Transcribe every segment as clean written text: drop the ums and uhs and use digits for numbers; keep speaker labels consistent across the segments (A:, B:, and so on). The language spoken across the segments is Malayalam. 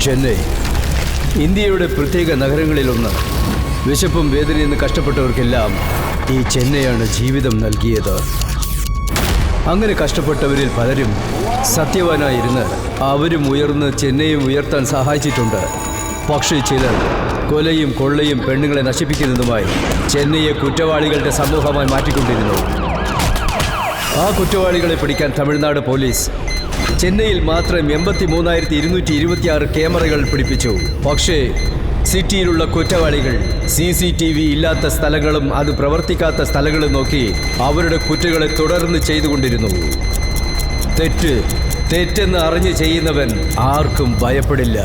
A: ചെന്നൈ, ഇന്ത്യയുടെ പ്രത്യേക നഗരങ്ങളിലൊന്ന്. വിശപ്പും വേദനയിൽ നിന്ന് കഷ്ടപ്പെട്ടവർക്കെല്ലാം ഈ ചെന്നൈയാണ് ജീവിതം നൽകിയത്. അങ്ങനെ കഷ്ടപ്പെട്ടവരിൽ പലരും സത്യവാനായിരുന്ന് അവരും ഉയർന്ന് ചെന്നൈയെ ഉയർത്താൻ സഹായിച്ചിട്ടുണ്ട്. പക്ഷേ ചിലർ കൊലയും കൊള്ളയും പെണ്ണുങ്ങളെ നശിപ്പിക്കുന്നതുമായി ചെന്നൈയെ കുറ്റവാളികളുടെ സമൂഹമായി മാറ്റിക്കൊണ്ടിരുന്നു. ആ കുറ്റവാളികളെ പിടിക്കാൻ തമിഴ്നാട് പോലീസ് ചെന്നൈയിൽ മാത്രം 83,226 ക്യാമറകൾ പിടിപ്പിച്ചു. പക്ഷേ സിറ്റിയിലുള്ള കുറ്റവാളികൾ CCTV ഇല്ലാത്ത സ്ഥലങ്ങളും അത് പ്രവർത്തിക്കാത്ത സ്ഥലങ്ങളും നോക്കി അവരുടെ കുറ്റങ്ങളെ തുടർന്ന് ചെയ്തുകൊണ്ടിരുന്നു. തെറ്റെന്ന് അറിഞ്ഞ് ചെയ്യുന്നവൻ ആർക്കും ഭയപ്പെടില്ല.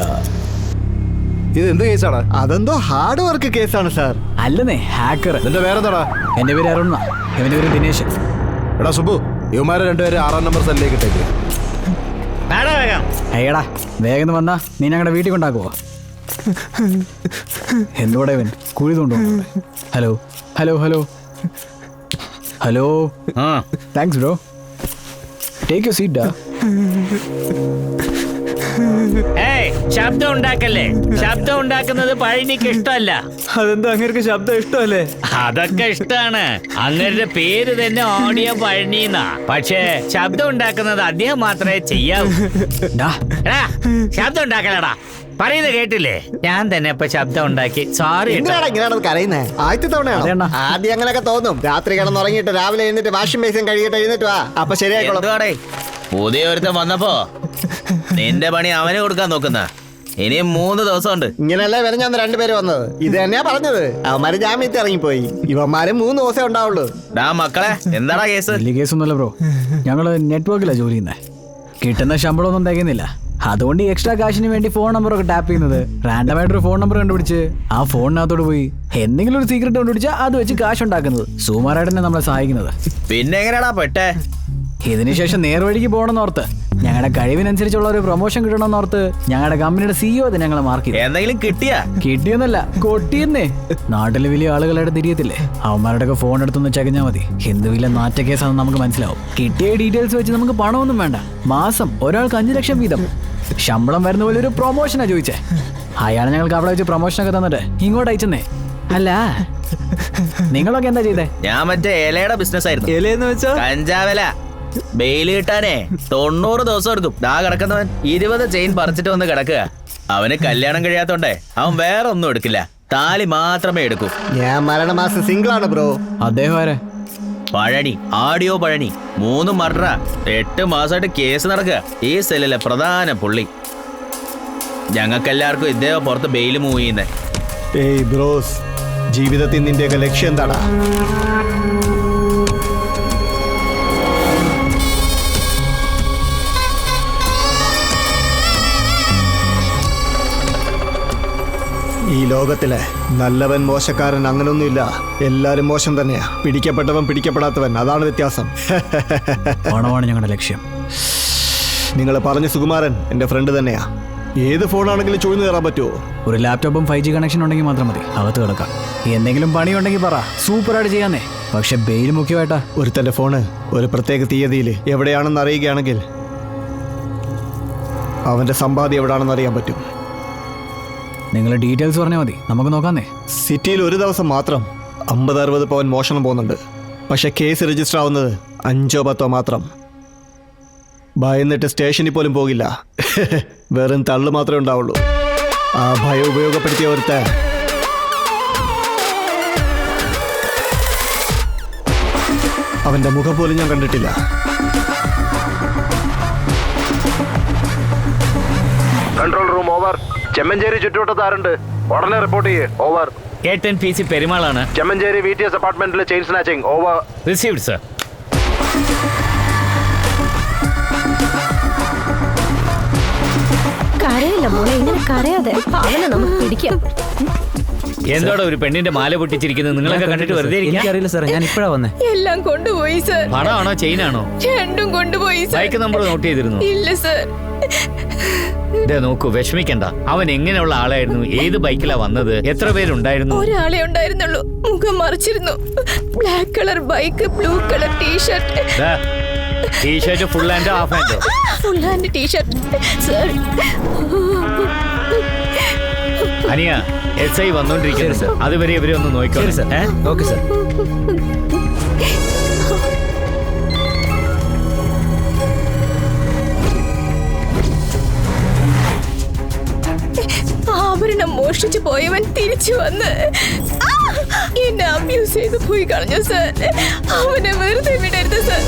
B: ഇത് എന്ത് കേസാണ്?
C: അതെന്തോ ഹാർഡ് വർക്ക് കേസാണ് സാർ.
D: അല്ലെന്നേ, ഹാക്കർ.
B: നിന്റെ പേരെന്താടാ?
D: എന്റെ പേര് അരുണ, എന്റെ പേര് ദിനേശൻ.
B: എടാ സുബു, ഇവന്മാരെ രണ്ടുപേരും 6-ാം നമ്പർ സെല്ലിലേക്ക് ഇട്ടേക്ക്.
D: അയ്യടാ, വേഗം വന്നാ നീ ഞങ്ങളുടെ വീട്ടിൽ കൊണ്ടാക്കുവോ? എന്തോടെ ഇവൻ കുഴിതുണ്ടോ? Hello hello hello hello. Thanks bro. Take you seat ഡാ.
E: ശബ്ദം ഉണ്ടാക്കല്ലേ. ശബ്ദം ഉണ്ടാക്കുന്നത് പഴനിക്ക് ഇഷ്ടമല്ല.
D: അതെന്താ അങ്ങേർക്ക് ശബ്ദം ഇഷ്ടമല്ലേ?
E: അതൊക്കെ ഇഷ്ടമാണ്. അങ്ങരുടെ പേര് തന്നെ ഓഡിയോ പഴനിന്നാ. പക്ഷേ ശബ്ദം ഉണ്ടാക്കുന്നത് അദ്ദേഹം മാത്രമേ ചെയ്യാവൂ. ശബ്ദം ഉണ്ടാക്കലടാ. പറയുന്നത് കേട്ടില്ലേ? ഞാൻ തന്നെ ഇപ്പൊ ശബ്ദം ഉണ്ടാക്കി. സോറി.
C: ഇങ്ങനെയാണ് കരയുന്നേ? ആദ്യത്തെ തവണയാണ്. ആദ്യം അങ്ങനെയൊക്കെ തോന്നും. രാത്രി കിടന്നുറങ്ങിയിട്ട് രാവിലെ എഴുന്നിട്ട് വാഷിംഗ് മെഷീൻ കഴുകിയിട്ട് എഴുന്നിട്ട് വാ, അപ്പൊ ശരിയായിക്കോളും.
F: പുതിയ ഒരുത്തൻ വന്നപ്പോ നിന്റെ പണി അവന് കൊടുക്കാൻ നോക്കുന്ന. ഇനിയും 3 ദിവസമുണ്ട്.
C: ഇങ്ങനെയല്ലേ വരെ ഞാൻ 2 പേര് വന്നത്. ഇത് തന്നെയാ പറഞ്ഞത്. അവന്മാര് ജാമ്യത്തിൽ ഇറങ്ങിപ്പോയി. ഇവന്മാര് 3 ദിവസമേ ഉണ്ടാവുള്ളൂ.
F: മക്കളെ, എന്താടാ കേസ്?
D: വലിയ കേസൊന്നുമല്ല ബ്രോ. ഞങ്ങള് നെറ്റ്വർക്കിലാണ് ജോലി ചെയ്യുന്നത്. കിട്ടുന്ന ശമ്പളമൊന്നും തികയുന്നില്ല. അതുകൊണ്ട് എക്സ്ട്രാ കാശിന് വേണ്ടി ഫോൺ നമ്പറൊക്കെ ടാപ്പ് ചെയ്യുന്നത്. റാൻഡമായിട്ടൊരു ഫോൺ നമ്പർ കണ്ടുപിടിച്ച് ആ ഫോണിനകത്തോട് പോയി എന്തെങ്കിലും ഒരു സീക്രട്ട് കണ്ടുപിടിച്ചാൽ അത് വെച്ച് കാശ് ഉണ്ടാക്കുന്നത്. സുമാരായിട്ടന്നെ നമ്മളെ സഹായിക്കുന്നത്.
F: പിന്നെ എങ്ങനെയാടാ പെട്ടെ?
D: ഇതിനുശേഷം നേർവഴിക്ക് പോകണമെന്നോർത്ത്, ഞങ്ങളുടെ കഴിവിനനുസരിച്ചുള്ള ഒരു പ്രൊമോഷൻ കിട്ടണമെന്നോർത്ത് ഞങ്ങളുടെ കമ്പനിയുടെ CEO ഞങ്ങളെ മാർക്ക് ചെയ്തു.
F: എന്തെങ്കിലും
D: കിട്ടിയെന്നല്ല, കൊട്ടിയെന്നേ. നാട്ടിലെ വലിയ ആളുകളായിട്ട് തിരിയത്തില്ലേ, അവന്മാരുടെ ഫോൺ എടുത്തൊന്ന് ചകഞ്ഞാൽ മതി. എന്ത് വലിയ നാറ്റ കേസാണെന്ന് നമുക്ക് മനസ്സിലാവും. കിട്ടിയ ഡീറ്റെയിൽസ് വെച്ച് നമുക്ക് പണമൊന്നും വേണ്ട. മാസം ഒരാൾക്ക് 5 ലക്ഷം വീതം ശമ്പളം വരുന്ന പോലെ ഒരു പ്രൊമോഷനാ ചോദിച്ചേ. അയാൾ ഞങ്ങൾക്ക് അവിടെ വെച്ച് പ്രൊമോഷനൊക്കെ തന്നിട്ട് ഇങ്ങോട്ട് അയച്ചെന്നേ. അല്ല, നിങ്ങളൊക്കെ എന്താ ചെയ്തേ?
F: ഞാൻ മറ്റേ ഇലയുടെ ബിസിനസ് ആയിരുന്നു.
D: ഇലയെന്ന് വെച്ചാ
F: കഞ്ചാവില. ബെയില് കിട്ടാനേ 90 ദിവസം എടുക്കും. ദാ കിടക്കുന്നവൻ 20 ചെയിൻ പറിച്ചിട്ട് വന്ന് കിടക്കുക. അവന് കല്യാണം കഴിയാത്തോണ്ടേ അവൻ വേറെ ഒന്നും എടുക്കില്ല. താലി മാത്രമേ എടുക്കൂ.
C: ഞാൻ മരണമാസം സിംഗിൾ ആണ് ബ്രോ.
D: അദ്ദേഹം ആരെ?
F: പഴനി, ആഡിയോ പഴനി. 3 മർഡറാ. 8 മാസമായിട്ട് കേസ് നടക്കുക. ഈ സെല്ലിലെ പ്രധാന പുള്ളി. ഞങ്ങൾക്കെല്ലാവർക്കും ഇദ്ദേഹം പുറത്ത് ബെയില് മൂവ് ചെയ്യുന്നേ.
C: ഏയ് ബ്രോസ്, ജീവിതത്തിൽ നിന്റെയൊക്കെ ലക്ഷ്യം എന്താടാ? ഈ ലോകത്തിലെ നല്ലവൻ മോശക്കാരൻ അങ്ങനൊന്നുമില്ല. എല്ലാരും മോശം തന്നെയാ. പിടിക്കപ്പെട്ടവൻ പിടിക്കപ്പെടാത്തവൻ, അതാണ് വ്യത്യാസം.
D: പണമാണ് ഞങ്ങളുടെ ലക്ഷ്യം.
C: നിങ്ങൾ പറഞ്ഞ സുകുമാരൻ എന്റെ ഫ്രണ്ട് തന്നെയാ. ഏത് ഫോണാണെങ്കിലും ചുഴിഞ്ഞു കയറാൻ പറ്റുമോ?
D: ഒരു ലാപ്ടോപ്പും 5G കണക്ഷൻ ഉണ്ടെങ്കിൽ മാത്രം മതി, അകത്ത് കിടക്കാം. എന്തെങ്കിലും പണിയുണ്ടെങ്കിൽ പറ, സൂപ്പറായിട്ട് ചെയ്യാന്നേ. പക്ഷെ ബെയിൽ മുഖ്യമായിട്ടാ.
C: ഒരു ടെലിഫോണ് ഒരു പ്രത്യേക തീയതിയിൽ എവിടെയാണെന്ന് അറിയുകയാണെങ്കിൽ അവന്റെ സമ്പാദ്യം എവിടെയാണെന്ന് അറിയാൻ പറ്റും.
D: നിങ്ങൾ ഡീറ്റെയിൽസ് പറഞ്ഞാൽ മതി, നമുക്ക് നോക്കാന്നേ.
C: സിറ്റിയിൽ ഒരു ദിവസം മാത്രം 50-60 പവൻ മോഷണം പോകുന്നുണ്ട്. പക്ഷെ കേസ് രജിസ്റ്റർ ആവുന്നത് 5-10 മാത്രം. ഭയന്നിട്ട് സ്റ്റേഷനിൽ പോലും പോകില്ല. വെറും തള്ളു മാത്രമേ ഉണ്ടാവുള്ളൂ. ആ ഭയം ഉപയോഗപ്പെടുത്തിയ ഒരുത്ത അവന്റെ മുഖം പോലും ഞാൻ കണ്ടിട്ടില്ല.
B: Control room over. ചെമ്മഞ്ചേരി ചുറ്റുവട്ടത്ത് ആരുണ്ട്? ഉടനെ റിപ്പോർട്ട് ചെയ്യേ. ഓവർ.
E: കേട്ടൻ PC പെരുമാളാണ്.
B: ചെമ്മഞ്ചേരി VTS അപ്പാർട്ട്മെന്റിൽ chain snatching. Over.
E: Received sir.
G: കരയില്ല മോളെ, ഇങ്ങനെ കരയാതെ. അവനെ നമുക്ക് പിടിക്കാം.
E: എന്തോടെ ഒരു പെണ്ണിന്റെ മാല പൊട്ടിച്ചിരിക്കുന്നത്? നിങ്ങളൊക്കെ കണ്ടിട്ട് വെറുതെ
D: എനിക്കറിയില്ല സാർ, ഞാൻ ഇപ്പഴാ വന്നേ.
G: എല്ലാം കൊണ്ടുപോയി സർ.
E: പണമാണോ ചെയിനാണോ?
G: രണ്ടും കൊണ്ടുപോയി സർ.
E: ബൈക്ക് നമ്പർ നോട്ട് ചെയ്തിരുന്നു?
G: ഇല്ല സർ.
E: നോക്കൂ, വിഷമിക്കണ്ട. അവൻ എങ്ങനെയുള്ള ആളായിരുന്നു? ഏത് ബൈക്കിലാ വന്നത്? എത്ര പേരുണ്ടായിരുന്നു?
G: ഒരാളെ ഉണ്ടായിരുന്നുള്ളൂ. മുഖം മറിച്ചിരുന്നു. Black colour bike, blue colour T-shirt.
E: T-shirt full ഹാൻഡോ ഹാഫ് ഹാൻഡോ?
G: Full hand T-shirt sir.
E: അനിയ SI വന്നോണ്ടിരിക്കുന്നു സർ. അതുവരെ ഇവരെ ഒന്ന് നോക്കിക്കോളൂ സർ.
A: Okay sir.
G: ആഭരണം മോഷ്ടിച്ചു പോയവൻ തിരിച്ചു വന്ന് എന്നെ അബ്യൂസ് ചെയ്ത് പോയി കളഞ്ഞു സർ. അവനെ വെറുതെ വിടരുത് സർ.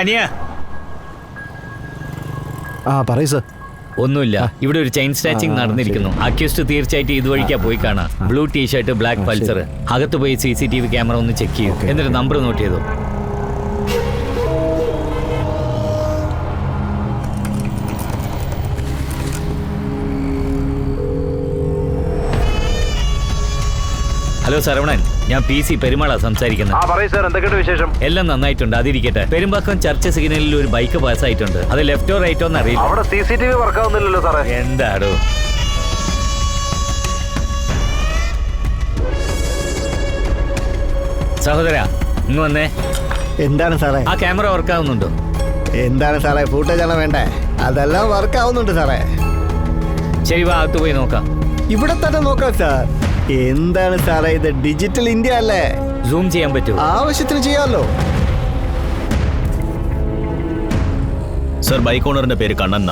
E: അനിയ
C: പറയൂ സർ.
E: ഒന്നുമില്ല, ഇവിടെ ഒരു ചെയിൻ സ്നാച്ചിങ് നടന്നിരിക്കുന്നു. അക്യൂസ്ഡ് തീർച്ചയായിട്ടും ഇതുവഴിക്കാ പോയി കാണാം. Blue T shirt, black Pulsar. അകത്ത് പോയി CCTV ക്യാമറ ഒന്ന് ചെക്ക് ചെയ്യൂ, എന്നിട്ട് നമ്പർ നോട്ട് ചെയ്തു. ഹലോ ശരവണൻ, ഞാൻ PC പെരുമാളാ സംസാരിക്കുന്നത്.
B: പറയൂ സാർ, എന്തൊക്കെയുണ്ട് വിശേഷം?
E: എല്ലാം നന്നായിട്ടുണ്ട്, അതിരിക്കട്ടെ. പെരുമ്പാക്കം ചർച്ച സിഗ്നലിൽ ഒരു ബൈക്ക് പാസ്സായിട്ടുണ്ട്. അത് ലെഫ്റ്റോ റൈറ്റോ എന്ന് അറിയില്ല.
B: അവിടെ CCTV വർക്കാവുന്നില്ലല്ലോ സാറേ.
E: എന്താടോ സഹോദര, ഇന്ന് വന്നേ.
C: എന്താണ് സാറേ?
E: ആ ക്യാമറ വർക്കാവുന്നുണ്ടോ?
C: എന്താണ് സാറേ, ഫൂട്ടേജ് ആണോ വേണ്ടേ? അതെല്ലാം വർക്ക് ആവുന്നുണ്ട് സാറേ.
E: ശരി, വാ, അകത്ത് പോയി നോക്കാം.
C: ഇവിടെ തന്നെ നോക്കാം സാർ. എന്താണ് സാറേ ഇത്, ഡിജിറ്റൽ ഇന്ത്യ അല്ലേ?
E: സൂം ചെയ്യാൻ പറ്റുമോ?
C: ആവശ്യത്തിന് ചെയ്യാമല്ലോ.
F: സർ, ബൈക്ക് ഓണറിന്റെ പേര് കണ്ണന്ന.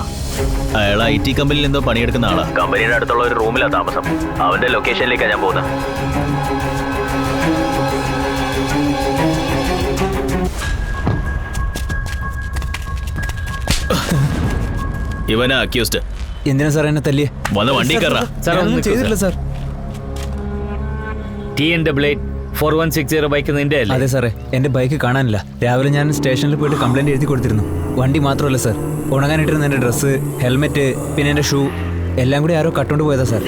F: അയാൾ IT കമ്പനിയിൽ എന്തോ പണിയെടുക്കുന്ന ആളാ. കമ്പനിയുടെ അടുത്തുള്ള ഒരു റൂമിലാണ് താമസം. അവന്റെ ലൊക്കേഷനിലേക്കാണ് ഞാൻ പോകുന്നത്. ഇവനാ അക്യൂസ്ഡ്.
A: എന്തിനാ സാർ എന്നെ തല്ലിയേ?
F: വന്ന് വണ്ടി കയറാ.
E: സാർ,
A: ഒന്നും ചെയ്തിട്ടില്ല സാർ.
E: TN884160 ബൈക്ക് നിന്റെ അല്ലേ?
A: അതെ സാറേ, എന്റെ ബൈക്ക് കാണാനില്ല. രാവിലെ ഞാൻ സ്റ്റേഷനിൽ പോയിട്ട് കംപ്ലൈന്റ് എഴുതി കൊടുത്തിരുന്നു. വണ്ടി മാത്രമല്ല സാർ, ഉണങ്ങാനിട്ടിരുന്ന എന്റെ ഡ്രസ്സ്, ഹെൽമെറ്റ്, പിന്നെ എന്റെ ഷൂ എല്ലാം കൂടി ആരോ കട്ടുകൊണ്ട് പോയതാ സാർ.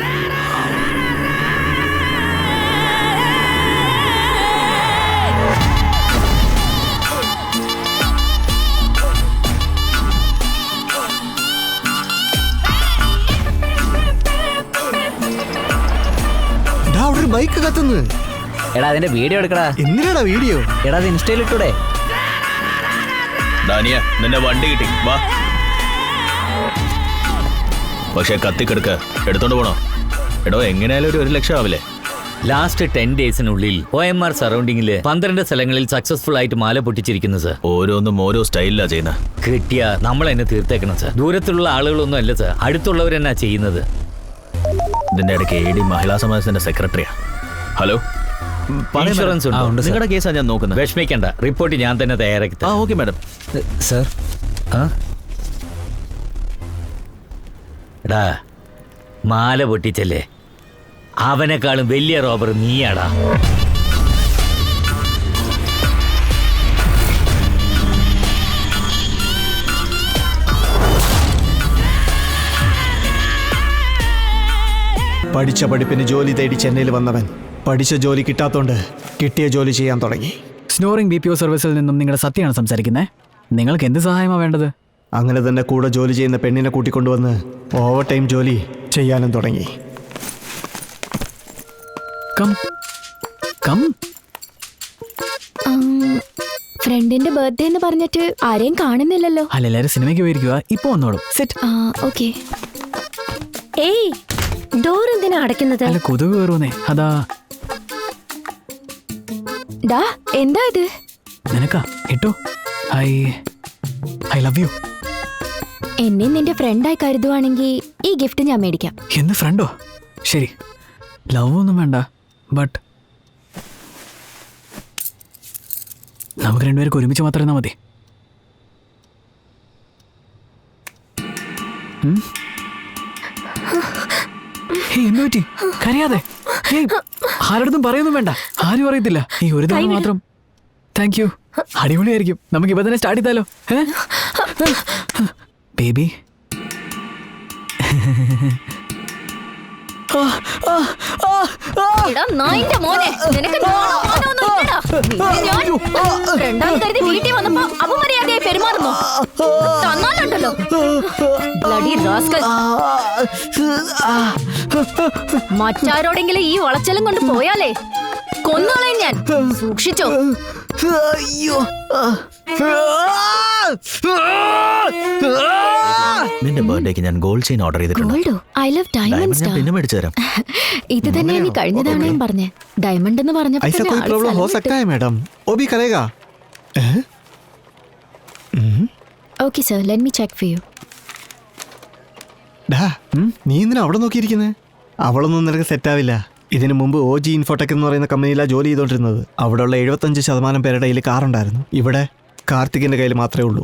C: അവിടെ ഒരു ബൈക്ക് കത്തുന്നു.
D: എടാ അതിന്റെ വീഡിയോ എടുക്കടാ.
C: എന്തിനാടാ വീഡിയോ?
D: എടാ അത് ഇൻസ്റ്റയിൽ ഇട്ടൂടെ?
F: ഡാനിയ, നിന്റെ വണ്ടി കിട്ടി, വാ. പക്ഷെ കത്തിക്കെടുക്ക, എടുത്തോണ്ട് പോണോ? എടോ, എങ്ങനെയായാലും ഒരു 1 ലക്ഷം ആവില്ലേ?
E: ലാസ്റ്റ് 10 ഡേയ്സിനുള്ളിൽ OMR സറൗണ്ടിങ്ങിൽ 12 സ്ഥലങ്ങളിൽ സക്സസ്ഫുൾ ആയിട്ട് മാല പൊട്ടിച്ചിരിക്കുന്നു സർ.
F: ഓരോന്നും ഓരോ സ്റ്റൈലിലാ ചെയ്യുന്നത്.
E: കിട്ടിയ നമ്മൾ എന്നെ തീർത്തേക്കണം സർ. ദൂരത്തുള്ള ആളുകളൊന്നും അല്ല സർ, അടുത്തുള്ളവരെന്നാ ചെയ്യുന്നത്.
F: ഇതിന്റെ ഇടയ്ക്ക് AD മഹിളാ സമാജത്തിന്റെ സെക്രട്ടറിയാ. ഹലോ,
E: ഇൻഷുറൻസ്
A: ഉണ്ട്
E: ഉണ്ടോ?
A: സർ.
F: നിങ്ങളുടെ കേസാ ഞാൻ നോക്കുന്നത്.
E: വിഷമിക്കണ്ട, റിപ്പോർട്ട് ഞാൻ തന്നെ തയ്യാറാക്കി തരാം.
F: Okay madam.
A: സാർ,
E: എടാ, മാല പൊട്ടിച്ചല്ലേ, അവനെക്കാളും വലിയ റോബർ നീയാടാ.
C: പഠിച്ച പഠിപ്പിന് ജോലി തേടി ചെന്നൈയിൽ വന്നവൻ പഠിച്ച ജോലി കിട്ടാത്തോണ്ട് കിട്ടിയ ജോലി ചെയ്യാൻ തുടങ്ങി.
D: സ്നോറിംഗ് BPO സർവീസിൽ നിന്നും നിങ്ങളുടെ സത്യമാണ് സംസാരിക്കുന്നത്. നിങ്ങൾക്ക് എന്ത് സഹായമാണ് വേണ്ടത്?
C: അങ്ങനെ തന്നെ കൂടെ ജോലി ചെയ്യുന്ന പെണ്ണിനെ കൂട്ടിക്കൊണ്ടുവന്ന് ഓവർ ടൈം ജോലി ചെയ്യാനും തുടങ്ങി.
D: Come come.
H: ഫ്രണ്ടിന്റെ ബർത്ത്ഡേ എന്ന് പറഞ്ഞിട്ട് ആരെയും കാണുന്നില്ലല്ലോ.
D: അല്ല, എല്ലാവരും സിനിമയ്ക്ക് പോയിരിക്കുക. ഇപ്പൊ വന്നോളും. സെറ്റ്.
H: ഓക്കെ. ഏയ്, ഡോർ എന്തിനാ അടയ്ക്കുന്നത്?
D: അല്ല, കൊതുക് കയറുന്നേ, അതാ.
H: ഡാ, എന്താ ഇത്?
D: നിനക്കാ ഇട്ടോ. I love you.
H: എന്നെ നിന്റെ ഫ്രണ്ടായി കരുതുവാണെങ്കിൽ ഈ ഗിഫ്റ്റ് ഞാൻ മേടിക്കാം.
D: എന്ന് ഫ്രണ്ടോ? ശരി, ലവ് ഒന്നും വേണ്ട, ബട്ട് നമുക്ക് രണ്ടുപേർക്ക് ഒരുമിച്ച് മാത്രം ഇരുന്നാൽ മതി. എന്തു പറ്റി? കരയാതെ. ആരോടൊന്നും പറയൊന്നും വേണ്ട, ആരും അറിയത്തില്ല. ഈ ഒരു തവണ മാത്രം. Thank you. അടിപൊളിയായിരിക്കും. നമുക്ക് ഇപ്പൊ തന്നെ സ്റ്റാർട്ട് ചെയ്താലോ? ബേബി.
H: എടാ നായിന്റെ മോനെ, നിനക്ക് നാണോ മാനമൊന്നും ഇല്ലടാ. നിന്നെ ഞാൻ രണ്ടാം കരുതി വീട്ടിൽ വന്നപ്പോ അപമര്യാദയായി പെരുമാറുന്നു. തന്നാലുണ്ടല്ലോ ബ്ലഡി റാസ്കൽ. മറ്റാരോടെങ്കിലും ഈ വളച്ചലും കൊണ്ട് പോയാലേ കൊന്നോളേം ഞാൻ. സൂക്ഷിച്ചോ.
D: അയ്യോ.
F: നിന്റെ ബർത്ത്ഡേക്ക് ഞാൻ ഗോൾഡ് ചെയിൻ ഓർഡർ ചെയ്തിട്ടുണ്ട്.
H: ഗോൾഡോ? I love diamonds.
F: ഞാൻ പിന്നെ മേടിച്ചു തരാം.
H: ഇത് തന്നെ നീ കഴിഞ്ഞ തവണയും പറഞ്ഞേ. ഡയമണ്ട് എന്ന്
C: ऐसा कोई प्रॉब्लम हो सकता है मैडम, वो भी करेगा.
H: Okay sir, let me check for you.
C: ഡാ, നീ എന്തിനാ അവിടെ നോക്കിയിരിക്കുന്നത്? അവളൊന്നും നിനക്ക് സെറ്റാവില്ല. ഇതിനു മുമ്പ് OG ഇൻഫോടെക് എന്ന് പറയുന്ന കമ്പനിയിലാണ് ജോലി ചെയ്തുകൊണ്ടിരുന്നത്. അവിടെയുള്ള 75% പേരുടെ കയ്യിൽ കാറുണ്ടായിരുന്നു. ഇവിടെ കാർത്തികിന്റെ കയ്യിൽ മാത്രമേ ഉള്ളൂ.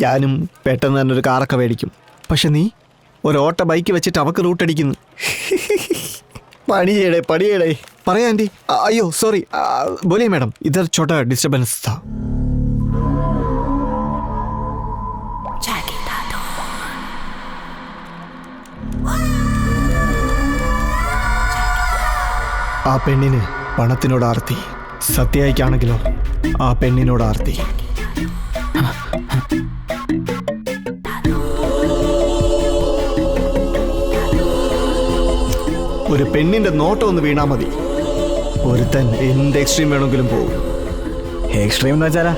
C: ഞാനും പെട്ടെന്ന് തന്നെ ഒരു കാറൊക്കെ മേടിക്കും. പക്ഷെ നീ ഒരു ഓട്ട ബൈക്ക് വെച്ചിട്ട് അവക്ക് റൂട്ടടിക്കുന്നു. പണിയേടേ പറയാ ആൻറ്റി. അയ്യോ സോറി, ബോലിയെ മാഡം, ഇതർ छोटा ഡിസ്റ്റർബൻസ് था. ആ പെണ്ണിന് പണത്തിനോട് ആർത്തി, സത്യായിക്കാണെങ്കിലോ ആ പെണ്ണിനോട് ആർത്തി. ഒരു പെണ്ണിന്റെ നോട്ടം ഒന്ന് വീണാ മതി, ഒരുത്തൻ എന്ത് എക്സ്ട്രീം വേണമെങ്കിലും പോകും.
D: എക്സ്ട്രീം എന്ന് വെച്ചാലാ?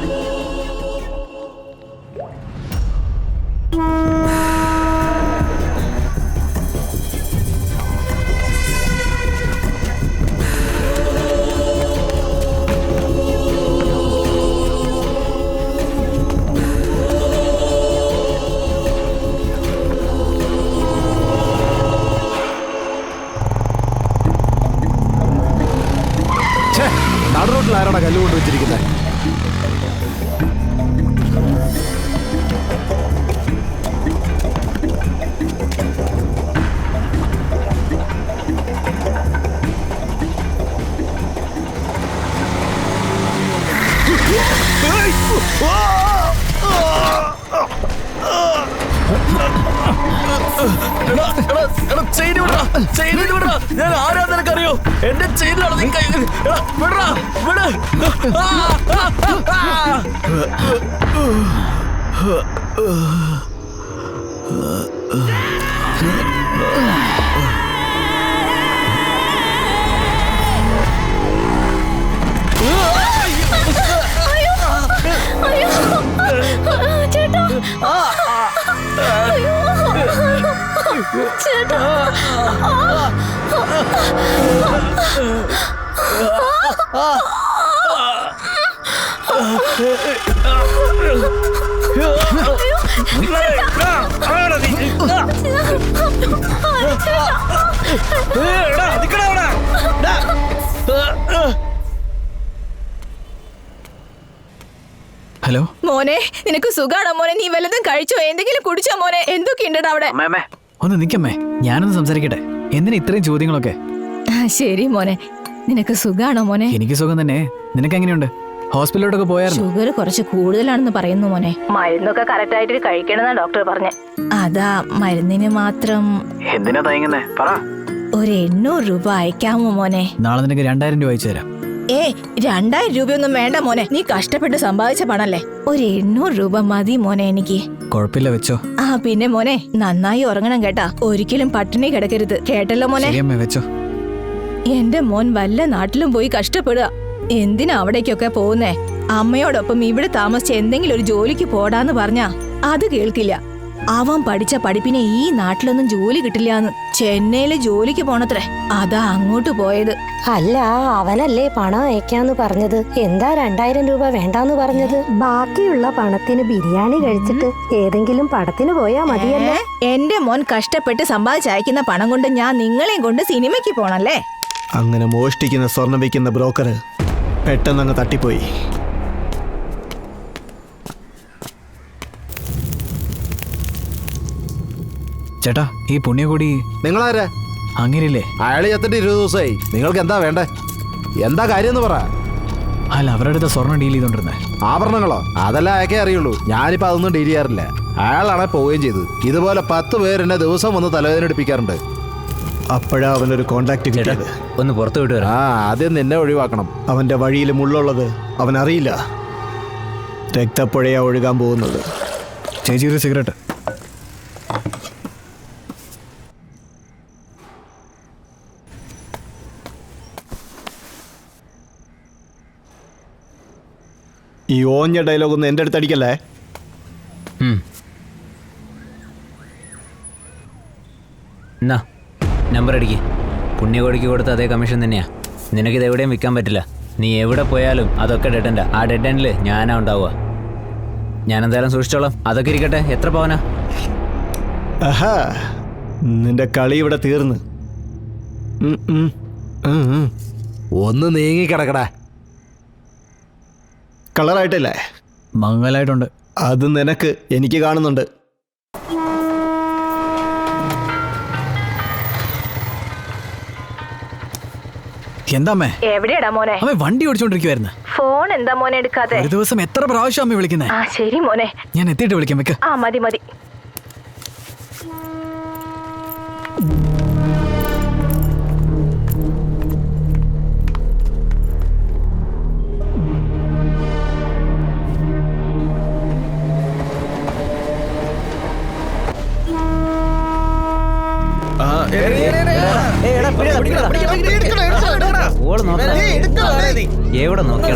C: നടുറോട്ടിൽ ആരാണ് കല്ലുകൊണ്ട് വെച്ചിരിക്കുന്നത്?
F: ഞാൻ ആരാ നിനക്കറിയോ? എന്റെ ചെയിനിലാണ് നീ കൈ. വിടറാ, വിട്.
G: ചേട്ടാ, ചേട്ടാ,
D: ഹലോ
G: മോനെ, നിനക്ക് സുഖാണോ മോനെ? നീ വല്ലതും കഴിച്ചോ? എന്തെങ്കിലും കുടിച്ചോ മോനെ? എന്തൊക്കെയുണ്ട് അവിടെ?
D: ഒന്ന് നിക്കമ്മേ, ഞാനൊന്ന് സംസാരിക്കട്ടെ. എന്തിനാ ഇത്രയും ചോദ്യങ്ങളൊക്കെ?
G: ശരി മോനെ, നിനക്ക് സുഖാണോ മോനെ?
D: എനിക്ക് സുഖം തന്നെ. നിനക്ക് എങ്ങനെയുണ്ട്? ഹോസ്പിറ്റലിലോട്ടൊക്കെ പോയായിരുന്നു?
G: ഷുഗർ കുറച്ച് കൂടുതലാണെന്ന് പറയുന്നു മോനെ. മരുന്നൊക്കെ കറക്റ്റ് ആയിട്ട് കഴിക്കണമെന്നാ ഡോക്ടർ പറഞ്ഞ. അതാ മരുന്നിന് മാത്രം.
D: എന്തിനാ തയങ്ങുന്നേ? പറ.
G: ഒരു 800 രൂപ അയക്കാമോ മോനെ?
D: നാളെ നിനക്ക് 2000 രൂപ അയച്ചു തരാം.
G: 2000 രൂപയൊന്നും വേണ്ട മോനെ, നീ കഷ്ടപ്പെട്ട് സമ്പാദിച്ച പണല്ലേ. ഒരു 800 രൂപ മതി മോനെ എനിക്ക്.
D: കുഴപ്പമില്ല, വെച്ചോ.
G: പിന്നെ മോനെ, നന്നായി ഉറങ്ങണം കേട്ടാ. ഒരിക്കലും പട്ടിണി കിടക്കരുത്, കേട്ടല്ലോ മോനെ?
D: ശരിയമ്മേ, വെച്ചോ.
G: എന്റെ മോൻ വല്ല നാട്ടിലും പോയി കഷ്ടപ്പെടുക. എന്തിനാ അവിടേക്കൊക്കെ പോകുന്നേ? അമ്മയോടൊപ്പം ഇവിടെ താമസിച്ച് എന്തെങ്കിലും ഒരു ജോലിക്ക് പോടാന്ന് പറഞ്ഞാ അത് കേൾക്കില്ല. അവൻ പഠിച്ച പഠിപ്പിനെ ഈ നാട്ടിലൊന്നും ജോലി കിട്ടില്ലാന്ന്. ചെന്നൈയില് ജോലിക്ക് പോണത്രേ, അതാ അങ്ങോട്ട് പോയത്.
I: അല്ല, അവനല്ലേ പണം അയക്കാന്ന് പറഞ്ഞത്? എന്താ 2000 രൂപ വേണ്ടാന്ന് പറഞ്ഞത്? ബാക്കിയുള്ള പണത്തിന് ബിരിയാണി കഴിച്ചിട്ട് ഏതെങ്കിലും പടത്തിന് പോയാ മതിയല്ലേ?
G: എന്റെ മോൻ കഷ്ടപ്പെട്ട് സമ്പാദിച്ചയക്കുന്ന പണം കൊണ്ട് ഞാൻ നിങ്ങളെയും കൊണ്ട് സിനിമയ്ക്ക് പോണല്ലേ?
C: അങ്ങനെ മോഷ്ടിക്കുന്ന സ്വർണം വയ്ക്കുന്ന ബ്രോക്കർ പെട്ടെന്നങ്ങ് തട്ടിപ്പോയി.
D: ചേട്ടാ, ഈ പുണ്യകൂടി
J: നിങ്ങളാരാ?
D: അങ്ങനെയല്ലേ?
J: അയാള് ചത്തിട്ട് 20 ദിവസമായി. നിങ്ങൾക്ക് എന്താ വേണ്ടേ? എന്താ കാര്യം എന്ന് പറ.
D: അല്ല, അവരുടെ അടുത്ത് സ്വർണ്ണം ഡീൽ ചെയ്തോണ്ടിരുന്നേ.
J: ആഭരണങ്ങളോ? അതെല്ലാം അയക്കേ അറിയുള്ളൂ. ഞാനിപ്പോ അതൊന്നും ഡീൽ ചെയ്യാറില്ല. അയാളാണെ പോവുകയും ചെയ്തു. ഇതുപോലെ 10 പേര് എന്നെ ദിവസം വന്ന് തലവേദന എടുപ്പിക്കാറുണ്ട്.
C: അപ്പോഴാ അവനൊരു കോണ്ടാക്ട്
A: ചേട്ടാ
C: കിട്ടിയത്.
A: ഒന്ന് പുറത്തു വിട്ടു വരാം.
J: ആ ആദ്യം നിന്നെ ഒഴിവാക്കണം.
C: അവന്റെ വഴിയിൽ മുള്ളുള്ളത് അവൻ അറിയില്ല. രക്തപ്പുഴയാ ഒഴുകാൻ പോകുന്നത്.
D: ചേച്ചി ഒരു സിഗരറ്റ്.
C: ഈ ഓഞ്ഞ ഡയലോഗ് ഒന്നും എൻ്റെ അടുത്ത് അടിക്കല്ലേ.
A: എന്നാ നമ്പർ അടിക്ക്. പുണ്യകോടിക്ക് കൊടുത്ത അതേ കമ്മീഷൻ തന്നെയാ. നിനക്കിത് എവിടെയും വിൽക്കാൻ പറ്റില്ല. നീ എവിടെ പോയാലും അതൊക്കെ ഡെഡ് എൻഡാ. ആ ഡെഡ് എൻഡിൽ ഞാനാ ഉണ്ടാവുക. ഞാനെന്തായാലും സൂക്ഷിച്ചോളാം. അതൊക്കെ ഇരിക്കട്ടെ. എത്ര പവനാ?
C: ആഹാ, നിന്റെ കളി ഇവിടെ തീർന്ന്.
J: ഒന്ന് നീങ്ങി കിടക്കടാ.
C: കളറായിട്ടില്ലേ?
D: മങ്ങലായിട്ടുണ്ട്.
C: അത് നിനക്ക്, എനിക്ക് കാണുന്നുണ്ട്.
D: എന്താ അമ്മേ?
G: എവിടെയാടാ മോനെ?
D: അമ്മ വണ്ടി ഓടിച്ചോണ്ടിരിക്കുവായിരുന്നു.
G: ഫോൺ എന്താ മോനെ എടുക്കാതെ?
D: ഒരു ദിവസം എത്ര പ്രാവശ്യം അമ്മ വിളിക്കുന്നേ?
G: ആ ശരി മോനെ,
D: ഞാൻ എത്തിയിട്ട് വിളിക്കാം. വെക്ക.
G: ആ മതി മതി.
A: ഓള് നോക്കാം. എവിടെ നോക്കിയാ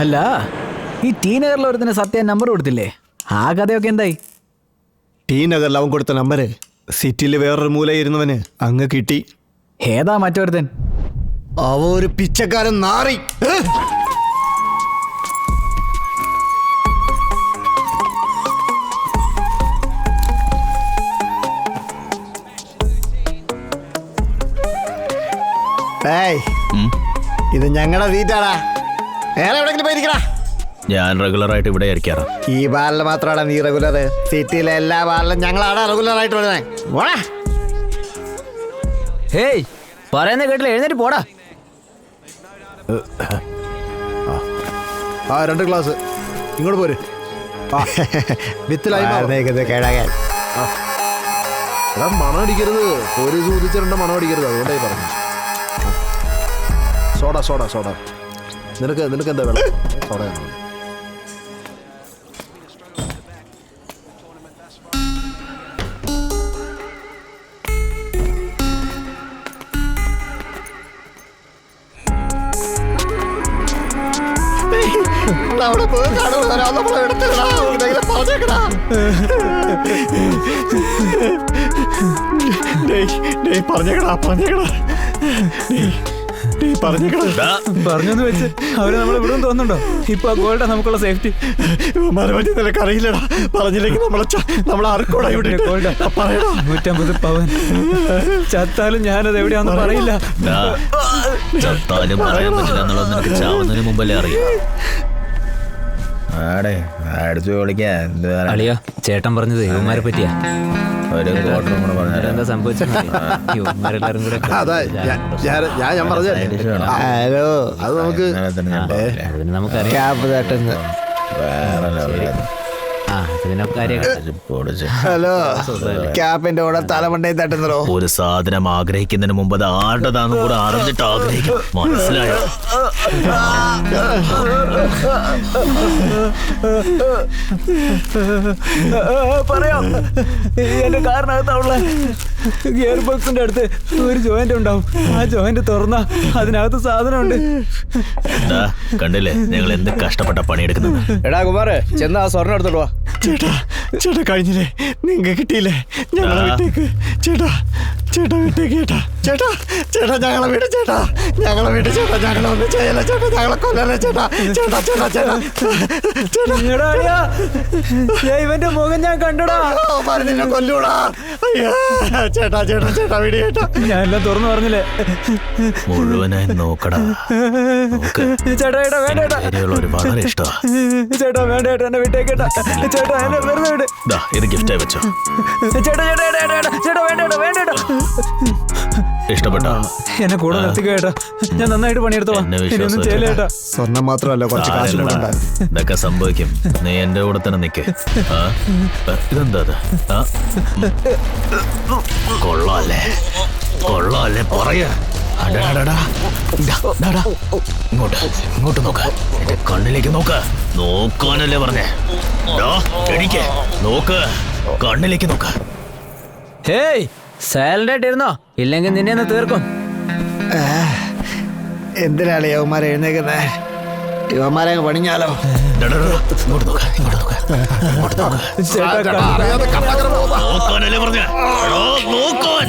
D: അല്ല, ഈ ടി നഗറിൽ ഒരുത്തിന് സത്യം നമ്പർ കൊടുത്തില്ലേ? ആ കഥയൊക്കെ എന്തായി?
C: ടി നഗറിൽ അവൻ കൊടുത്ത നമ്പര് സിറ്റിയിൽ വേറൊരു മൂലയിരുന്നവന് അങ്ങ് കിട്ടി.
D: ഏതാ മറ്റൊരുത്തൻ?
C: അവ ഒരു പിച്ചക്കാരൻ നാറി. ഇത് ഞങ്ങളുടെ സീറ്റാടാ. വേറെ എവിടെങ്കിലും പോയിരിക്കടാ.
F: ഞാൻ റെഗുലർ ആയിട്ട് ഇവിടെ ഇരിക്കാറാ.
C: ഈ ബാറിൽ മാത്രമാണ് നീ റെഗുലർ. സിറ്റിയിലെ എല്ലാ ബാറിലും ഞങ്ങളാണ് റെഗുലർ ആയിട്ട് വരുന്നത്.
A: ഹേയ്, പറയുന്ന കേട്ടില്ല. എഴുന്നേറ്റ് പോടാ.
J: ആ 2 ഗ്ലാസ് ഇങ്ങോട്ട് പോര്. വിത്തിലായി
C: കേടാകാൻ.
J: എടാ മണം അടിക്കരുത്. പോലീസ് ഊതിച്ചിട്ടുണ്ട്, മണം അടിക്കരുത്. അതുകൊണ്ടായി പറഞ്ഞു. Soda soda soda. നിനക്ക് എന്താ വേണം? സോഡയാണ്.
C: അവിടെ പോയി കാണുന്നവരാ നമ്മളെ എടുത്തിടാ. ഇതെങ്ങനെ പറഞ്ഞേക്കടാ.
A: പറഞ്ഞെന്ന് വെച്ച് അവര് നമ്മളെ വിടും തോന്നുന്നുണ്ടോ? ഇപ്പൊ ഗോൾഡാ നമുക്കുള്ള സേഫ്റ്റി.
C: പറ്റി നിനക്ക് അറിയില്ലടാ. പറഞ്ഞില്ലെങ്കിൽ നമ്മളെ ആർക്കോടാ ഇവിടെ
A: 150 പവൻ. ചത്താലും ഞാനത് എവിടെയാന്ന് പറയില്ല.
F: ചത്താലും പറയാൻ പറ്റില്ല എന്നുള്ളത് നിനക്ക് ചാവുന്നതിന് മുമ്പല്ലേ അറിയാം.
A: അളിയ, ചേട്ടൻ പറഞ്ഞത് ഇവന്മാരെ പറ്റിയാ. എന്താ സംഭവിച്ചത്? ഇവന്മാരെല്ലാരും കൂടെ
J: ഞാൻ പറഞ്ഞു.
C: ഹലോ,
J: അത് നമുക്ക്
A: നമുക്കറിയാം. ഇതിനൊക്കെ കാര്യമൊക്കെ
C: ഹലോ ക്യാപ്പിന്റെ കൂടെ തലമണ്ടയിൽ തട്ടുന്നോ?
F: ഒരു സാധനം ആഗ്രഹിക്കുന്നതിന് മുമ്പ് അത് ആരുടേതാണെന്ന് കൂടെ അറിഞ്ഞിട്ട് ആഗ്രഹിക്കും. മനസ്സിലായോ?
D: പറയാം. എന്റെ കാറിനകത്തുള്ള ഗിയർ ബോക്സിന്റെ അടുത്ത് ഒരു ജോയിന്റ് ഉണ്ടാവും. ആ ജോയിന്റ് തുറന്ന അതിനകത്ത് സാധനമുണ്ട്.
F: കണ്ടില്ലേ ഞങ്ങൾ എന്ത് കഷ്ടപ്പെട്ട പണിയെടുക്കുന്നത്.
D: എടാ കുമാരേ, ചെന്ന് ആ സ്വർണ്ണം എടുത്തോട്ട് വാ.
C: ചേട്ടാ ചേട്ടാ കഴിഞ്ഞില്ലേ? നിങ്ങൾക്ക് കിട്ടിയില്ലേ? ഞങ്ങളെ വിട്ടേക്ക് ചേട്ടാ. ചേട്ടാ വിട്ടേക്ക് ചേട്ടാ. ചേട്ടാ ചേട്ടാ ഞങ്ങളെ വീട് ചേട്ടാ. ഞങ്ങളെ വീട് ചേട്ടാ. ഞങ്ങളെ ഒന്നും ചെയ്യല ചേട്ടാ. ഞങ്ങളെ കൊല്ലല്ലേ ചേട്ടാ. ചേട്ടാ ചേട്ടാ ചേട്ടാ ചേട്ടാ.
D: ഇവന്റെ മുഖം ഞാൻ കണ്ടടാ.
C: നിന്നെ കൊല്ലൂടാ. അയ്യോ ചേട്ടാ ചേട്ടാ ചേട്ടാ വീട് ചേട്ടാ.
D: ഞാൻ എല്ലാം തുറന്നു പറഞ്ഞില്ലേ?
F: മുഴുവനായി നോക്കടാ.
D: ചേട്ടാ ഏട്ടാ വേണ്ട ഏട്ടാ.
F: ഒരു വളരെ ഇഷ്ടമാ.
D: ചേട്ടാ വേണ്ട ഏട്ടാ, എന്നെ വിട്ടേക്കേട്ടാ. ചേട്ടാ എന്നെ വെറുതെ വിട്.
F: ഇത് ഗിഫ്റ്റായി വെച്ചോ.
D: ചേട്ടാ ചേട്ടാ ഏട്ടാ ഏട്ടാ ചേട്ടാ വേണ്ട ഏട്ടാ വേണ്ട ഏട്ടാ.
F: ഇഷ്ടപ്പെട്ടോ?
D: എന്നെ കൂടെ നിർത്തിക്കോ ഏട്ടാ. ഞാൻ നന്നായിട്ട് പണിയെടുത്തോളാം. ഇനിയൊന്നും ചെയ്യല്ലേ ഏട്ടാ.
C: സ്വർണം മാത്രമല്ല കുറച്ച് കാശും കൂടെ ഉണ്ടായിരുന്നു.
F: ഇതൊക്കെ സംഭവിക്കും. നീ എന്റെ കൂടെ തന്നെ നിക്ക്. ഇതെന്താ ഇത്? കൊള്ളാല്ലേ കൊള്ളാല്ലേ പറയാ. ഇങ്ങോട്ട് ഇങ്ങോട്ട് നോക്ക. എന്റെ കണ്ണിലേക്ക് നോക്ക്. നോക്കാനല്ലേ പറഞ്ഞേ? എടിക്ക് നോക്ക്. കണ്ണിലേക്ക് നോക്ക്.
A: ഹേയ് സൈലന്റ് ആയിട്ടിരുന്നോ, ഇല്ലെങ്കിൽ നിന്നെ ഒന്ന് തീർക്കും.
C: എന്തിനാണ് യവന്മാരെ എഴുന്നേക്കുന്നേ? യവന്മാരെ പണിഞ്ഞാലോ?
F: ഇങ്ങോട്ട് നോക്ക്. ഇങ്ങോട്ട് നോക്ക്. ഇങ്ങോട്ട് നോക്ക്. നോക്കാനല്ലേ പറഞ്ഞേ? നോക്കാൻ.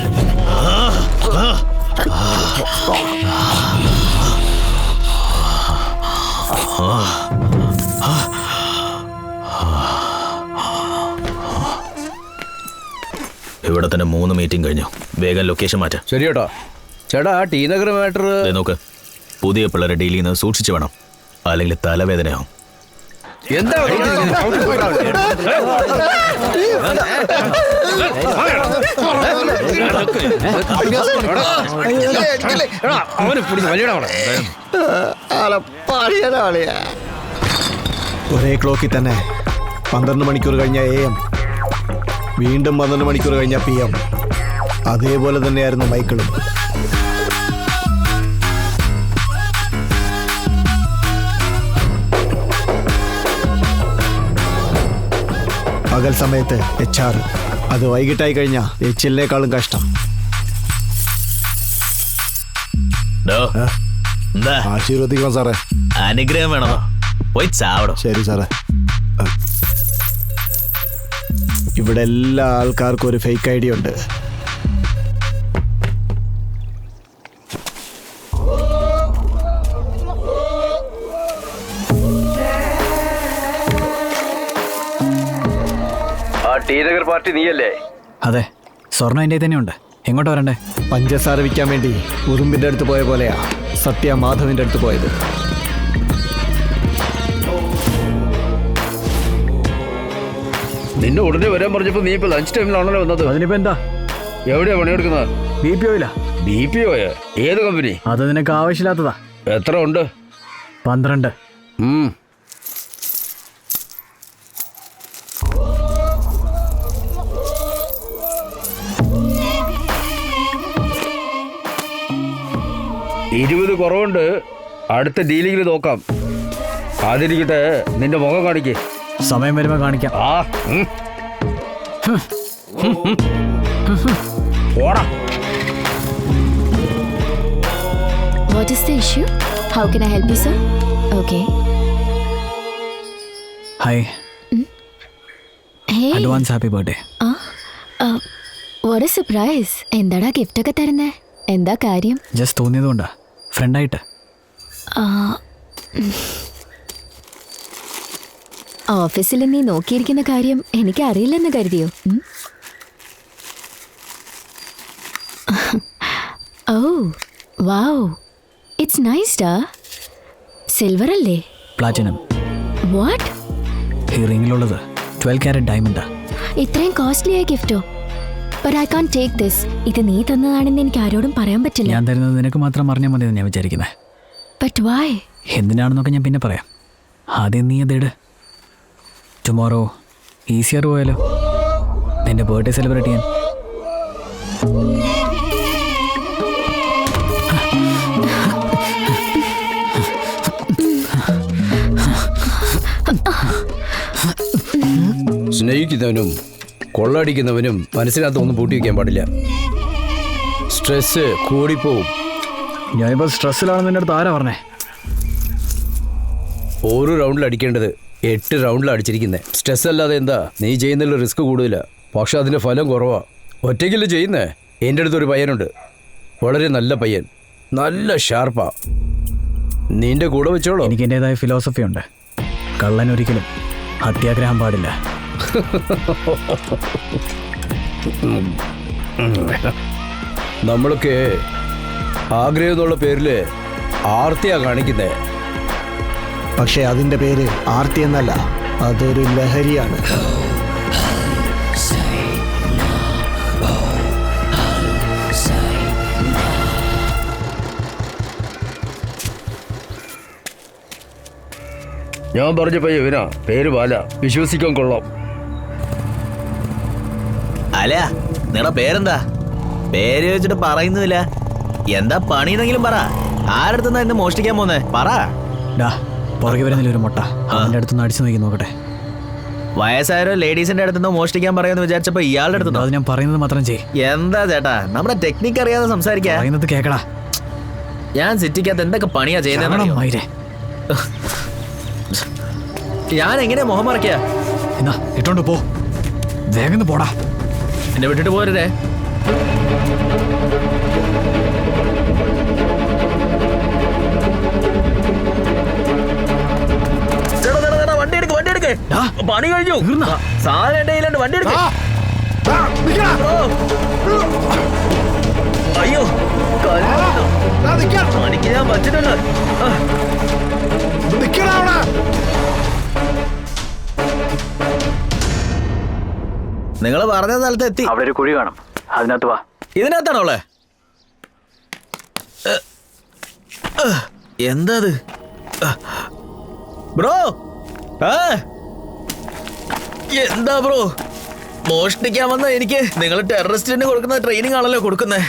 F: ഇവിടെ തന്നെ 3 മീറ്റിംഗ് കഴിഞ്ഞു. വേഗം ലൊക്കേഷൻ മാറ്റാം.
D: ശരി കേട്ടോ. ചേട്ടാ ടി നഗർ മാറ്റർ
F: നോക്ക്. പുതിയ പിള്ളേരെ ഡീൽ ചെയ്യുന്നത് സൂക്ഷിച്ചു വേണം, അല്ലെങ്കിൽ തലവേദനയാവും.
D: എന്താ
C: ഒരേ ക്ലോക്കിൽ തന്നെ 12 മണിക്കൂർ കഴിഞ്ഞ AM, വീണ്ടും 12 മണിക്കൂർ കഴിഞ്ഞ PM. അതേപോലെ തന്നെയായിരുന്നു മൈക്കിളും. പകൽ സമയത്ത് HR, അത് വൈകിട്ടായി കഴിഞ്ഞ HLനേക്കാളും കഷ്ടം. ആശീർവദിക്കണം സാറേ.
F: അനുഗ്രഹം വേണോ? പോയി ചാവടോ.
C: ശരി സാറേ. ഇവിടെ എല്ലാ ആൾക്കാർക്കും ഒരു ഫേക്ക് ID ഉണ്ട്.
D: ടി നഗർ പാർട്ടി നീയല്ലേ? അതെ, സ്വർണ്ണം എൻ്റെ തന്നെ ഉണ്ട്. എങ്ങോട്ട് വരണ്ടേ?
C: പഞ്ചസാര വിൽക്കാൻ വേണ്ടി ഉറുമ്പിന്റെ അടുത്ത് പോയ പോലെയാ സത്യ മാധവിന്റെ അടുത്ത് പോയത്.
D: നിന്നെ ഉടനെ വരാൻ പറഞ്ഞപ്പോ നീ ഇപ്പൊ ലഞ്ച് ടൈമിലാണല്ലോ വന്നത്. അതിനിപ്പോ എന്താ? എവിടെയാ പണിയെടുക്കുന്നത്? BPOയിലാ. BPOയാ? ഏത് കമ്പനി? അത് നിനക്ക് ആവശ്യമില്ലാത്തതാ. എത്ര ഉണ്ട്? 12. 20 കുറവുണ്ട്. അടുത്ത ഡീലിംഗിൽ നോക്കാം. ആദ്യരിക്കട്ടെ നിന്റെ മുഖം കാണിക്കേ. സമയം വരുമ്പോ കാണിക്കാം.
H: What is the issue? How can I help you, sir? Okay.
D: Hi.
H: Hey.
D: Advance happy birthday.
H: What a surprise. എന്താടാ ഗിഫ്റ്റ് ഒക്കെ തരുന്നേ? എന്താ കാര്യം?
D: ജസ്റ്റ് തോന്നിയതുകൊണ്ടാ, ഫ്രണ്ടായിട്ട്.
H: ഓഫീസിൽ നീ നോക്കിയിരിക്കുന്ന കാര്യം എനിക്ക് അറിയില്ലെന്ന് കരുതിയോ? ഓ വാവ്, ഇറ്റ്സ് നൈസ് ഡാ. സിൽവർ അല്ലേ?
D: പ്ലാറ്റിനം.
H: വാട്ട്?
D: ഈ റിങ്ങിലുള്ളത് 12 കാരറ്റ് ഡയമണ്ടാ.
H: ഇത്രയും കോസ്റ്റ്ലി ആയ ഗിഫ്റ്റോ? But I can take this. ഇത് നീ തന്നതാണെന്ന് എനിക്ക് ആരോടും പറയാൻ പറ്റില്ല.
D: ഞാൻ തരുന്നത് നിനക്ക് മാത്രം അറിഞ്ഞാൽ മതി എന്ന് ഞാൻ വിചാരിക്കുന്നത്.
H: But why?
D: എന്തിനാണെന്നൊക്കെ ഞാൻ പിന്നെ പറയാം. ആദ്യം നീ അതിട്. ടുമോറോ ഈസിയർ പോയാലോ നിന്റെ ബർത്ത്ഡേ സെലിബ്രേറ്റ് ചെയ്യാൻ?
K: സ്നേഹിക്കുന്നവനും കൊള്ളടിക്കുന്നവനും മനസ്സിനകത്ത് ഒന്നും പൂട്ടി വയ്ക്കാൻ പാടില്ല. സ്ട്രെസ് കൂടിപ്പോവും.
D: ഞാനിപ്പോൾ സ്ട്രെസ്സിലാണെന്ന് എൻ്റെ അടുത്ത് ആരാ പറഞ്ഞേ?
K: ഓരോ റൗണ്ടിൽ അടിക്കേണ്ടത് 8 റൗണ്ടിൽ അടിച്ചിരിക്കുന്നത്. സ്ട്രെസ് അല്ലാതെ എന്താ? നീ ചെയ്യുന്നതിൽ റിസ്ക് കൂടുതല, പക്ഷെ അതിൻ്റെ ഫലം കുറവാ. ഒറ്റയ്ക്കല്ലേ ചെയ്യുന്നേ? എൻ്റെ അടുത്തൊരു പയ്യനുണ്ട്, വളരെ നല്ല പയ്യൻ, നല്ല ഷാർപ്പാ. നിന്റെ കൂടെ വെച്ചോളൂ.
D: എനിക്ക് എൻ്റെതായ ഫിലോസഫി ഉണ്ട്. കള്ളൻ ഒരിക്കലും അത്യാഗ്രഹം പാടില്ല.
K: നമ്മളൊക്കെ ആഗ്രഹം എന്നുള്ള പേരിൽ ആർത്തിയാ കാണിക്കുന്നേ.
C: പക്ഷെ അതിൻ്റെ പേര് ആർത്തി എന്നല്ല, അതൊരു ലഹരിയാണ്.
K: ഞാൻ പറഞ്ഞ പയ്യ ഇവനാ, പേര് ബാല, വിശ്വസിക്കാൻ കൊള്ളാം.
F: അല്ല, നിങ്ങളുടെ പേരെന്താ? പേര് വെച്ചിട്ട് പറയുന്നില്ല. എന്താ പണിയെന്നെങ്കിലും പറ. ആരടുത്തുനിന്നാ ഇന്ന് മോഷ്ടിക്കാൻ പോന്നേ? പറ.
D: പുറകെ വരുന്നില്ല ഒരു മുട്ട, അവൻ്റെ അടുത്തുനിന്ന് അടിച്ചു നോക്കി നോക്കട്ടെ.
F: വയസ്സായവരോ ലേഡീസിന്റെ അടുത്തുനിന്നോ മോഷ്ടിക്കാൻ പറയാന്ന് വിചാരിച്ചപ്പോ ഇയാളുടെ അടുത്തുനിന്നോ?
D: അത് ഞാൻ പറയുന്നത് മാത്രം ചെയ്യ്.
F: എന്താ ചേട്ടാ, നമ്മുടെ ടെക്നിക്ക് അറിയാതെ സംസാരിക്കാ.
D: പറയുന്നത് കേക്കടാ.
F: ഞാൻ സിറ്റിക്കകത്ത് എന്തൊക്കെ പണിയാ ചെയ്യുന്നത്? ഞാൻ എങ്ങനെയാ മുഖം മറയ്ക്കാ?
D: എന്നാ ഇട്ടോണ്ട് പോ, വേഗം പോടാ.
F: എന്നെ വിട്ടിട്ട് പോരുതേ. വണ്ടി എടുക്ക്, വണ്ടി എടുക്ക്. പണി കഴിഞ്ഞു. സാധനം എന്റെ കയ്യിലുണ്ട്, വണ്ടി എടുക്ക്. അയ്യോ, പണിക്ക് ഞാൻ വച്ചിട്ടുണ്ട്. നിങ്ങൾ പറഞ്ഞ സ്ഥലത്ത് എത്തി.
D: അവിടെ ഒരു കുഴി കാണും, അതിനകത്ത് വാ.
F: ഇതിനകത്താണോ ഉള്ളേ? എന്താ ബ്രോ? എന്താ ബ്രോ, മോഷ്ടിക്കാൻ വന്ന എനിക്ക് നിങ്ങൾ ടെററിസ്റ്റിന് കൊടുക്കുന്ന ട്രെയിനിങ് ആണല്ലോ കൊടുക്കുന്നേ.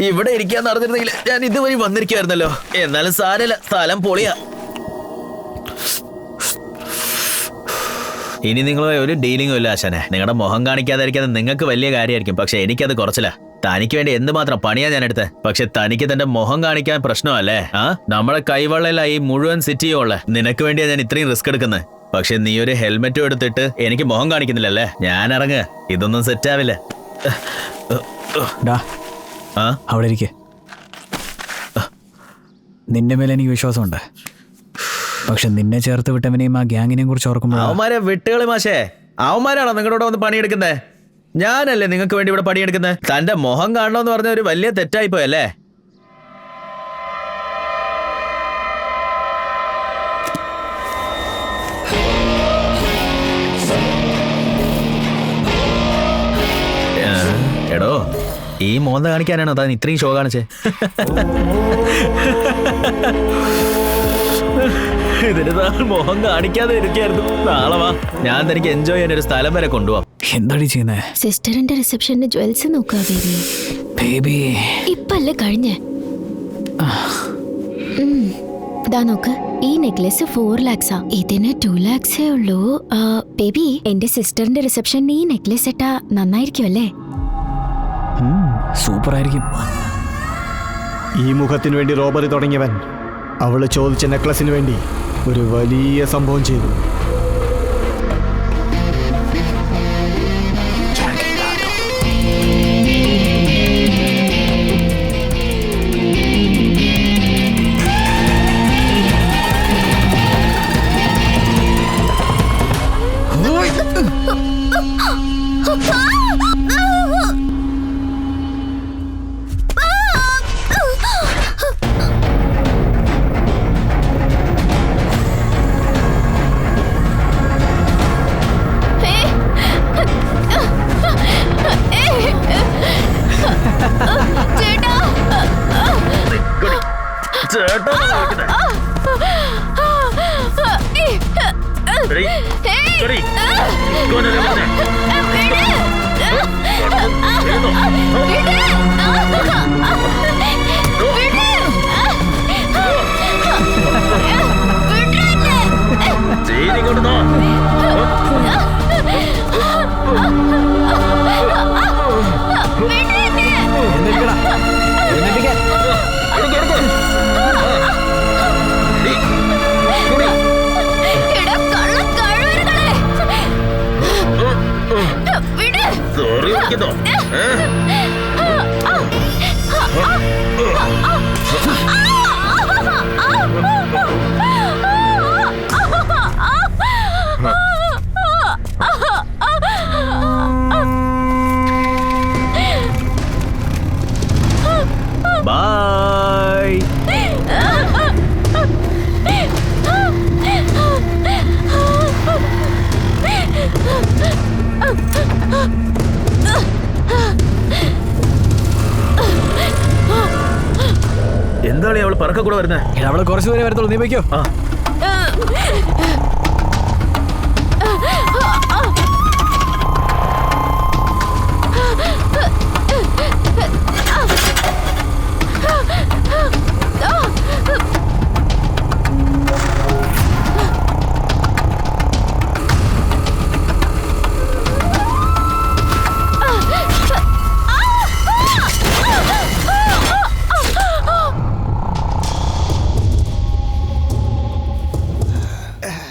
F: ഇവിടെ ഇരിക്കാൻ നടന്നിരുന്നെങ്കിൽ ഞാൻ ഇതുവരെ വന്നിരിക്കുവായിരുന്നല്ലോ. എന്നാലും സാരമില്ല, സ്ഥലം പൊളിയാ. ഇനി നിങ്ങൾ ഒരു ഡീലിംഗും ഇല്ല ആശാനെ. നിങ്ങളുടെ മുഖം കാണിക്കാതിരിക്കാതെ നിങ്ങൾക്ക് വലിയ കാര്യമായിരിക്കും, പക്ഷെ എനിക്കത് കുറച്ചില്ല. തനിക്ക് വേണ്ടി എന്തുമാത്രം പണിയാ ഞാൻ എടുത്തത്. പക്ഷെ തനിക്ക് തന്റെ മുഖം കാണിക്കാൻ പ്രശ്നമല്ലേ? നമ്മുടെ കൈവെള്ളയില ഈ മുഴുവൻ സിറ്റിയും ഉള്ള. നിനക്ക് വേണ്ടിയാ ഞാൻ ഇത്രയും റിസ്ക് എടുക്കുന്നത്. പക്ഷെ നീ ഒരു ഹെൽമെറ്റും എടുത്തിട്ട് എനിക്ക് മുഖം കാണിക്കുന്നില്ലല്ലേ? ഞാൻ ഇറങ്ങ, ഇതൊന്നും സെറ്റ് ആവില്ല.
D: അവിടെ ഇരിക്കെ. നിന്റെ മേലെ എനിക്ക് വിശ്വാസമുണ്ട്, പക്ഷെ നിന്നെ ചേർത്ത് വിട്ടവനെയും ആ ഗ്യാങ്ങിനെയും കുറിച്ച് ഓർക്കുമ്പോൾ
F: അവന്മാരെ വിട്ടുകളി മാഷേ. അവന്മാരാണോ നിങ്ങളുടെ വന്ന് പണിയെടുക്കുന്നത്? ഞാനല്ലേ നിങ്ങൾക്ക് വേണ്ടി ഇവിടെ പണിയെടുക്കുന്നത്? തന്റെ മുഖം കാണണമെന്ന് പറഞ്ഞ ഒരു വലിയ തെറ്റായിപ്പോയല്ലേ? എടോ, ഈ മോന്ത കാണിക്കാനാണോ താൻ ഇത്രയും ഷോ കാണിച്ചേ? ഇതിന് താൻ മുഖം കാണിക്കാതെ ഇരിക്കായിരുന്നു. നാളെ വാ, ഞാൻ തനിക്ക് എൻജോയ് ചെയ്യാൻ ഒരു സ്ഥലം വരെ കൊണ്ടുപോവാം.
D: എന്താടി ചെയ്യുന്നേ?
H: സിസ്റ്ററിന്റെ റിസപ്ഷന്റെ ജ്വൽസ് നോക്കാ
D: ബേബി.
H: ഇപ്പല്ലേ കഴിഞ്ഞേ? ദാ നോക്ക്, ഈ നെക്ലസ് 4 lakhs. ഇതിന് 2 lakhs ഉള്ളൂ. ബേബി, എന്റെ സിസ്റ്ററിന്റെ റിസപ്ഷന് ഈ നെക്ലസ് ഇട്ടാ നന്നായിരിക്കും അല്ലേ?
D: സൂപ്പർ ആയിരിക്കും.
C: ഈ മുഖത്തിന് വേണ്ടി റോബറി തുടങ്ങിയവൻ അവള് ചോദിച്ച നെക്ലസിന് വേണ്ടി ഒരു വലിയ സംഭവം ചെയ്തു.
F: Bye. എന്താണ് അവൾ പറക്ക കൂടെ വരുന്നത്?
D: അവളെ കുറച്ച് പേരെ വരത്തുള്ളൂ, നീ വയ്ക്കോ.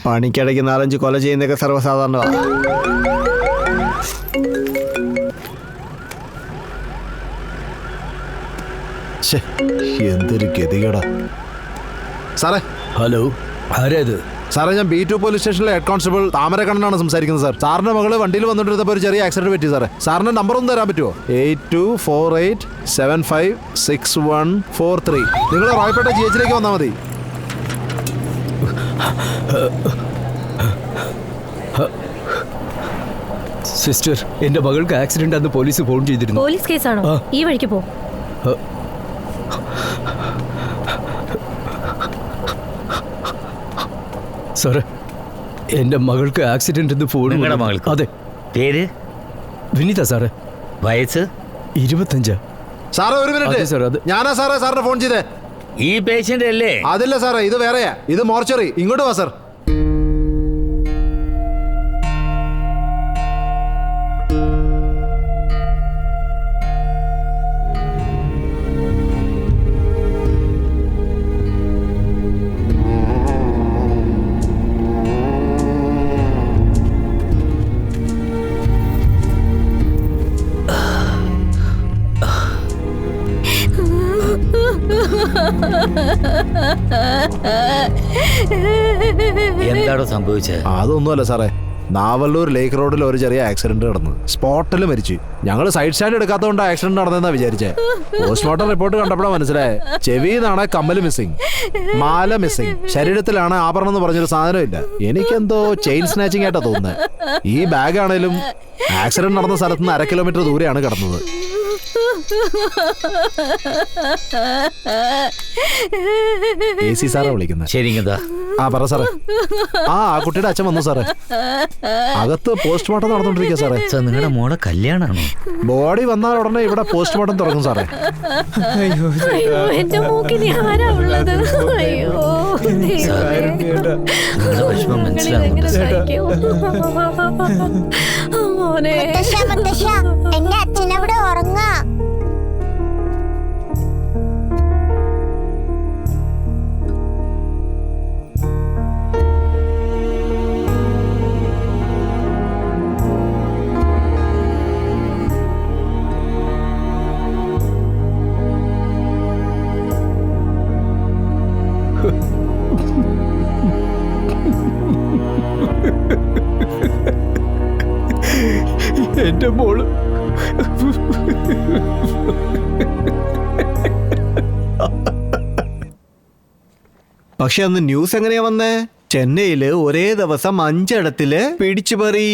C: പണിക്കിടയ്ക്ക് 4-5 കൊല ചെയ്യുന്നതൊക്കെ സർവ്വസാധാരണമാണ്.
J: എന്തൊരു ഗതികേടാ. സാറേ,
K: ഹലോ, ആരാ ഇത്?
J: സാറേ, ഞാൻ B2 പോലീസ് സ്റ്റേഷനിലെ ഹെഡ് കോൺസ്റ്റബിൾ താമരക്കണ്ണനാണ് സംസാരിക്കുന്നത് സാർ. സാറിന്റെ മകള് വണ്ടിയിൽ വന്നിട്ടിരുന്നപ്പോൾ ഒരു ചെറിയ ആക്സിഡന്റ് പറ്റി സാറേ. സാറിന്റെ നമ്പർ ഒന്ന് തരാൻ പറ്റുമോ? 8248756143. നിങ്ങൾ റോയ്പേട്ട GH ലേക്ക് വന്നാൽ മതി.
K: സിസ്റ്റർ, എന്റെ മകൾക്ക് ആക്സിഡന്റ് അന്ന് പോലീസ് ഫോൺ ചെയ്തിരുന്നു.
H: പോലീസ് കേസാണോ? ഈ വഴിക്ക് പോ.
K: സാറേ, എന്റെ മകൾക്ക് ആക്സിഡന്റ് എന്ന് ഫോൺ.
E: നിങ്ങളുടെ മകൾക്ക്?
K: അതെ.
E: പേര്?
K: വിനീത സാറേ.
E: വയസ്സ്?
K: 25.
J: സാറേ, ഒരു
K: അതെ
J: മിനിറ്റ്.
K: സാർ, അത്
J: ഞാനാ സാറേ സാറിന് ഫോൺ ചെയ്തേ.
E: ഈ പേഷ്യന്റ് അല്ലേ?
J: അതില്ല സാറേ, ഇത് വേറെയാ. ഇത് മോർച്ചറി. ഇങ്ങോട്ട് വാ സാർ.
E: എന്താണോ സംഭവിച്ചത്?
J: അതൊന്നുമല്ല സാറേ, നാവല്ലൂർ ലേക്ക് റോഡിൽ ഒരു ചെറിയ ആക്സിഡന്റ് നടന്നു. സ്പോട്ടിൽ മരിച്ചു. ഞങ്ങൾ സൈഡ് സ്റ്റാൻഡ് എടുക്കാത്തതുകൊണ്ട് ആക്സിഡന്റ് നടന്നെന്നാ വിചാരിച്ചേ. പോസ്റ്റ്മോർട്ടം റിപ്പോർട്ട് കണ്ടപ്പോഴാണ് മനസ്സിലായേ. ചെവിന്നാണ് കമ്മല് മിസ്സിങ്, മാല മിസ്സിങ്, ശരീരത്തിലാണ് ആഭരണം എന്ന് പറഞ്ഞൊരു സാധനമില്ല. എനിക്കെന്തോ ചെയിൻ സ്നാച്ചിങ് ആയിട്ടാ തോന്നുന്നത്. ഈ ബാഗ് ആണേലും ആക്സിഡന്റ് നടന്ന സ്ഥലത്ത് നിന്ന് 1/2 കിലോമീറ്റർ ദൂരെയാണ് കിടന്നത്. AC സാറാ വിളിക്കുന്നത്.
E: ശരിങ്ങതാ.
J: ആ പറ സാറേ. ആ കുട്ടിയുടെ അച്ഛൻ വന്നു സാറേ. അകത്ത് പോസ്റ്റ്മോർട്ടം നടന്നുകൊണ്ടിരിക്കുക സാറേ.
E: നിങ്ങളുടെ മോളെ കല്യാണാണോ?
J: ബോഡി വന്നാൽ ഉടനെ ഇവിടെ പോസ്റ്റ്മോർട്ടം തുടങ്ങും സാറേ.
H: അയ്യോ, എന്റെ മൂക്കിനി ആരാ ഉള്ളത്? അയ്യോ,
E: നിങ്ങളുടെ വിഷമം മനസ്സിലാവുന്നുണ്ട്.
I: എന്റെ അച്ഛനവിടെ ഉറങ്ങാ.
K: എന്റെ മോള്
C: പക്ഷെ അന്ന് ന്യൂസ് എങ്ങനെയാ വന്നേ? ചെന്നൈയില് ഒരേ ദിവസം 5 ഇടത്തില് പിടിച്ചുപറി.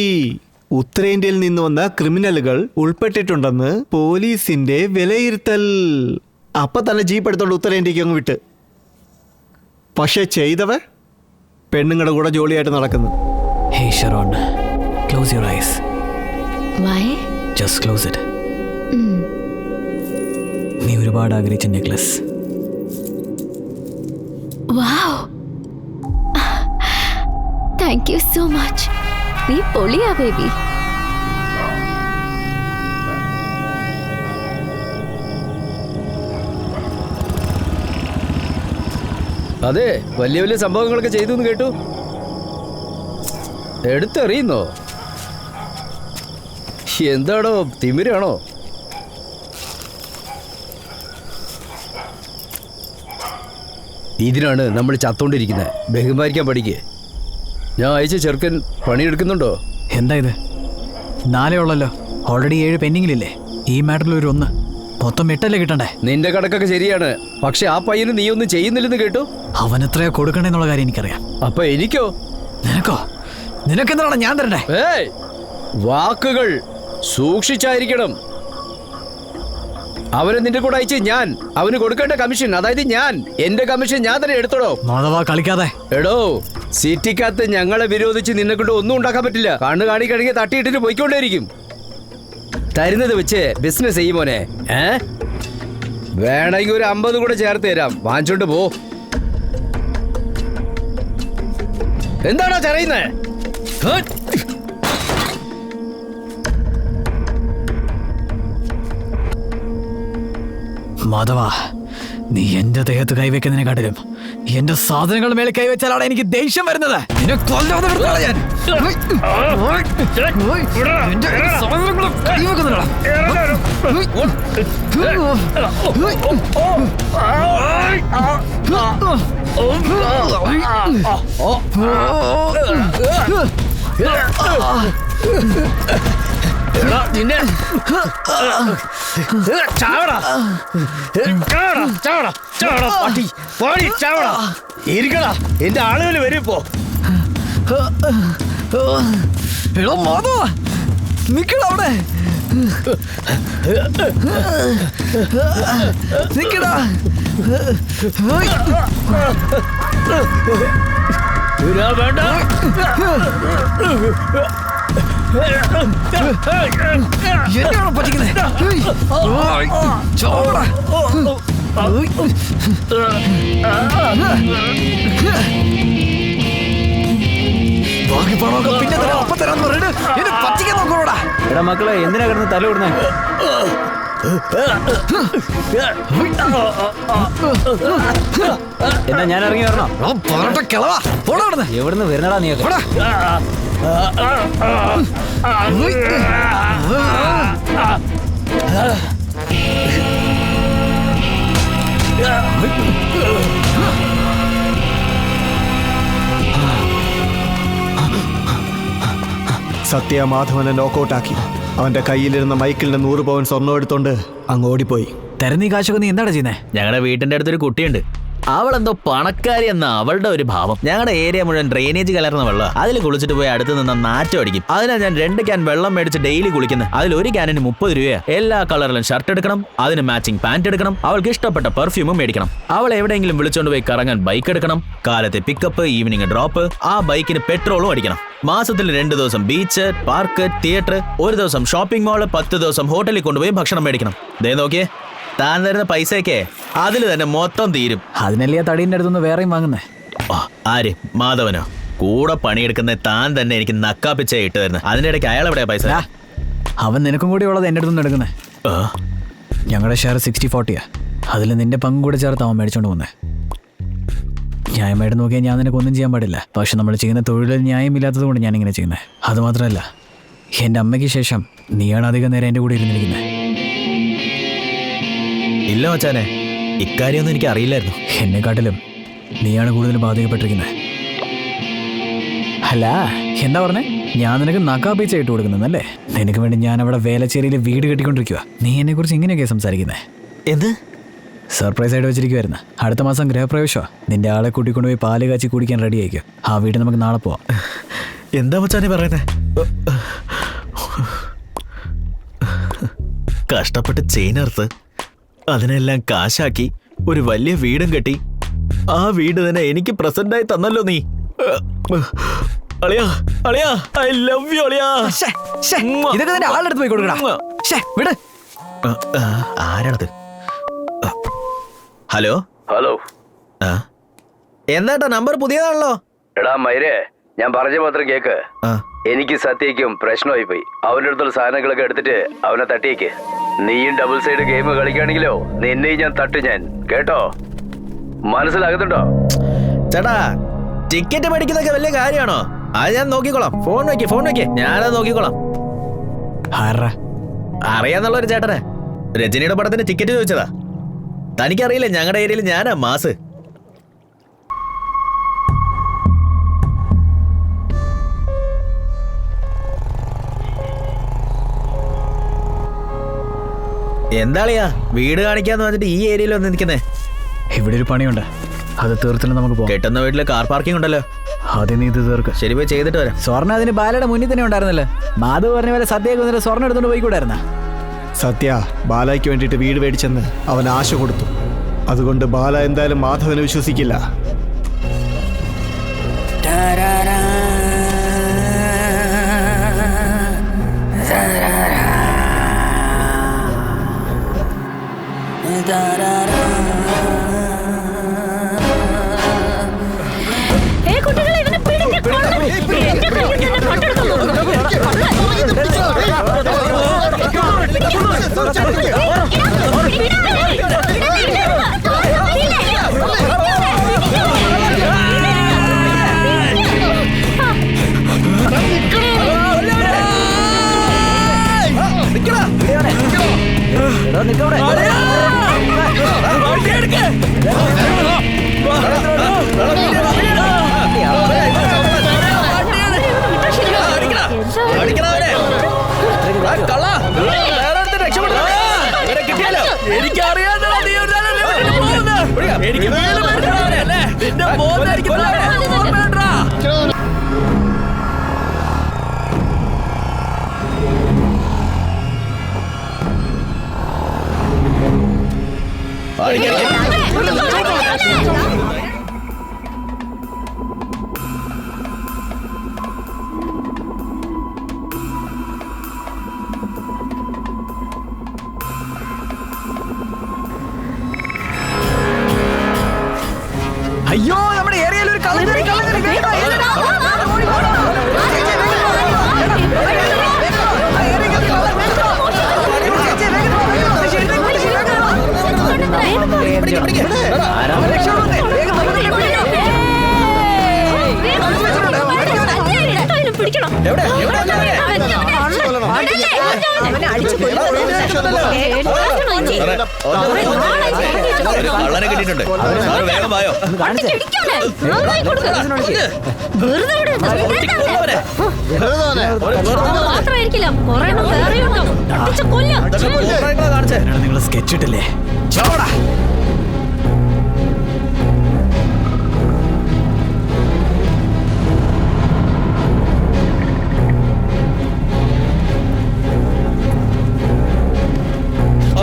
C: ഉത്തരേന്ത്യയിൽ നിന്ന് വന്ന ക്രിമിനലുകൾ ഉൾപ്പെട്ടിട്ടുണ്ടെന്ന് പോലീസിന്റെ വിലയിരുത്തൽ. അപ്പൊ തന്നെ ജീപ്പ് എടുത്തോണ്ട് ഉത്തരേന്ത്യക്ക് അങ്ങ് വിട്ട്. പക്ഷെ ചെയ്തവ പെണ്ണുങ്ങളുടെ കൂടെ ജോളിയായിട്ട് നടക്കുന്നു.
D: Hey Sharon, close your eyes.
H: Why?
D: Just close it. നീ ഒരുപാട് ആഗ്രഹിച്ച necklace.
H: Wow, thank you so much. നീ പൊളിയാ ബേബി.
K: അതെ, വലിയ വലിയ സംഭവങ്ങളൊക്കെ ചെയ്തു എന്ന് കേട്ടു. എടുത്തെറിയുന്നോ? എന്താണോ, തിമിരാണോ? ഇതിനാണ് നമ്മൾ ചത്തോണ്ടിരിക്കുന്നത്. ബഹുമാനിക്കാൻ പഠിക്കേ. ഞാൻ അയച്ച ചെറുക്കൻ പണിയെടുക്കുന്നുണ്ടോ?
D: എന്താ ഇത്? 4 ഉള്ളല്ലോ. ഓൾറെഡി 7 പെൻഡിങ്ങിലില്ലേ? ഈ മാറ്ററിൽ ഒരു 1. മൊത്തം 8 കിട്ടണ്ടേ?
K: നിന്റെ കണക്കൊക്കെ ശരിയാണ്, പക്ഷെ ആ പയ്യന് നീ ഒന്നും ചെയ്യുന്നില്ലെന്ന് കേട്ടു.
D: അവൻ എത്രയാ കൊടുക്കണേന്നുള്ള കാര്യം എനിക്കറിയാം.
K: അപ്പൊ എനിക്കോ?
D: നിനക്കോ? നിനക്കെന്താണ് ഞാൻ തരണ്ടേ?
K: ഏയ്, വാക്കുകൾ സൂക്ഷിച്ചായിരിക്കണം. അവനെ നിന്റെ കൂടെ അയച്ച് ഞാൻ അവന് കൊടുക്കേണ്ട കമ്മീഷൻ, അതായത് ഞാൻ എന്റെ കമ്മീഷൻ ഞാൻ തന്നെ എടുത്തോടോ.
D: മാധവ, കളിക്കാതെ.
K: എടോ, സിറ്റിക്കകത്ത് ഞങ്ങളെ വിരോധിച്ച് നിന്നെ കൊണ്ട് ഒന്നും ഉണ്ടാക്കാൻ പറ്റില്ല. കണ്ണു കാണി കഴുകി തട്ടിയിട്ടിട്ട് പോയിക്കൊണ്ടേയിരിക്കും. തരുന്നത് വെച്ച് ബിസിനസ് ചെയ്യുമോനെ. വേണമെങ്കിൽ ഒരു 50 കൂടെ ചേർത്ത് തരാം, വാങ്ങിച്ചോണ്ട് പോ. എന്താണോ ചെറിയുന്നേ?
D: മാധവ, നീ എന്റെ ദേഹത്ത് കൈവെക്കുന്നതിനെക്കാട്ടിലും എന്റെ സാധനങ്ങളുടെ മേലെ കൈവച്ചാലാണ് എനിക്ക് ദേഷ്യം വരുന്നത്. നിന്നെ കൊല്ലാതെ വിടുന്നതാണ് ഞാൻ. എന്റെ സാധനങ്ങളെ കൈവെക്കുന്നുണ്ടോ?
K: എന്റെ ആളുകൾ വരുമ്പോ
D: നിക്കടാ അവിടെ. നിക്കടാ.
K: വേണ്ട.
D: എന്നാണ് പറ്റിക്കുന്നത്? ചോടാ. ബാക്കി പണമൊക്കെ പിന്നെ തരാം, അപ്പൊ തരാന്ന് പറഞ്ഞിട്ട് എന്നെ പറ്റിക്കാൻ നോക്കണോടാ.
A: എടാ മക്കളെ, എന്തിനാ കിടന്ന് തല വിടുന്നേ? എന്നാ ഞാൻ ഇറങ്ങി വരണോ?
D: കിളവാ, പോടാ.
A: എവിടുന്ന് വരുന്നടാ നീയൊക്കെ?
C: സത്യ മാധവനെ നോക്കൗട്ടാക്കി. അവന്റെ കയ്യിലിരുന്ന മൈക്കിളിന്റെ 100 പവൻ സ്വർണ്ണം എടുത്തോണ്ട് അങ്ങ് ഓടിപ്പോയി.
D: തെരഞ്ഞീ കാശൊക്കെ നീ എന്താണ് ചെയ്യുന്നേ?
F: ഞങ്ങളുടെ വീട്ടിന്റെ അടുത്തൊരു കുട്ടിയുണ്ട്. അവളെന്തോ പണക്കാരി എന്ന അവളുടെ ഒരു ഭാവം. ഞങ്ങളുടെ ഏരിയ മുഴുവൻ ഡ്രെയിനേജ് കലർന്ന വെള്ളം. അതിൽ കുളിച്ചിട്ട് പോയി അടുത്ത് നിന്ന് നാറ്റം അടിക്കും. അതിനാ ഞാൻ 2 ക്യാൻ വെള്ളം മേടിച്ച് ഡെയിലി കുളിക്കുന്നത്. അതിൽ ഒരു ക്യാനിന് 30 രൂപയാണ്. എല്ലാ കളറിലും ഷർട്ട് എടുക്കണം, അതിന് മാച്ചിങ് പാന്റ് എടുക്കണം, അവൾക്ക് ഇഷ്ടപ്പെട്ട പെർഫ്യൂമും മേടിക്കണം. അവൾ എവിടെയെങ്കിലും വിളിച്ചോണ്ട് പോയി കറങ്ങാൻ ബൈക്ക് എടുക്കണം. കാലത്തെ പിക്കപ്പ്, ഈവനിങ് ഡ്രോപ്പ്. ആ ബൈക്കിന് പെട്രോളും അടിക്കണം. മാസത്തിൽ 2 ദിവസം ബീച്ച്, പാർക്ക്, തിയേറ്റർ, 1 ദിവസം ഷോപ്പിംഗ് മാള്, 10 ദിവസം ഹോട്ടലിൽ കൊണ്ടുപോയി ഭക്ഷണം മേടിക്കണം. ദേ നോക്കിയേ, താൻ തരുന്ന പൈസയൊക്കെ അതിൽ തന്നെ മൊത്തം തീരും.
D: അതിനല്ലേ തടീന്റെ അടുത്തുനിന്ന് വേറെയും വാങ്ങുന്നേ.
F: ആര്? മാധവനോ? കൂടെ പണിയെടുക്കുന്ന താൻ തന്നെ എനിക്ക് നക്കാപ്പിച്ച ഇട്ട് തരുന്നത്. അതിനിടയ്ക്ക് അയാൾ എവിടെയാ പൈസ?
D: അവൻ നിനക്കും കൂടി ഉള്ളത് എന്റെ അടുത്തുനിന്ന് എടുക്കുന്നേ. ഞങ്ങളുടെ ഷെയർ 60-40. അതിൽ നിന്റെ പങ്കും കൂടെ ചേർത്ത് അവൻ മേടിച്ചോണ്ട് പോന്നേ. ന്യായമായിട്ട് നോക്കിയാൽ ഞാൻ നിനക്കൊന്നും ചെയ്യാൻ പാടില്ല. പക്ഷെ നമ്മൾ ചെയ്യുന്ന തൊഴിലിൽ ന്യായമില്ലാത്തത് കൊണ്ട് ഞാനിങ്ങനെ ചെയ്യുന്നത്. അതുമാത്രമല്ല, എൻ്റെ അമ്മയ്ക്ക് ശേഷം നീയാണ് അധികം നേരം എൻ്റെ കൂടെ ഇരുന്നിരിക്കുന്നത്.
F: ഇല്ല മച്ചാനെ, ഇക്കാര്യമൊന്നും എനിക്ക് അറിയില്ലായിരുന്നു.
D: എന്നെക്കാട്ടിലും നീയാണ് കൂടുതൽ ബാധിക്കപ്പെട്ടിരിക്കുന്നത്. അല്ല, എന്താ പറഞ്ഞേ? ഞാൻ നിനക്ക് നക്കാപ്പീച്ച ഇട്ട് കൊടുക്കുന്നല്ലേ? നിനക്ക് വേണ്ടി ഞാൻ അവിടെ വേലച്ചേരിയിൽ വീട് കെട്ടിക്കൊണ്ടിരിക്കുക. നീ എന്നെക്കുറിച്ച് ഇങ്ങനെയൊക്കെ സംസാരിക്കുന്നത്?
F: എന്ത്
D: സർപ്രൈസ് ആയിട്ട് വെച്ചിരിക്കുവായിരുന്നു. അടുത്ത മാസം ഗൃഹപ്രവേശോ. നിന്റെ ആളെ കൂട്ടിക്കൊണ്ടുപോയി പാല് കാച്ചി കുടിക്കാൻ റെഡി ആയിക്കോ. ആ വീട് നമുക്ക് നാളെ പോവാം.
F: എന്താ മച്ചാനെ പറയുന്നേ? കഷ്ടപ്പെട്ട് ചെയിനർത്ത് അതിനെല്ലാം കാശാക്കി ഒരു വലിയ വീടും കെട്ടി. ആ വീട് തന്നെ എനിക്ക് പ്രസന്റായി തന്നല്ലോ നീ. അളിയാ അളിയാ ഐ ലവ് യു അളിയാ.
D: ഇതൊക്കെ തന്നെ ആളുടെ അടുത്ത് പോയി കൊടുക്കടാ. വിട്.
F: ആരാണത്? Hello
K: hello.
F: എന്താ നമ്പർ പുതിയതാണല്ലോ?
K: എടാ മൈരേ, ഞാൻ പറഞ്ഞ മാത്രം കേക്ക്.
F: ആ.
K: എനിക്ക് സത്യക്കും പ്രശ്നമായി പോയി. അവന്റെ അടുത്തുള്ള സാധനങ്ങളൊക്കെ എടുത്തിട്ട് അവനെ തട്ടിയേക്ക്. നീയും ഡബിൾ സൈഡ് ഗെയിം കളിക്കുകയാണെങ്കിലോ നിന്നെയും ഞാൻ തട്ടു ഞാൻ, കേട്ടോ? മനസ്സിലാകുന്നുണ്ടോ?
F: ചേട്ടാ, ടിക്കറ്റ് മേടിക്കുന്നതൊക്കെ വലിയ കാര്യമാണോ? അത് ഞാൻ നോക്കിക്കോളാം. ഫോൺ വെക്കേ ഞാനത് നോക്കിക്കോളാം. അറിയാന്നുള്ള ഒരു ചേട്ടനെ രജനിയുടെ പടത്തിന് ടിക്കറ്റ് ചോദിച്ചതാ. തനിക്കറിയില്ല, ഞങ്ങളുടെ ഏരിയയിൽ ഞാനാ മാസ്. എന്താളിയാ വീട് കാണിക്കാന്ന് പറഞ്ഞിട്ട് ഈ ഏരിയയിൽ വന്ന് നിൽക്കുന്നേ?
D: ഇവിടെ ഒരു പണിയുണ്ട്, അത് തീർത്തില്ല നമുക്ക് പോകാം.
F: കെട്ടുന്ന വീട്ടില് കാർ പാർക്കിംഗ് ഉണ്ടല്ലോ,
D: ആദ്യം നീ ഇത് തീർക്ക്.
F: ശരി, പോയി ചെയ്തിട്ട് വരാം.
D: സ്വർണ്ണ അതിന് ബാലയുടെ മുന്നിൽ തന്നെ ഉണ്ടായിരുന്നല്ലോ. മാധവ് പറഞ്ഞ പോലെ സദ്യയൊക്കെ വന്നിട്ട് സ്വർണ്ണം എടുത്തോണ്ട് പോയിക്കൂടായിരുന്ന.
C: സത്യ ബാലയ്ക്ക് വേണ്ടിയിട്ട് വീട് മേടിച്ചെന്ന് അവൻ ആശ കൊടുത്തു. അതുകൊണ്ട് ബാല എന്തായാലും മാധവനെ വിശ്വസിക്കില്ല.
D: അയ്യോ, നമ്മുടെ ഏരിയയിൽ ഒരു കള്ളൻ.
F: കള്ളനെ കിട്ടിയിട്ടുണ്ട്. വേഗം വായോ.
D: നിങ്ങൾ സ്കെച്ച് ഇട്ടില്ലേ?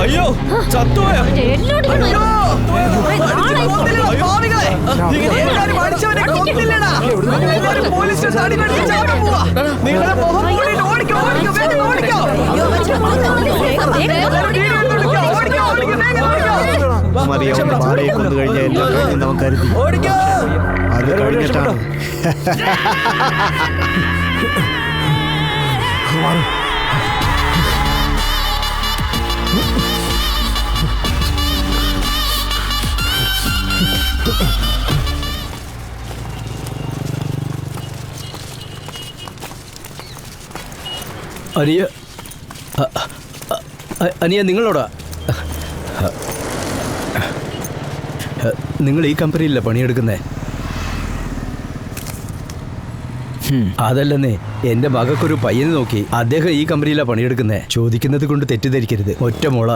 F: അയ്യോ, ചത്തുപോയോ?
C: മറിയം ബാലയെ കൊന്നു കഴിഞ്ഞ എല്ലാം കഴിഞ്ഞ് നമുക്ക് കരുതി. അത് കഴിഞ്ഞിട്ടാണ്
K: അനിയ അനിയ നിങ്ങളോടാ. നിങ്ങൾ ഈ കമ്പനിയില്ല പണിയെടുക്കുന്നേ? അതല്ലെന്നേ, എന്റെ മകൾക്കൊരു പയ്യനെ നോക്കി. അദ്ദേഹം ഈ കമ്പനിയിലാണ് പണിയെടുക്കുന്നേ. ചോദിക്കുന്നത് കൊണ്ട് തെറ്റിദ്ധരിക്കരുത്. ഒറ്റ മോള.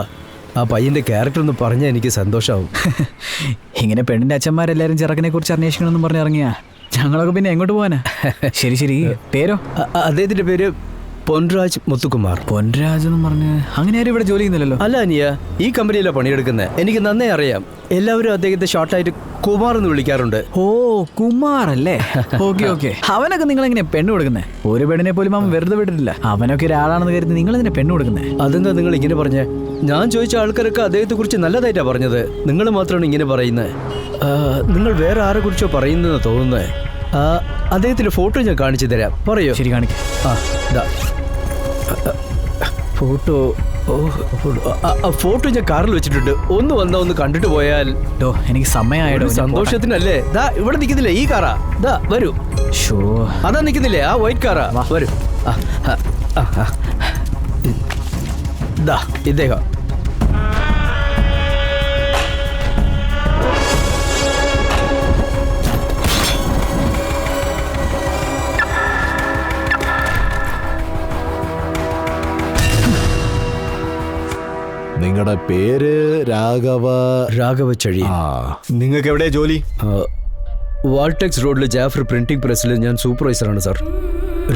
K: ആ പയ്യന്റെ ക്യാരക്ടർ ഒന്ന് പറഞ്ഞാൽ എനിക്ക് സന്തോഷമാവും.
D: ഇങ്ങനെ പെണ്ണിന്റെ അച്ഛന്മാരെല്ലാരും ചെറുക്കനെ കുറിച്ച് അന്വേഷിക്കണമെന്ന് പറഞ്ഞ് ഇറങ്ങിയാ ഞങ്ങളൊക്കെ പിന്നെ എങ്ങോട്ട് പോവാനാ? ശരി ശരി, പേരോ?
K: അദ്ദേഹത്തിന്റെ പേര് പൊൻരാജ് മുത്തുകുമാർ.
D: പൊൻരാജ് എന്ന് പറഞ്ഞ് അങ്ങനെ ആരും ഇവിടെ ജോലി ചെയ്യുന്നില്ലല്ലോ.
K: അല്ല അനിയ, ഈ കമ്പനിയിലാണ് പണിയെടുക്കുന്നത്. എനിക്ക് നന്നേ അറിയാം. എല്ലാവരും അദ്ദേഹത്തെ ഷോർട്ടായിട്ട് കുമാർ എന്ന് വിളിക്കാറുണ്ട്.
D: ഓ, കുമാർ അല്ലേ? Okay okay. അവനൊക്കെ നിങ്ങൾ എങ്ങനെ പെണ്ണ് കൊടുക്കുന്നത്? ഒരു പെണ്ണിനെ പോലും അവൻ വെറുതെ വിട്ടിട്ടില്ല. അവനൊക്കെ ഒരാളാണെന്ന് കരുതി നിങ്ങൾ ഇതിനെ പെണ്ണ് കൊടുക്കുന്നത്?
K: അതെന്താ നിങ്ങൾ ഇങ്ങനെ പറഞ്ഞേ? ഞാൻ ചോദിച്ച ആൾക്കാരൊക്കെ അദ്ദേഹത്തെ കുറിച്ച് നല്ലതായിട്ടാ പറഞ്ഞത്. നിങ്ങൾ മാത്രമാണ് ഇങ്ങനെ പറയുന്നത്. നിങ്ങൾ വേറെ ആരെ കുറിച്ചോ പറയുന്നതെന്ന് തോന്നുന്നത്. അദ്ദേഹത്തിന്റെ ഫോട്ടോ ഞാൻ കാണിച്ചു തരാം. പറയോ?
D: ശരി, കാണിക്കാം.
K: ഫോട്ടോ ഫോട്ടോ ഞാൻ കാറിൽ വെച്ചിട്ടുണ്ട്. ഒന്ന് വന്നാ ഒന്ന് കണ്ടിട്ട് പോയാൽ.
D: എനിക്ക് സമയമായിട്ടോ.
K: സന്തോഷത്തിനല്ലേ? ദാ ഇവിടെ നിൽക്കുന്നില്ലേ ഈ കാറാ? ദാ വരൂ.
D: ഷോ,
K: അതാ നിൽക്കുന്നില്ലേ ആ വൈറ്റ് കാറാ? വരൂ. ദാ ഇദ്ദേഹം.
J: നിങ്ങളുടെ പേര്
K: രാഘവ ചഴി.
C: നിങ്ങൾക്ക് എവിടെ ജോലി?
K: വാൾടെക്സ് റോഡിൽ ജാഫർ പ്രിന്റിംഗ് പ്രസ്സിൽ ഞാൻ സൂപ്പർവൈസറാണ് സാർ.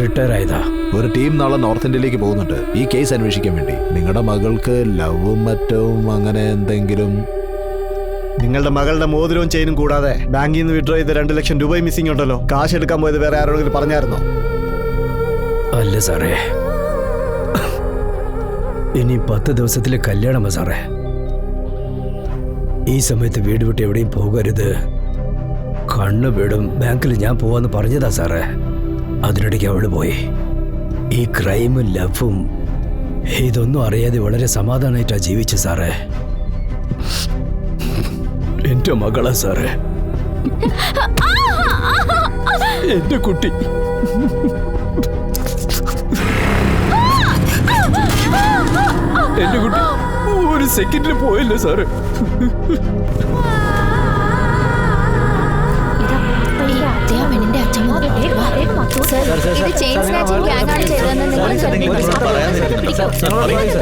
K: റിട്ടയർ ആയതാ.
J: ഒരു ടീം നാളെ നോർത്ത് ഇന്ത്യയിലേക്ക് പോകുന്നുണ്ട് ഈ കേസ് അന്വേഷിക്കാൻ വേണ്ടി. നിങ്ങളുടെ മകൾക്ക് ലവും മറ്റും അങ്ങനെ എന്തെങ്കിലും?
C: നിങ്ങളുടെ മകളുടെ മോതിരവും ചെയിനും കൂടാതെ ബാങ്കിൽ നിന്ന് വിഡ്രോ ചെയ്ത് 2 ലക്ഷം രൂപ മിസ്സിംഗ് ഉണ്ടല്ലോ. കാശ് എടുക്കാൻ പോയത് വേറെ ആരോടെങ്കിലും പറഞ്ഞായിരുന്നോ?
K: അല്ല സാറേ, ഇനി 10 ദിവസത്തിലെ കല്യാണമാ സാറേ. ഈ സമയത്ത് വീട് വിട്ട് എവിടെയും പോകരുത്, കണ്ണു വീടും. ബാങ്കിൽ ഞാൻ പോവാന്ന് പറഞ്ഞതാ സാറേ. അതിനിടയ്ക്ക് അവള് പോയി. ഈ ക്രൈമും ലഫും ഇതൊന്നും അറിയാതെ വളരെ സമാധാനമായിട്ടാ ജീവിച്ചു സാറേ. എന്റെ മകളാ സാറേ, എന്റെ കുട്ടി. എന്റെ കുട്ടി ഒരു സെക്കൻഡിൽ പോയല്ലോ സാറ്.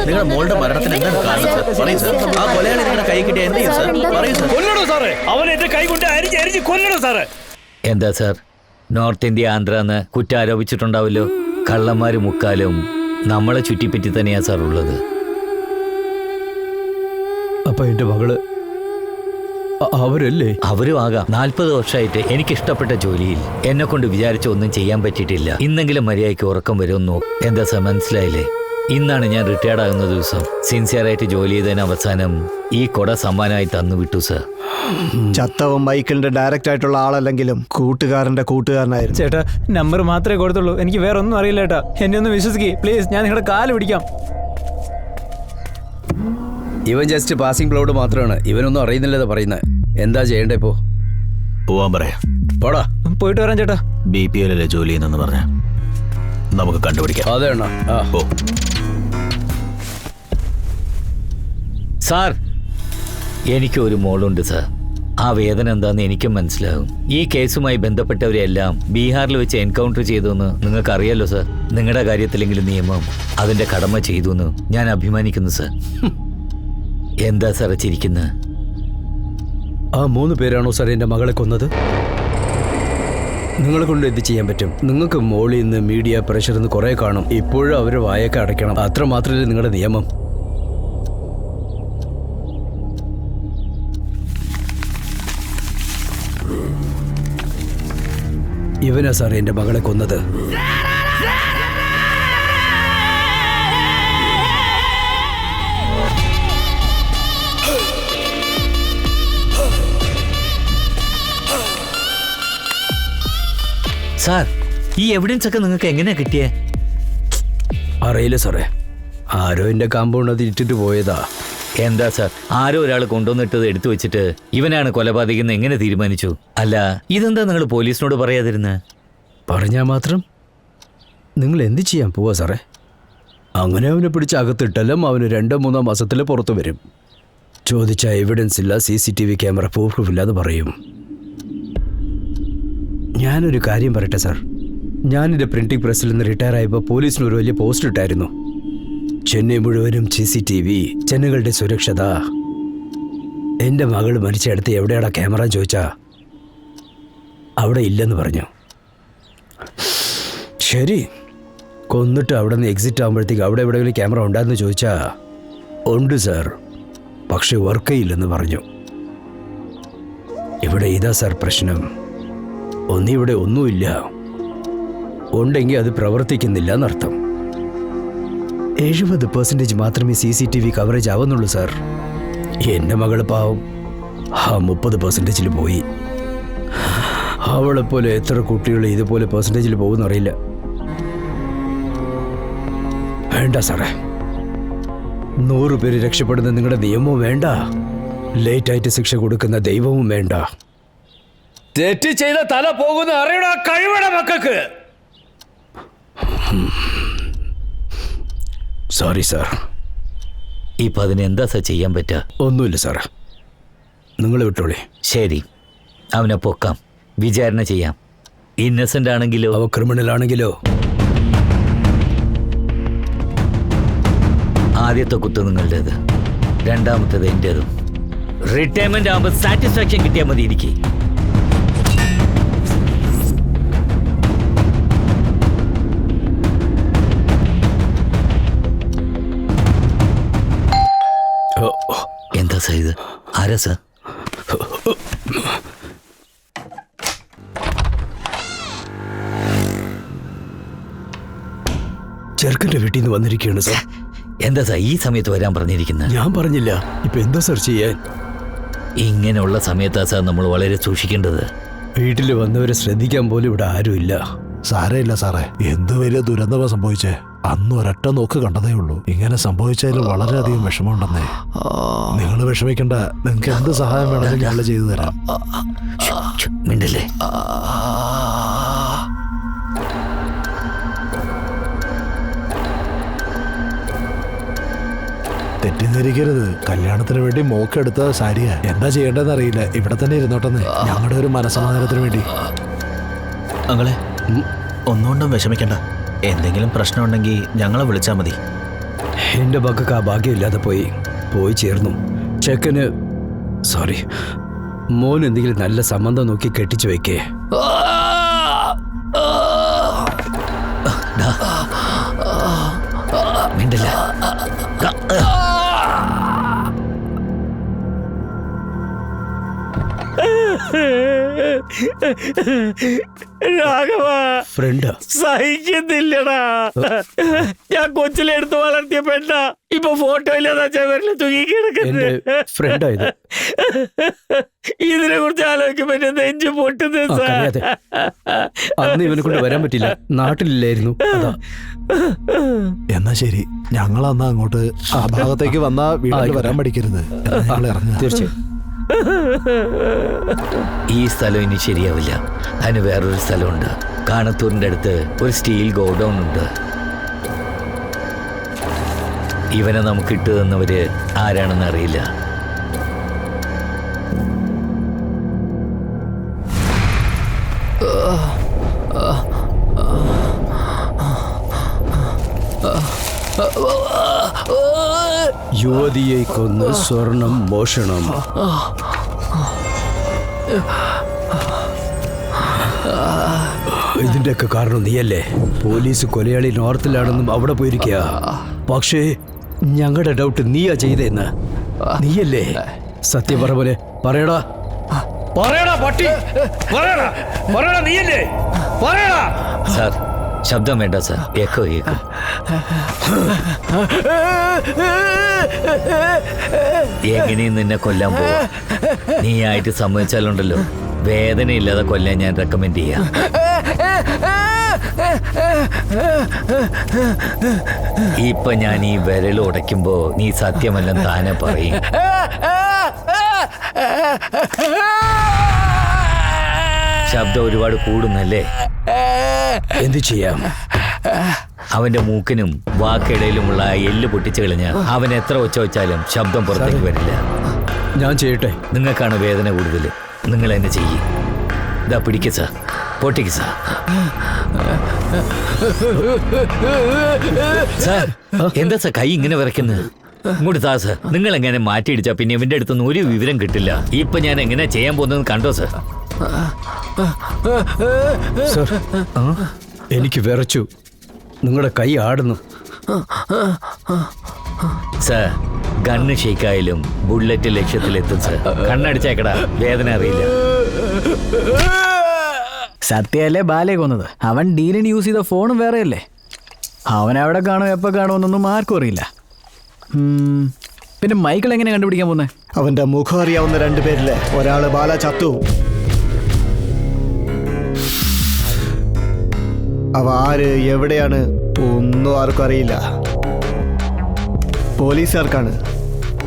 F: നിങ്ങളുടെ മോളുടെ മരണത്തിന് എന്താണ് കാരണം? പറയൂ സാർ. ആ കൊലയാളി നിങ്ങളുടെ കൈ കിട്ടിയ എന്ത് ചെയ്യും സാർ? പറയൂ സാർ.
E: കൊല്ലണോ സാറേ? അവൻ എന്റെ കൈ കൊണ്ട് അരിഞ്ഞ് കൊല്ലണോ സാറേ? എന്താ സാർ, നോർത്ത് ഇന്ത്യ ആന്ധ്രാന്ന് കുറ്റം ആരോപിച്ചിട്ടുണ്ടാവല്ലോ. കള്ളന്മാര് മുക്കാലും നമ്മളെ ചുറ്റിപ്പറ്റി തന്നെയാ സാർ ഉള്ളത്.
K: അപ്പൊ എന്റെ മകള് അവരല്ലേ?
E: അവരും ആകാം. 40 വർഷമായിട്ട് എനിക്ക് ഇഷ്ടപ്പെട്ട ജോലിയിൽ എന്നെ കൊണ്ട് വിചാരിച്ച ഒന്നും ചെയ്യാൻ പറ്റിയിട്ടില്ല. ഇന്നെങ്കിലും മര്യാദയ്ക്ക് ഉറക്കം വരുമെന്നോ? എന്താ സാർ, മനസ്സിലായില്ലേ? ഇന്നാണ് ഞാൻ റിട്ടയർഡ് ആകുന്ന ദിവസം. സിൻസിയറായിട്ട് ജോലി ചെയ്തതിന് അവസാനം ഈ കൊട സമ്മാനമായി തന്നു വിട്ടു സാർ.
C: ചത്തവും മൈക്കിളിന്റെ ഡയറക്റ്റ് ആയിട്ടുള്ള ആളല്ലെങ്കിലും കൂട്ടുകാരന്റെ കൂട്ടുകാരനായിരുന്നു.
D: ചേട്ടാ, നമ്പർ മാത്രമേ കൊടുത്തുള്ളൂ. എനിക്ക് വേറെ ഒന്നും അറിയില്ല ചേട്ടാ. എന്നെ ഒന്ന് വിശ്വസിക്കേ പ്ലീസ്. ഞാൻ നിങ്ങളുടെ കാല് പിടിക്കാം.
K: ഇവൻ ജസ്റ്റ് പാസിംഗ് ക്ലൗഡ് മാത്രമാണ്. ഇവനൊന്നും അറിയുന്നില്ലെന്ന് പറയുന്നത്. എന്താ ചെയ്യണ്ടേ ഇപ്പോ?
F: പോവാൻ പറയാം.
K: പോടാ.
D: പോയിട്ട് വരാം ചേട്ടാ.
F: BPL ജോലി ചെയ്യുന്നെന്ന് പറഞ്ഞ നമുക്ക് കണ്ടുപിടിക്കാം.
K: അതെ അണ്ണാ.
F: ഓ
E: സാർ, എനിക്കൊരു മോളുണ്ട് സാർ. ആ വേദന എന്താന്ന് എനിക്കും മനസ്സിലാകും. ഈ കേസുമായി ബന്ധപ്പെട്ടവരെല്ലാം ബീഹാറിൽ വെച്ച് എൻകൗണ്ടർ ചെയ്തുവെന്ന് നിങ്ങൾക്ക് അറിയാലോ സാർ. നിങ്ങളുടെ കാര്യത്തിലെങ്കിലും നിയമം അതിന്റെ കടമ ചെയ്തു എന്ന് ഞാൻ അഭിമാനിക്കുന്നു സാർ. എന്താ സാർ ചിരിക്കുന്നത്?
K: ആ 3 പേരാണോ സാർ എൻ്റെ മകളെ കൊന്നത്? നിങ്ങളെ കൊണ്ട് എന്ത് ചെയ്യാൻ പറ്റും? നിങ്ങൾക്ക് മോളിൽ നിന്ന് മീഡിയ പ്രഷർ നിന്ന് കുറേ കാണും. ഇപ്പോഴും അവർ വായൊക്കെ അടയ്ക്കണം. അത്ര മാത്രമല്ലേ നിങ്ങളുടെ നിയമം? ഇവനാ സാർ എൻ്റെ മകളെ കൊന്നത്.
E: സാർ, ഈ എവിഡൻസ് ഒക്കെ നിങ്ങൾക്ക് എങ്ങനെയാ കിട്ടിയേ?
K: അറിയില്ല സാറേ, ആരോ എൻ്റെ കാമ്പൗണ്ട് അത് ഇട്ടിട്ട് പോയതാ.
E: എന്താ സാർ, ആരോ ഒരാൾ കൊണ്ടുവന്നിട്ടത് എടുത്തു വെച്ചിട്ട് ഇവനാണ് കൊലപാതകം എങ്ങനെ തീരുമാനിച്ചു? അല്ല, ഇതെന്താ നിങ്ങൾ പോലീസിനോട് പറയാതിരുന്നത്?
K: പറഞ്ഞാൽ മാത്രം നിങ്ങൾ എന്ത് ചെയ്യാൻ പോവാ സാറേ? അങ്ങനെ അവനെ പിടിച്ച് അകത്തിട്ടാലും അവന് 2-3 മാസത്തിൽ പുറത്തു വരും. ചോദിച്ച എവിഡൻസ് ഇല്ല, CCTV ക്യാമറ പ്രൂഫില്ല എന്ന് പറയും. ഞാനൊരു കാര്യം പറയട്ടെ സാർ. ഞാനെൻ്റെ പ്രിൻറ്റിംഗ് പ്രസ്സിൽ നിന്ന് റിട്ടയർ ആയപ്പോൾ പോലീസിന് ഒരു വലിയ പോസ്റ്റ് ഇട്ടായിരുന്നു. ചെന്നൈ മുഴുവനും CCTV, ജനങ്ങളുടെ സുരക്ഷത. എൻ്റെ മകൾ മരിച്ചെടുത്ത് എവിടെയാടാ ക്യാമറ ചോദിച്ചാ അവിടെ ഇല്ലെന്ന് പറഞ്ഞു. ശരി, കൊന്നിട്ട് അവിടെ നിന്ന് എക്സിറ്റ് ആകുമ്പോഴത്തേക്ക് അവിടെ എവിടെയെങ്കിലും ക്യാമറ ഉണ്ടായെന്ന് ചോദിച്ചാ ഉണ്ട് സാർ, പക്ഷെ വർക്ക് ചെയ്യില്ലെന്ന് പറഞ്ഞു. ഇവിടെ ഇതാ സാർ പ്രശ്നം. ഒന്നിവിടെ ഒന്നുമില്ല, ഉണ്ടെങ്കിൽ അത് പ്രവർത്തിക്കുന്നില്ല എന്നർത്ഥം. 70% മാത്രമേ CCTV കവറേജ് ആവുന്നുള്ളൂ സാർ. എൻ്റെ മകള് പാവം ആ 30%-ൽ പോയി. അവളെപ്പോലെ എത്ര കുട്ടികൾ ഇതുപോലെ പെർസെൻറ്റേജിൽ പോകുന്നറിയില്ല. വേണ്ട സാറേ, 100 പേര് രക്ഷപ്പെടുന്ന നിങ്ങളുടെ നിയമവും വേണ്ട, ലേറ്റായിട്ട് ശിക്ഷ കൊടുക്കുന്ന ദൈവവും വേണ്ട. തെറ്റ് ചെയ്ത തല പോകുന്ന അറിയണ കഴിവണ മക്കൾക്ക്. Sorry sir.
E: ഇപ്പൊ അതിനെന്താ സാർ ചെയ്യാൻ പറ്റുക?
K: ഒന്നുമില്ല സാർ, നിങ്ങൾ വിട്ടോളി.
E: ശരി, അവനെ പൊക്കാം, വിചാരണ ചെയ്യാം. ഇന്നസെന്റ് ആണെങ്കിലോ?
K: അവ ക്രിമിനൽ ആണെങ്കിലോ?
E: ആദ്യത്തെ കുത്ത് നിങ്ങളുടേത്, രണ്ടാമത്തേത് എന്റേതും. റിട്ടയർമെന്റ് ആകുമ്പോൾ സാറ്റിസ്ഫാക്ഷൻ കിട്ടിയാൽ മതി എനിക്ക്. എന്താ സാർ ഇത്? ആരാ സാർ?
K: ചെറുക്കൻ്റെ വീട്ടിൽ നിന്ന് വന്നിരിക്കുകയാണ് സാർ.
E: എന്താ സാർ ഈ സമയത്ത് വരാൻ പറഞ്ഞിരിക്കുന്നത്?
K: ഞാൻ പറഞ്ഞില്ല. ഇപ്പൊ എന്താ സാർ ചെയ്യാൻ?
E: ഇങ്ങനെയുള്ള സമയത്താ സാർ നമ്മൾ വളരെ സൂക്ഷിക്കേണ്ടത്.
K: വീട്ടിൽ വന്നവരെ ശ്രദ്ധിക്കാൻ പോലും ഇവിടെ ആരുമില്ല.
J: സാരമില്ല സാറേ, എന്ത് വലിയ ദുരന്തമാ സംഭവിച്ചേ. അന്ന് ഒരൊറ്റ നോക്ക് കണ്ടതേ ഉള്ളൂ. ഇങ്ങനെ സംഭവിച്ചതിൽ വളരെയധികം വിഷമമുണ്ടെന്നേ. നിങ്ങൾ വിഷമിക്കണ്ട, നിങ്ങൾക്ക് എന്ത് സഹായം വേണമെങ്കിലും ഞങ്ങൾ ചെയ്തു തരാം.
E: മിണ്ടല്ലേ.
J: തെറ്റിദ്ധരിക്കരുത്, കല്യാണത്തിന് വേണ്ടി മോക്കെടുത്ത സാരിയാ. എന്താ ചെയ്യേണ്ടതെന്ന് അറിയില്ല. ഇവിടെ തന്നെ ഇരുന്നോട്ടെന്ന്, ഞങ്ങളുടെ ഒരു മനസ്സമാധാനത്തിന് വേണ്ടി.
F: അങ്ങളെ ഒന്നുകൊണ്ടും വിഷമിക്കണ്ട. എന്തെങ്കിലും പ്രശ്നമുണ്ടെങ്കിൽ ഞങ്ങളെ വിളിച്ചാൽ മതി.
K: എൻ്റെ മക്കൾക്ക് ആ ഭാഗ്യമില്ലാതെ പോയി ചേർന്നു. ചെക്കന് സോറി, മോൻ എന്തെങ്കിലും നല്ല സംബന്ധം നോക്കി കെട്ടിച്ചു വെക്കേ.
E: മിണ്ടല്ല.
L: രാഘവ,
K: ഫ്രണ്ടാ?
L: സഹിക്കുന്നില്ലടാ. ഞാൻ കൊച്ചിലെടുത്ത് വളർത്തിയ പെണ്ണ ഇപ്പൊ ഫോട്ടോ ഇല്ലാതെ ചവരിൽ തൂങ്ങിക്കിടക്കുന്നത്.
K: ഫ്രണ്ടാ ഇത്.
L: ഇതിനെ കുറിച്ച് ആലോചിക്കുമ്പോ എന്റെ നെഞ്ചു പൊട്ടുന്നത്.
K: അന്ന് ഇവനെ കൊണ്ട് വരാൻ പറ്റില്ല, നാട്ടിലില്ലായിരുന്നു.
J: എന്നാ ശരി, ഞങ്ങൾ അന്ന് അങ്ങോട്ട് ആ ഭാഗത്തേക്ക് വന്നാ വീട്ടിൽ വരാൻ പഠിക്കരുത്. ഞങ്ങൾ ഇറങ്ങുക.
K: തീർച്ചയായും.
E: ഈ സ്ഥലം ഇനി ശരിയാവില്ല. അതിന് വേറൊരു സ്ഥലമുണ്ട്. കാണത്തൂരിൻ്റെ അടുത്ത് ഒരു സ്റ്റീൽ ഗോഡൗൺ ഉണ്ട്. ഇവനെ നമുക്ക് ഇട്ടു തന്നവര് ആരാണെന്ന് അറിയില്ല.
K: യുവതിയെ കൊന്ന് സ്വർണം മോഷണം. ഇതിന്റെയൊക്കെ കാരണം നീയല്ലേ? പോലീസ് കൊലയാളി നോർത്തിലാണെന്നും അവിടെ പോയിരിക്കുക. പക്ഷേ ഞങ്ങളുടെ ഡൗട്ട് നീയാ ചെയ്തെന്ന്. നീയല്ലേ? സത്യം പറ പോലെ പറയടാ. പറയടാ പട്ടി, പറയടാ നീയല്ലേ? പറയടാ.
E: സാർ, ശബ്ദം വേണ്ട സാർ, എക്കോ കേൾക്കും. എങ്ങനെയും നിന്നെ കൊല്ലാൻ പോവാ. നീ ആയിട്ട് സമ്മതിച്ചാലുണ്ടല്ലോ, വേദനയില്ലാതെ കൊല്ലാൻ ഞാൻ റെക്കമെൻഡ് ചെയ്യാം. ഇപ്പൊ ഞാൻ ഈ വിരൽ ഉടയ്ക്കുമ്പോ നീ സത്യമല്ലെന്ന് താനെ പറയും. ശബ്ദം ഒരുപാട് കൂടുന്നല്ലേ?
K: എന്ത് ചെയ്യാം?
E: അവന്റെ മൂക്കിനും വാക്കിടയിലുമുള്ള എല്ല് പൊട്ടിച്ചു കളഞ്ഞ അവൻ എത്ര ഒച്ച വെച്ചാലും ശബ്ദം പുറത്തേക്ക് വരില്ല.
K: ഞാൻ ചെയ്യട്ടെ?
E: നിങ്ങൾക്കാണ് വേദന കൂടുതൽ, നിങ്ങൾ എന്നെ ചെയ്യും. ഇതാ പിടിക്ക സാർ, പൊട്ടിക്ക് സാർ. സാർ, എന്താ സാർ കൈ ഇങ്ങനെ വിറയ്ക്കുന്നത്? ഇങ്ങോട്ട് താ സാർ. നിങ്ങൾ എങ്ങനെ മാറ്റിയിടിച്ചാ പിന്നെ ഇവന്റെ അടുത്തൊന്നും ഒരു വിവരം കിട്ടില്ല. ഇപ്പൊ ഞാൻ എങ്ങനെ ചെയ്യാൻ പോകുന്നത് കണ്ടോ സാർ?
K: എനിക്ക് വിറച്ചു. നിങ്ങളുടെ കൈ ആടുന്നു.
E: സർ, ഗണ്ണ് ഷേക്കായാലും ബുള്ളറ്റ് ലക്ഷ്യത്തിലെത്തും സർ. കണ്ണടിച്ചേക്കടാ, വേദന അറിയില്ല.
D: സത്യമല്ലേ ബാലയെ കൊന്നത്? അവൻ ഡീലിന് യൂസ് ചെയ്ത ഫോണും വേറെയല്ലേ? അവൻ എവിടെ കാണും എപ്പോൾ കാണുമെന്നൊന്നും ആർക്കും അറിയില്ല. പിന്നെ മൈക്കിൾ എങ്ങനെ കണ്ടുപിടിക്കാൻ പോകുന്നത്?
C: അവന്റെ മുഖം അറിയാവുന്ന 2 പേരില് ഒരാള് ബാല ചത്തു. അവ ആര്, എവിടെയാണ് ഒന്നും ആർക്കും അറിയില്ല. പോലീസുകാർക്കാണ്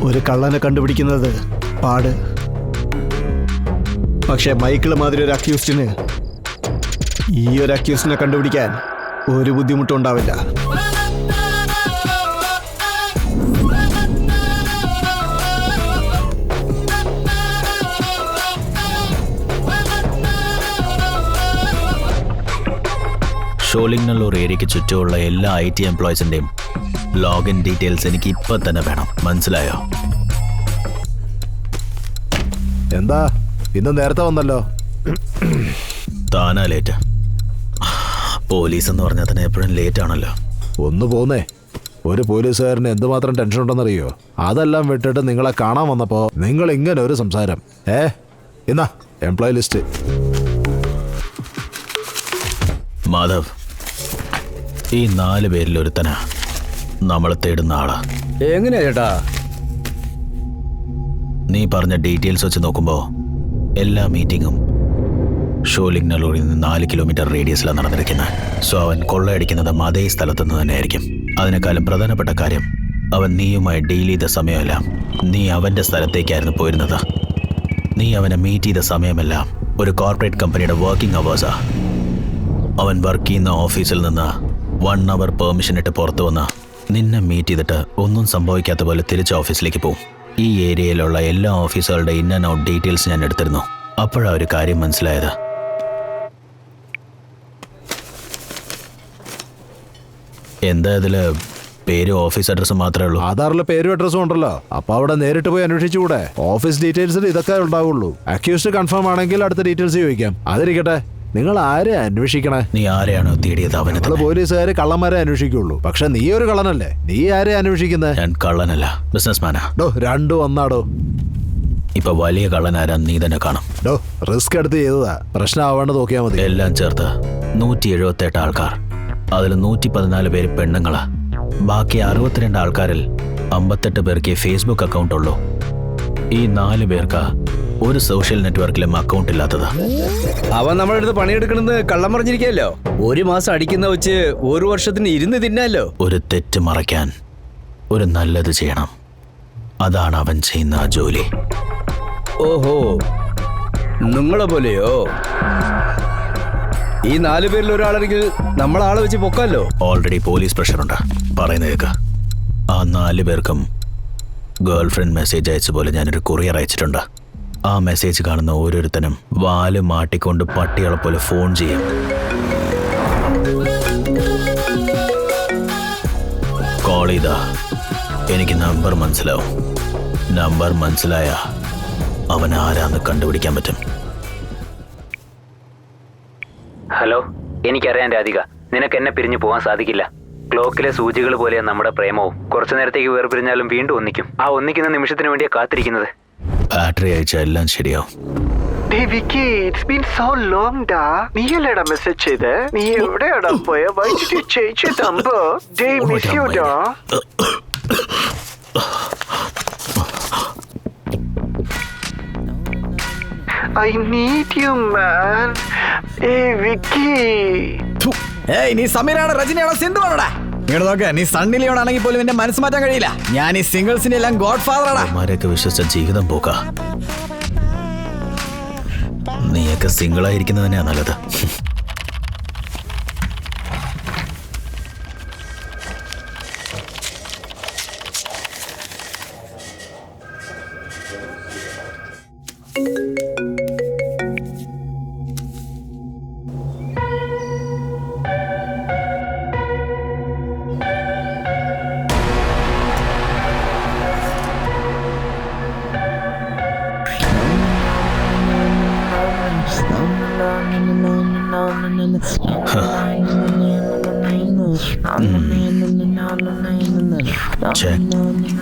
C: ഒരു കള്ളനെ കണ്ടുപിടിക്കുന്നത് പാട്. പക്ഷെ മൈക്കിൾ മാതിരി ഒരു അക്യൂസ്റ്റിന് ഈ ഒരു അക്യൂസ്റ്റിനെ കണ്ടുപിടിക്കാൻ ഒരു ബുദ്ധിമുട്ടും ഉണ്ടാവില്ല.
F: ഷോലിംഗ്നല്ലൂർ ഏരിയയ്ക്ക് ചുറ്റുമുള്ള എല്ലാ IT എംപ്ലോയീസിന്റെയും ലോഗിൻ ഡീറ്റെയിൽസ് എനിക്ക് ഇപ്പൊ തന്നെ വേണം. മനസ്സിലായോ?
J: എന്താ ഇന്ന് നേരത്തെ വന്നല്ലോ?
F: താനാ ലേറ്റ്. പോലീസ് എന്ന് പറഞ്ഞാൽ തന്നെ എപ്പോഴും ലേറ്റ് ആണല്ലോ.
J: ഒന്ന് പോന്നേ. ഒരു പോലീസുകാരന് എന്തുമാത്രം ടെൻഷൻ ഉണ്ടെന്നറിയോ? അതെല്ലാം വിട്ടിട്ട് നിങ്ങളെ കാണാൻ വന്നപ്പോ നിങ്ങൾ ഇങ്ങനെ ഒരു സംസാരം. എന്നാ എംപ്ലോയി ലിസ്റ്റ്.
F: മാധവ്, ഈ 4 പേരിൽ ഒരുത്തനാ നമ്മൾ തേടുന്ന ആളാ.
K: എങ്ങനെയാ ചേട്ടാ?
F: നീ പറഞ്ഞ ഡീറ്റെയിൽസ് വെച്ച് നോക്കുമ്പോ എല്ലാ മീറ്റിങ്ങും ഷോലിംഗ്നല്ലൂരിൽ നിന്ന് 4 കിലോമീറ്റർ റേഡിയസിലാണ് നടന്നിരിക്കുന്നത്. സോ അവൻ കൊള്ളയടിക്കുന്നത് അതേ സ്ഥലത്തുനിന്ന് തന്നെയായിരിക്കും. അതിനേക്കാളും പ്രധാനപ്പെട്ട കാര്യം, അവൻ നീയുമായി ഡീൽ ചെയ്ത സമയമെല്ലാം നീ അവൻ്റെ സ്ഥലത്തേക്കായിരുന്നു പോയിരുന്നത്. നീ അവനെ മീറ്റ് ചെയ്ത സമയമെല്ലാം ഒരു കോർപ്പറേറ്റ് കമ്പനിയുടെ വർക്കിംഗ് അവേഴ്സാ. അവൻ വർക്ക് ചെയ്യുന്ന ഓഫീസിൽ നിന്ന് 1 hour പെർമിഷൻ ഇട്ട് പുറത്തു വന്ന് നിന്നെ മീറ്റ് ചെയ്തിട്ട് ഒന്നും സംഭവിക്കാത്ത പോലെ തിരിച്ച് ഓഫീസിലേക്ക് പോകും. ഈ ഏരിയയിലുള്ള എല്ലാ ഓഫീസുകളുടെ ഇൻ ആൻഡ് ഔട്ട് ഡീറ്റെയിൽസ് ഞാൻ എടുത്തിരുന്നു. അപ്പോഴാണ് ഒരു കാര്യം മനസ്സിലായത്. എന്താ ഇതില് പേരും ഓഫീസ് അഡ്രസ്സും മാത്രമേ ഉള്ളൂ?
J: ആധാറിലെ പേരും അഡ്രസ്സും ഉണ്ടല്ലോ. അപ്പൊ അവിടെ നേരിട്ട് പോയി അന്വേഷിച്ചുകൂടെ? ഓഫീസ് ഡീറ്റെയിൽസിൽ ഇതൊക്കെ ഉണ്ടാവുള്ളൂ. അക്യൂസ്ഡ് കൺഫേം ആണെങ്കിൽ അടുത്ത ഡീറ്റെയിൽസ് ചോദിക്കാം. അതിരിക്കട്ടെ, നിങ്ങൾ ആരെ അന്വേഷിക്കണേ?
F: നീ ആരെയാണോ തേടിയത് അവനെ?
J: പോലീസുകാര് കള്ളന്മാരെ അന്വേഷിക്കുള്ളൂ. പക്ഷെ നീ ഒരു കള്ളനല്ലേ? നീ ആരെ അന്വേഷിക്കുന്നത്?
F: ഞാൻ കള്ളനല്ല, ബിസിനസ്മാനാ.
J: രണ്ടും ഒന്നാടോ.
F: ഇപ്പൊ വലിയ കള്ളനാരാ നീ തന്നെ കാണും.
J: റിസ്ക് എടുത്ത് ചെയ്തതാ, പ്രശ്നമാവേണ്ട നോക്കിയാൽ മതി.
F: എല്ലാം ചേർത്ത് 178 ആൾക്കാർ. അതിൽ 114 പേര് പെണ്ണുങ്ങളാ. ബാക്കി 62 ആൾക്കാരിൽ 58 പേർക്ക് ഫേസ്ബുക്ക് അക്കൗണ്ട് ഉള്ളൂ. ഈ 4 പേർക്ക് ഒരു സോഷ്യൽ നെറ്റ്വർക്കിലും അക്കൗണ്ട് ഇല്ലാത്തതാ.
K: അവൻ നമ്മുടെ അടുത്ത് പണിയെടുക്കണമെന്ന് കള്ളം പറഞ്ഞിരിക്കല്ലോ. 1 മാസം അടിക്കുന്ന വെച്ച് 1 വർഷത്തിന് ഇരുന്ന് തിന്നാലോ.
F: ഒരു തെറ്റ് മറയ്ക്കാൻ ഒരു നല്ലത് ചെയ്യണം. അതാണ് അവൻ ചെയ്യുന്ന ആ ജോലി.
K: ഓഹോ, നിങ്ങളെ പോലെയോ? ഈ 4 പേരിൽ ഒരാളെങ്കിൽ നമ്മളാളെ വെച്ച് പൊക്കാലോ.
F: Already police പ്രഷറുണ്ട്. പറയുന്ന കേൾക്ക. ആ 4 പേർക്കും ഗേൾ ഫ്രണ്ട് മെസ്സേജ് അയച്ച പോലെ ഞാനൊരു കൊറിയർ അയച്ചിട്ടുണ്ട്. ആ മെസ്സേജ് കാണുന്ന ഓരോരുത്തനും വാല് മാട്ടിക്കൊണ്ട് പട്ടികളെ പോലെ ഫോൺ ചെയ്യും. കോൾ ചെയ്താ എനിക്ക് നമ്പർ മനസ്സിലാവും. നമ്പർ മനസ്സിലായ അവൻ ആരാന്ന് കണ്ടുപിടിക്കാൻ പറ്റും.
A: ഹലോ, എനിക്കറിയാൻ രാധിക, നിനക്ക് എന്നെ പിരിഞ്ഞു പോകാൻ സാധിക്കില്ല. ക്ലോക്കിലെ സൂചികൾ പോലെയാണ് നമ്മുടെ പ്രേമവും. കുറച്ചു നേരത്തേക്ക് വേർപിരിഞ്ഞാലും വീണ്ടും ഒന്നിക്കും. ആ ഒന്നിക്കുന്ന നിമിഷത്തിന് വേണ്ടിയാ കാത്തിരിക്കുന്നത്.
F: ബാറ്ററി അയച്ചാൽ എല്ലാം ശരിയാവും.
C: നീയല്ലേടാ മെസ്സേജ് ചെയ്ത്? നീ എവിടെയാടാ പോയ? I need you, man. Hey, Vicky.
D: നീ സമീറാണ്, രജനിയാണോ, സിന്ധുവാണോടാ? ഇങ്ങോട്ട് നോക്ക്, നീ സണ്ണി ലിയോൺ ആണെങ്കിൽ പോലും എന്നെ മനസ്സ് മാറ്റാൻ കഴിയില്ല. ഞാൻ ഈ സിംഗിൾസിന്റെ എല്ലാം ഗോഡ് ഫാദറാണ്.
F: അവന്മാരെയൊക്കെ വിശ്വസിച്ച ജീവിതം പോക്കാ. നീയൊക്കെ സിംഗിളായിരിക്കുന്നത് തന്നെയാ നല്ലത്.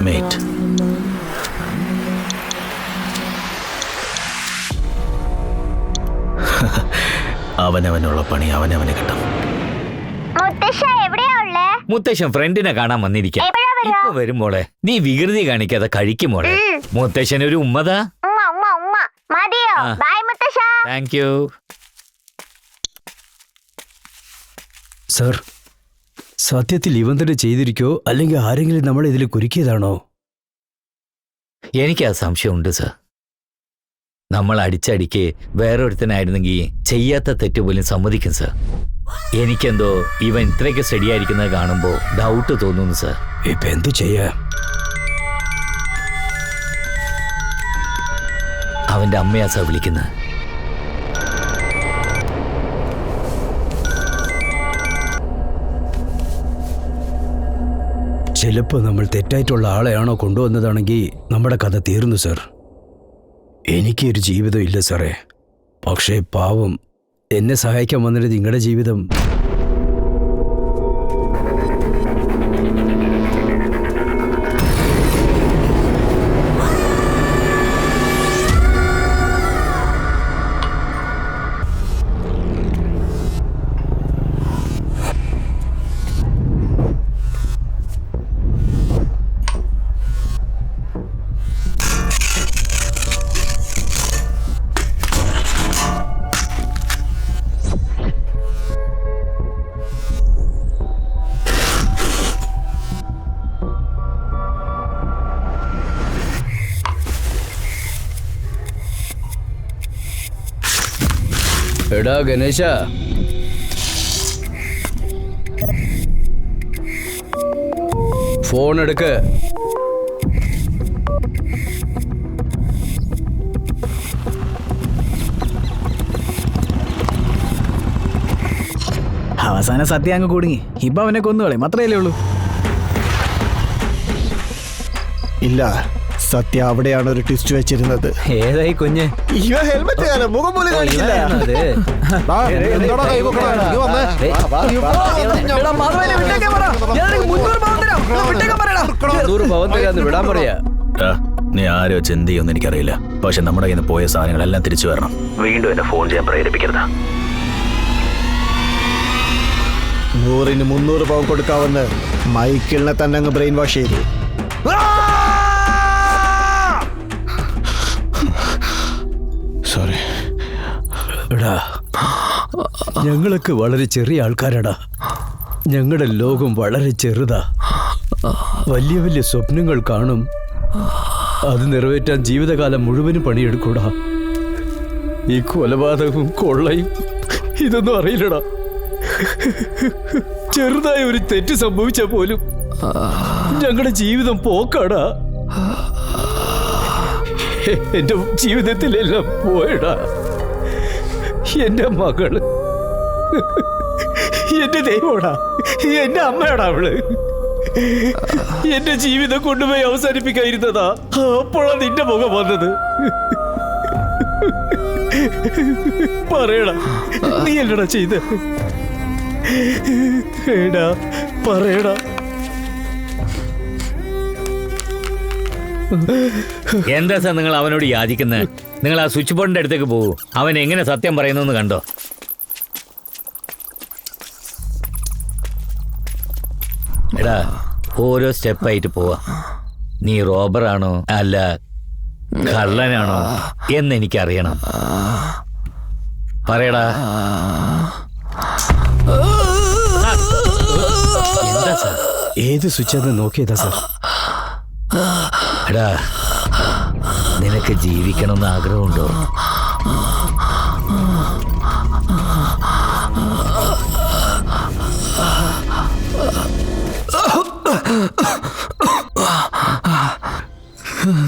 F: മേറ്റ്. അവനവനുള്ള പണി അവനവന് കിട്ടും.
E: മുത്തശ്ശൻ ഫ്രണ്ടിനെ കാണാൻ വന്നിരിക്കാം. ഇപ്പൊ വരും മോളെ. നീ വികൃതി കാണിക്കാതെ കഴിക്കും മോളെ. മുത്തശ്ശൻ ഒരു ഉമ്മതാ. Thank you.
K: സർ, സത്യത്തിൽ ഇവൻ തന്നെ ചെയ്തിരിക്കോ അല്ലെങ്കിൽ ആരെങ്കിലും നമ്മളെ ഇതിൽ കുരുക്കിയതാണോ?
E: എനിക്ക് ആ സംശയമുണ്ട് സർ. നമ്മൾ അടിച്ചടിക്ക് വേറൊരുത്തനായിരുന്നെങ്കിൽ ചെയ്യാത്ത തെറ്റ് പോലും സമ്മതിക്കും സർ. എനിക്കെന്തോ ഇവൻ ഇത്രയ്ക്ക് സ്റ്റഡിയായിരിക്കുന്നത് കാണുമ്പോൾ ഡൗട്ട് തോന്നുന്നു സർ.
K: ഇപ്പൊ എന്ത് ചെയ്യാ?
E: അവന്റെ അമ്മയാ സർ വിളിക്കുന്നത്.
K: ചിലപ്പോൾ നമ്മൾ തെറ്റായിട്ടുള്ള ആളെയാണോ കൊണ്ടുവന്നതാണെങ്കിൽ നമ്മുടെ കഥ തീർന്നു സർ. എനിക്കൊരു ജീവിതം ഇല്ല സാറേ. പക്ഷേ പാവം എന്നെ സഹായിക്കാൻ വന്നിട്ട് നിങ്ങളുടെ ജീവിതം. എടാ ഗണേശ, ഫോൺ എടുക്ക്.
D: അവസാനം സത്യം അങ്ങ് കുടുങ്ങി. ഇപ്പൊ അവനെ കൊന്നുകളയും, അത്രയല്ലേ ഉള്ളൂ.
C: ഇല്ല, സത്യ അവിടെയാണ് ഒരു ട്വിസ്റ്റ് വെച്ചിരുന്നത്.
A: ഏതായി കുഞ്ഞ്?
C: ഇവ ഹെൽമെറ്റ് മുഖം പോലും കാണിച്ചില്ല.
K: വിടാൻ പറയാ.
F: നീ ആരെ വെച്ച് എന്ത് ചെയ്യുമെന്ന് എനിക്കറിയില്ല. പക്ഷെ നമ്മുടെ കയ്യിൽ നിന്ന് പോയ സാധനങ്ങളെല്ലാം തിരിച്ചു വരണം. വീണ്ടും എന്നെ ഫോൺ ചെയ്യാൻ പ്രേരിപ്പിക്കരുത്.
C: 100-ന് 300 പവൻ കൊടുക്കാവുന്ന മൈക്കിളിനെ തന്നെ അങ്ങ് ബ്രെയിൻ വാഷ് ചെയ്തു. സോറി.
K: എടാ, ഞങ്ങളൊക്കെ വളരെ ചെറിയ ആൾക്കാരാടാ. ഞങ്ങളുടെ ലോകം വളരെ ചെറുതാ. വലിയ വലിയ സ്വപ്നങ്ങൾ കാണും. അത് നിറവേറ്റാൻ ജീവിതകാലം മുഴുവനും പണിയെടുക്കൂടാ. ഈ കൊലപാതകവും കൊള്ളയും ഇതൊന്നും അറിയില്ലടാ. ചെറുതായ ഒരു തെറ്റ് സംഭവിച്ചാൽ പോലും ഞങ്ങളുടെ ജീവിതം പോക്കാടാ. എന്റെ ജീവിതത്തിലെല്ലാം പോയടാ. എന്റെ മകള്, എന്റെ ദൈവോടാ, എന്റെ അമ്മയോടാ അവള്. എന്റെ ജീവിതം കൊണ്ടുപോയി അവസാനിപ്പിക്കാതിരുന്നതാ. അപ്പോഴാ നിന്റെ മുഖം വന്നത്. പറയടാ, നീ എന്നടാ ചെയ്ത്? പറയടാ.
E: എന്താ സാർ നിങ്ങൾ അവനോട് യാചിക്കുന്നത്? നിങ്ങൾ ആ സ്വിച്ച് ബോർഡിന്റെ അടുത്തേക്ക് പോകൂ. അവൻ എങ്ങനെ സത്യം പറയുന്നു കണ്ടോ. എടാ, ഓരോ സ്റ്റെപ്പായിട്ട് പോവാ. നീ റോബറാണോ അല്ല കള്ളനാണോ എന്നെനിക്കറിയണം. പറയടാ. എന്താ സാർ?
K: ഏത് സ്വിച്ച് നോക്കിയതാ സാർ?
E: എടാ, നിനക്ക് ജീവിക്കണമെന്ന് ആഗ്രഹമുണ്ടോ?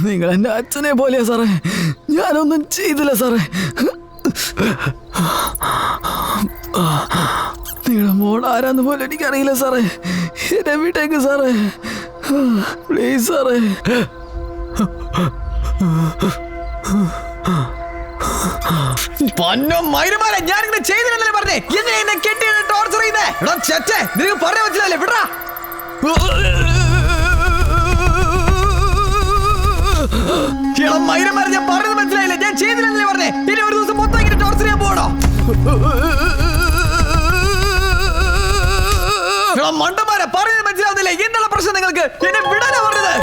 D: നിങ്ങൾ എന്റെ അച്ഛനെ പോലെയാ സാറേ. ഞാനൊന്നും ചെയ്തില്ല സാറേ. നിങ്ങളുടെ മോൾ ആരാന്ന് പോലും എനിക്കറിയില്ല സാറേ. എന്നെ വിട്ടേക്ക് സാറേ, പ്ലീസ് സാറേ.
L: ഞാനിങ്ങനെ ചെയ്തില്ലെന്നല്ലേ പറഞ്ഞേ. എന്നെ കെട്ടി
D: ടോർച്ചർ ചെയ്യുന്നേ? എടാ ചെറ്റേ, നിനക്ക് പറയാൻ പറ്റില്ലല്ലേ? വിടറാ. എടാ മൈരന്മാരെ, ഞാൻ പറഞ്ഞത് മനസ്സിലായില്ലേ? ഞാൻ ചെയ്തില്ലല്ലേ പറഞ്ഞേ? ഇനി ഒരു ദിവസം മൊത്തം ഇങ്ങനെ ടോർച്ചർ ചെയ്യാൻ പോകണോ? എടാ മണ്ടന്മാരെ, പറഞ്ഞത് മനസ്സിലാവുന്നില്ലേ? എന്താണ് പ്രശ്നം നിങ്ങൾക്ക്? എന്നെ വിടാനാ പറഞ്ഞത്.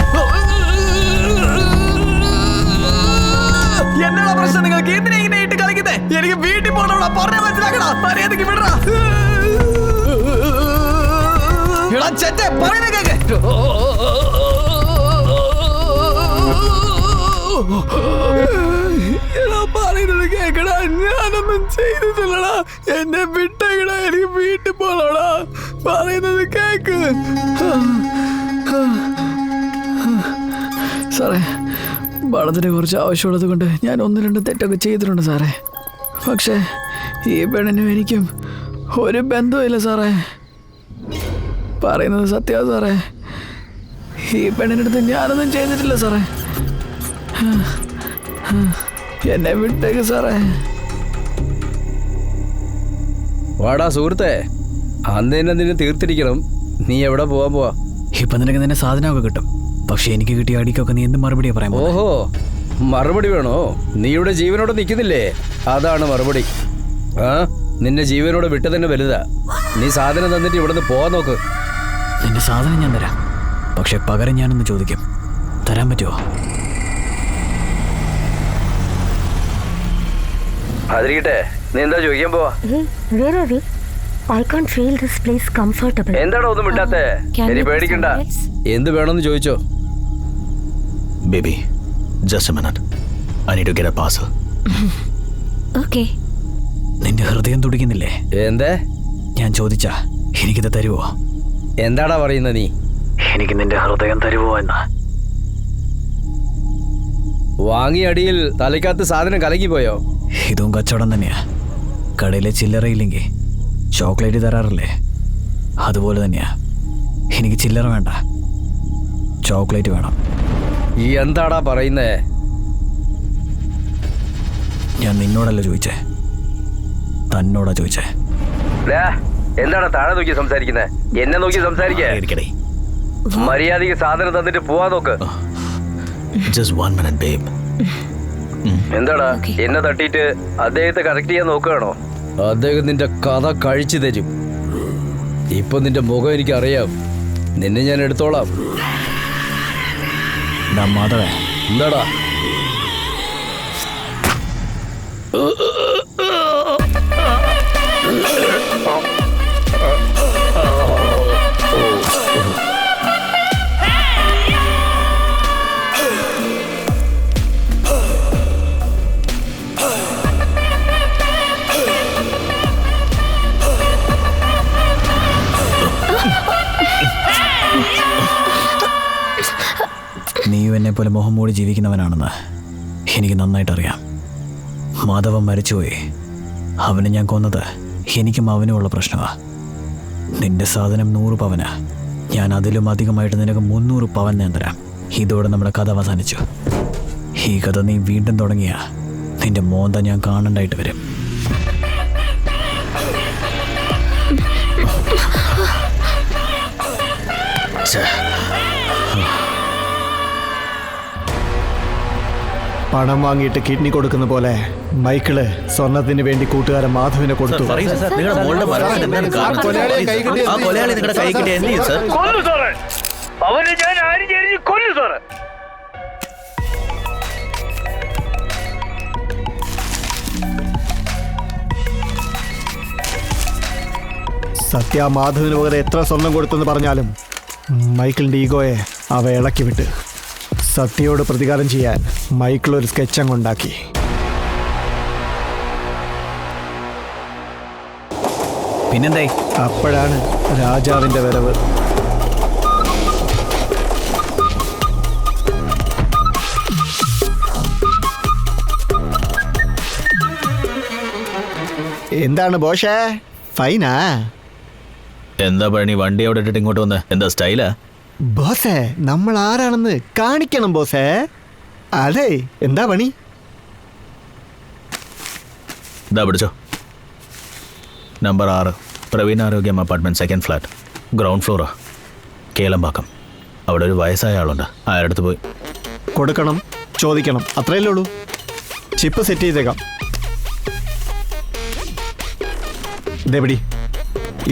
D: എന്താണ് പ്രശ്നം നിങ്ങൾക്ക്? എന്തിനാ ഇങ്ങനെ ഇട്ട് കളിക്കുന്നേ? എനിക്ക് വീട്ടിൽ പോകണോടാ, പറഞ്ഞ മനസ്സിലാക്കടാ. മര്യാദക്ക് വിടറാ. എടാ ചെറ്റേ, പറയുന്ന കേക്ക്. എടാ പറയുന്നത് കേക്കടാ, ഞാനൊന്നും ചെയ്തിട്ടില്ലടാ. എന്നെ വിട്ടേക്കടാ, എനിക്ക് വീട്ടിൽ പോകണോടാ. പറയുന്നത് കേക്ക്. സാറേ, പണത്തിന് കുറച്ച് ആവശ്യമുള്ളത് കൊണ്ട് ഞാൻ 1-2 തെറ്റൊക്കെ ചെയ്തിട്ടുണ്ട് സാറേ. പക്ഷേ ഈ പെണ്ണിനും എനിക്കും ഒരു ബന്ധവുമില്ല സാറേ. പറയുന്നത് സത്യമാണ് സാറേ. ഈ പെണ്ണിൻ്റെ അടുത്ത് ഞാനൊന്നും ചെയ്തിട്ടില്ല സാറേ. എന്നെ വിട്ടേക്ക് സാറേ.
K: വാടാ സുഹൃത്തെ, അന്ന് തന്നെ നിന്നെ തീർത്തിരിക്കണം. നീ എവിടെ പോവാൻ പോവാ?
D: ഇപ്പം നിനക്ക് നിന്നെ സാധനമൊക്കെ കിട്ടും. പക്ഷെ എനിക്ക് കിട്ടിയ അടിക്കൊക്കെ നീ എന്ത് മറുപടിയാ പറയാൻ പോകുന്നത്?
K: ഓഹോ, മറുപടി വേണോ? നീ ഇവിടെ ജീവനോടെ നിൽക്കുന്നില്ലേ? അതാണ് മറുപടി. ആ, നിന്നെ ജീവനോടെ വിട്ട് തന്നെ വലുതാ. നീ സാധനം തന്നിട്ട് ഇവിടെ നിന്ന് പോവാൻ നോക്ക്.
D: നിന്റെ സാധനം ഞാൻ തരാം, പക്ഷെ പകരം ഞാനൊന്ന് ചോദിക്കും. തരാൻ പറ്റുമോ?
K: അതിരിക്കട്ടെ, നീ എന്താ ചോദിക്കാൻ പോവാ?
I: Where are we? I can't feel this place comfortable.
K: എന്താണോ ഒന്നും മിണ്ടാത്തെ? ഇനി പേടിക്കണ്ട. എന്ത് വേണമെന്ന് ചോദിച്ചോ.
F: Baby, just a minute. I need to get a parcel.
I: Okay.
D: നിന്റെ ഹൃദയം തുടിക്കുന്നില്ലേ?
K: എന്തേ?
D: ഞാൻ ചോദിച്ചാ എനിക്കിത് തരുവോ?
K: എന്താടാ പറയുന്നത് നീ?
D: എനിക്ക് നിന്റെ ഹൃദയം തരുവോ എന്നാ.
K: വാങ്ങിയ അടിയിൽ തലയ്ക്കകത്ത് സാധനം കലങ്ങിപ്പോയോ?
D: ഇതും കച്ചവടം തന്നെയാ. കടയിലെ ചില്ലറയില്ലെങ്കിൽ ചോക്ലേറ്റ് തരാറില്ലേ? അതുപോലെ തന്നെയാ. എനിക്ക് ചില്ലറ വേണ്ട, ചോക്ലേറ്റ് വേണം.
K: ഈ എന്താടാ പറയുന്നേ?
D: ഞാൻ നിന്നോടല്ല ചോദിച്ചേ, തന്നോടാ ചോദിച്ചേ.
K: എന്താണ് താഴെ നോക്കി സംസാരിക്കുന്നേ? എന്നെ നോക്കി സംസാരിക്കേ. മര്യാദയ്ക്ക് സാധനം തന്നിട്ട് പോവാൻ നോക്ക്.
F: Just 1 minute, babe.
K: എന്താടാ എന്നെ തട്ടിയിട്ട് അദ്ദേഹത്തെ കറക്റ്റ് ചെയ്യാൻ നോക്കുകയാണോ? അദ്ദേഹം നിന്റെ കഥ കഴിച്ചു തരും. ഇപ്പൊ നിന്റെ മുഖം എനിക്കറിയാം. നിന്നെ ഞാൻ എടുത്തോളാം.
D: മാധവേ,
K: എന്താടാ?
D: നീയും എന്നെ പോലെ മുഖം മൂടി ജീവിക്കുന്നവനാണെന്ന് എനിക്ക് നന്നായിട്ട് അറിയാം. മാധവൻ മരിച്ചുപോയി. അവനെ ഞാൻ കൊന്നത് എനിക്കും അവനുമുള്ള പ്രശ്നമാണ്. നിന്റെ സാധനം 100 പവനാ. ഞാൻ അതിലും അധികമായിട്ട് നിനക്ക് 300 പവൻ ഞാൻ തരാം. ഇതോടെ നമ്മുടെ കഥ അവസാനിച്ചു. ഈ കഥ നീ വീണ്ടും തുടങ്ങിയ നിന്റെ മോന്ത ഞാൻ കാണണ്ടായിട്ട് വരും.
C: പണം വാങ്ങിയിട്ട് കിഡ്നി കൊടുക്കുന്ന പോലെ മൈക്കിള് സ്വർണത്തിന് വേണ്ടി കൂട്ടുകാരൻ മാധവിനെ കൊടുത്തു.
F: നിങ്ങളുടെ മോളുടെ മരണം എന്താണ് കാരണം? ആ കൊലയാളി നിങ്ങളുടെ കൈ കിട്ടിയ എന്ത് ചെയ്യും, സർ?
L: കൊല്ലു സാറേ, അവനെ ഞാൻ ആരും ചേരി കൊല്ലു സാറേ.
C: സത്യ മാധവിന് പകരം എത്ര സ്വർണം കൊടുത്തെന്ന് പറഞ്ഞാലും മൈക്കിളിന്റെ ഈഗോയെ അവ ഇളക്കി വിട്ട് സത്യയോട് പ്രതികാരം ചെയ്യാൻ മൈക്കിൾ ഒരു സ്കെച്ച് അങ്ങുണ്ടാക്കി.
D: പിന്നെന്തായി?
C: അപ്പോഴാണ് രാജാവിന്റെ വരവ്. എന്താണ് ബോഷേ, ഫൈനാ?
F: എന്താ പണി? വണ്ടി അവിടെ ഇട്ടിട്ട് ഇങ്ങോട്ട് വന്ന് എന്താ സ്റ്റൈലാ?
C: ബോസേ, നമ്മൾ ആരാണെന്ന് കാണിക്കണം ബോസേ. അതെ, എന്താ പണി?
F: ഇതാ പിടിച്ചോ, number 6 Praveen Arogyam apartment 2nd flat, ground ഫ്ലോറാ, കേളമ്പാക്കം. അവിടെ ഒരു വയസ്സായ ആളുണ്ട്, അയാളുടെ അടുത്ത് പോയി.
C: കൊടുക്കണം, ചോദിക്കണം, അത്രയല്ലേ ഉള്ളൂ. ചിപ്പ് സെറ്റ് ചെയ്തേക്കാം. ഇതെവിടി?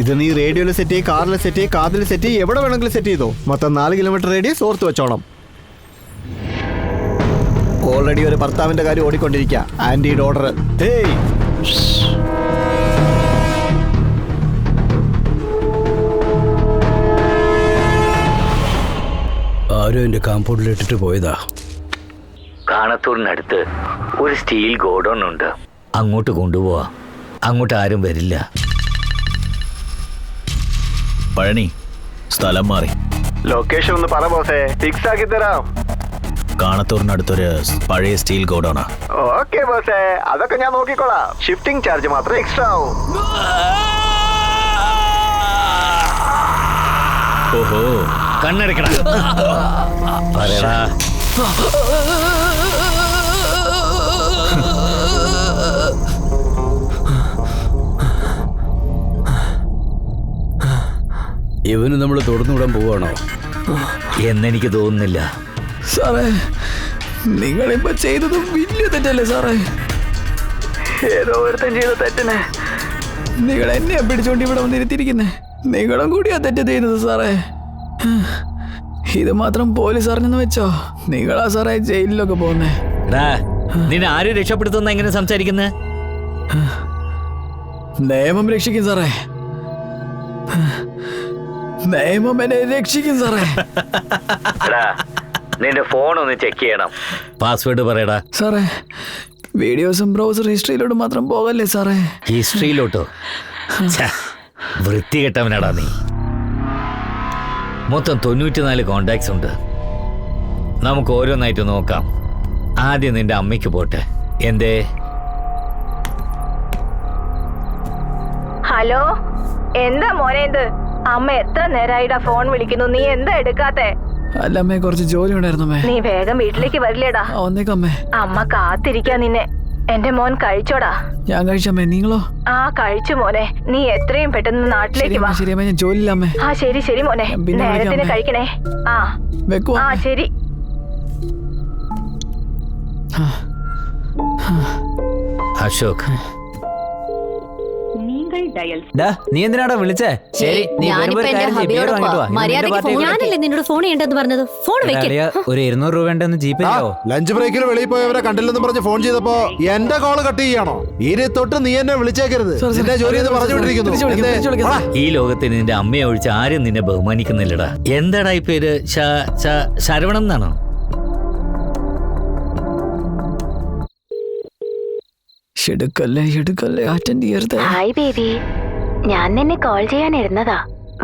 C: ഇത് നീ റേഡിയോയിൽ സെറ്റ് ചെയ്ത്, കാറിൽ സെറ്റ് ചെയ്ത്, കാതിൽ സെറ്റ് ചെയ്ത്, എവിടെ വേണമെങ്കിലും സെറ്റ് ചെയ്തോ. മൊത്തം 4 കിലോമീറ്റർ റേഡിയസ് ഓർത്ത് വെച്ചോണം. ഓൾറെഡി ഒരു ഭർത്താവിന്റെ കാര്യം ഓടിക്കൊണ്ടിരിക്കുക. ആന്റിയുടെ ഓർഡർ. ഹേയ്,
K: ആരും എൻ്റെ കാമ്പൗണ്ടിൽ ഇട്ടിട്ട് പോയതാ.
E: കാണത്തൂരിനടുത്ത് ഒരു സ്റ്റീൽ ഗോഡൗൺ ഉണ്ട്, അങ്ങോട്ട് കൊണ്ടുപോവാ. അങ്ങോട്ട് ആരും വരില്ല.
F: പഴനി, സ്ഥലം മാറി.
C: ലൊക്കേഷൻ ഒന്ന് പറ ബോസേ, ഫിക്സ് ആക്കി തരാം.
F: കാണത്തൂരിനടുത്തൊരു പഴയ സ്റ്റീൽ ഗോഡൗണാ.
C: ഓക്കെ ബോസേ, അതൊക്കെ ഞാൻ നോക്കിക്കോളാം. ഷിഫ്റ്റിംഗ് ചാർജ് മാത്രം എക്സ്ട്രാ ആവും.
F: ഓഹോ,
E: കണ്ണടക്കടാ. പറയടാ.
K: ഇവന് നമ്മൾ തുറന്നുവിടാൻ പോവാണോ
E: എന്നെനിക്ക് തോന്നുന്നില്ല.
D: സാറേ, നിങ്ങളിപ്പോ ചെയ്തത് വലിയ തെറ്റല്ലേ സാറേ? ഏതോ ഒരുത്തൻ ചെയ്ത തെറ്റിനെ നിങ്ങൾ എന്നെയാ പിടിച്ചോണ്ട് ഇവിടെ വന്നിരുത്തിയിരിക്കുന്നേ. നിങ്ങളും കൂടിയാ തെറ്റ് ചെയ്തത് സാറേ. ഇത് മാത്രം പോലീസ് അറിഞ്ഞെന്ന് വെച്ചോ, നിങ്ങളാ സാറേ ജയിലിലൊക്കെ പോകുന്നേ.
E: നിന്നെ ആരും രക്ഷപ്പെടുത്തുന്ന എങ്ങനെ സംസാരിക്കുന്നേ?
D: നിയമം രക്ഷിക്കും സാറേ, നിയമം എന്നെ രക്ഷിക്കും സാറേ.
E: നിന്റെ ഫോൺ ഒന്ന് ചെക്ക് ചെയ്യണം. പാസ്വേഡ് പറയടാ.
D: സാറേ, വീഡിയോസും ബ്രൗസർ ഹിസ്റ്ററിയിലോട്ട് മാത്രം പോകല്ലേ സാറേ?
E: ഹിസ്റ്ററിയിലോട്ടോ? വൃത്തികെട്ടവനാടാ നീ. മൊത്തം 94 കോണ്ടാക്ട്സ് ഉണ്ട്. നമുക്ക് ഓരോന്നായിട്ട് നോക്കാം. ആദ്യം നിന്റെ അമ്മയ്ക്ക് പോട്ടെ. എന്തേ?
G: ഹലോ, എന്താ മോനെ ഇത്? അമ്മ എത്ര നേരമായിട്ടാ ഫോൺ വിളിക്കുന്നു, നീ എന്താ എടുക്കാത്തെ?
D: അല്ല അമ്മേ, കുറച്ച് ജോലി ഉണ്ടായിരുന്നു അമ്മേ.
G: നീ വേഗം വീട്ടിലേക്ക് വരില്ലേടാ?
D: വന്നേക്കമ്മേ.
G: അമ്മ കാത്തിരിക്കാ നിന്നെ. എന്റെ മോൻ കഴിച്ചോടാ?
D: ഞാൻ കഴിച്ചമ്മേ, നിങ്ങളോ?
G: ആ, കഴിച്ചു മോനെ. നീ എത്രയും പെട്ടെന്ന് നാട്ടിലേക്ക് വാ.
D: ശരി അമ്മേ, ഞാൻ ജോലിയില്ല അമ്മേ.
G: ആ ശരി ശരി മോനെ, നേരത്തിന് കഴിക്കണേ. ആ
D: വെക്കുവാ.
G: ആ ശരി.
E: അശോക്,
A: നീ എന്തിനാടാ വിളിച്ചേ? ശരി, നീ വരുമ്പോ ഒരു കാര്യം ചെയ്യ്, ബിയർ വാങ്ങിട്ട് വാ.
H: ഞാനല്ലേ നിന്നോട് ഫോൺ ചെയ്യേണ്ടെന്ന് പറഞ്ഞത്. ഫോൺ വെക്ക്.
A: ഒരു 200 രൂപ ഉണ്ടെന്ന് ജീപ്പേ ചെയ്യാവോ?
J: ലഞ്ച് ബ്രേക്കിൽ വെളിയിൽ പോയവരെ കണ്ടില്ലെന്ന് പറഞ്ഞ് ഫോൺ ചെയ്തപ്പോ എന്റെ കോള് കട്ട് ചെയ്യണോ? ഇനി തൊട്ട് നീ എന്നെ വിളിച്ചേക്കരുത്. നിന്റെ ജോലി എന്ന് പറഞ്ഞു വിട്ടിരിക്കുന്നു.
E: ഈ ലോകത്തിന് നിന്റെ അമ്മയെ ഒഴിച്ച് ആരും നിന്നെ ബഹുമാനിക്കുന്നില്ലടാ. എന്താടാ ഈ പേര്? ശരവണം എന്നാണോ?
D: എടുക്കല്ലേ, അറ്റൻഡ് ചെയ്യരുത്.
H: ഹായ് ബേബി, ഞാൻ നിന്നെ കോൾ ചെയ്യാനിരുന്നതാ.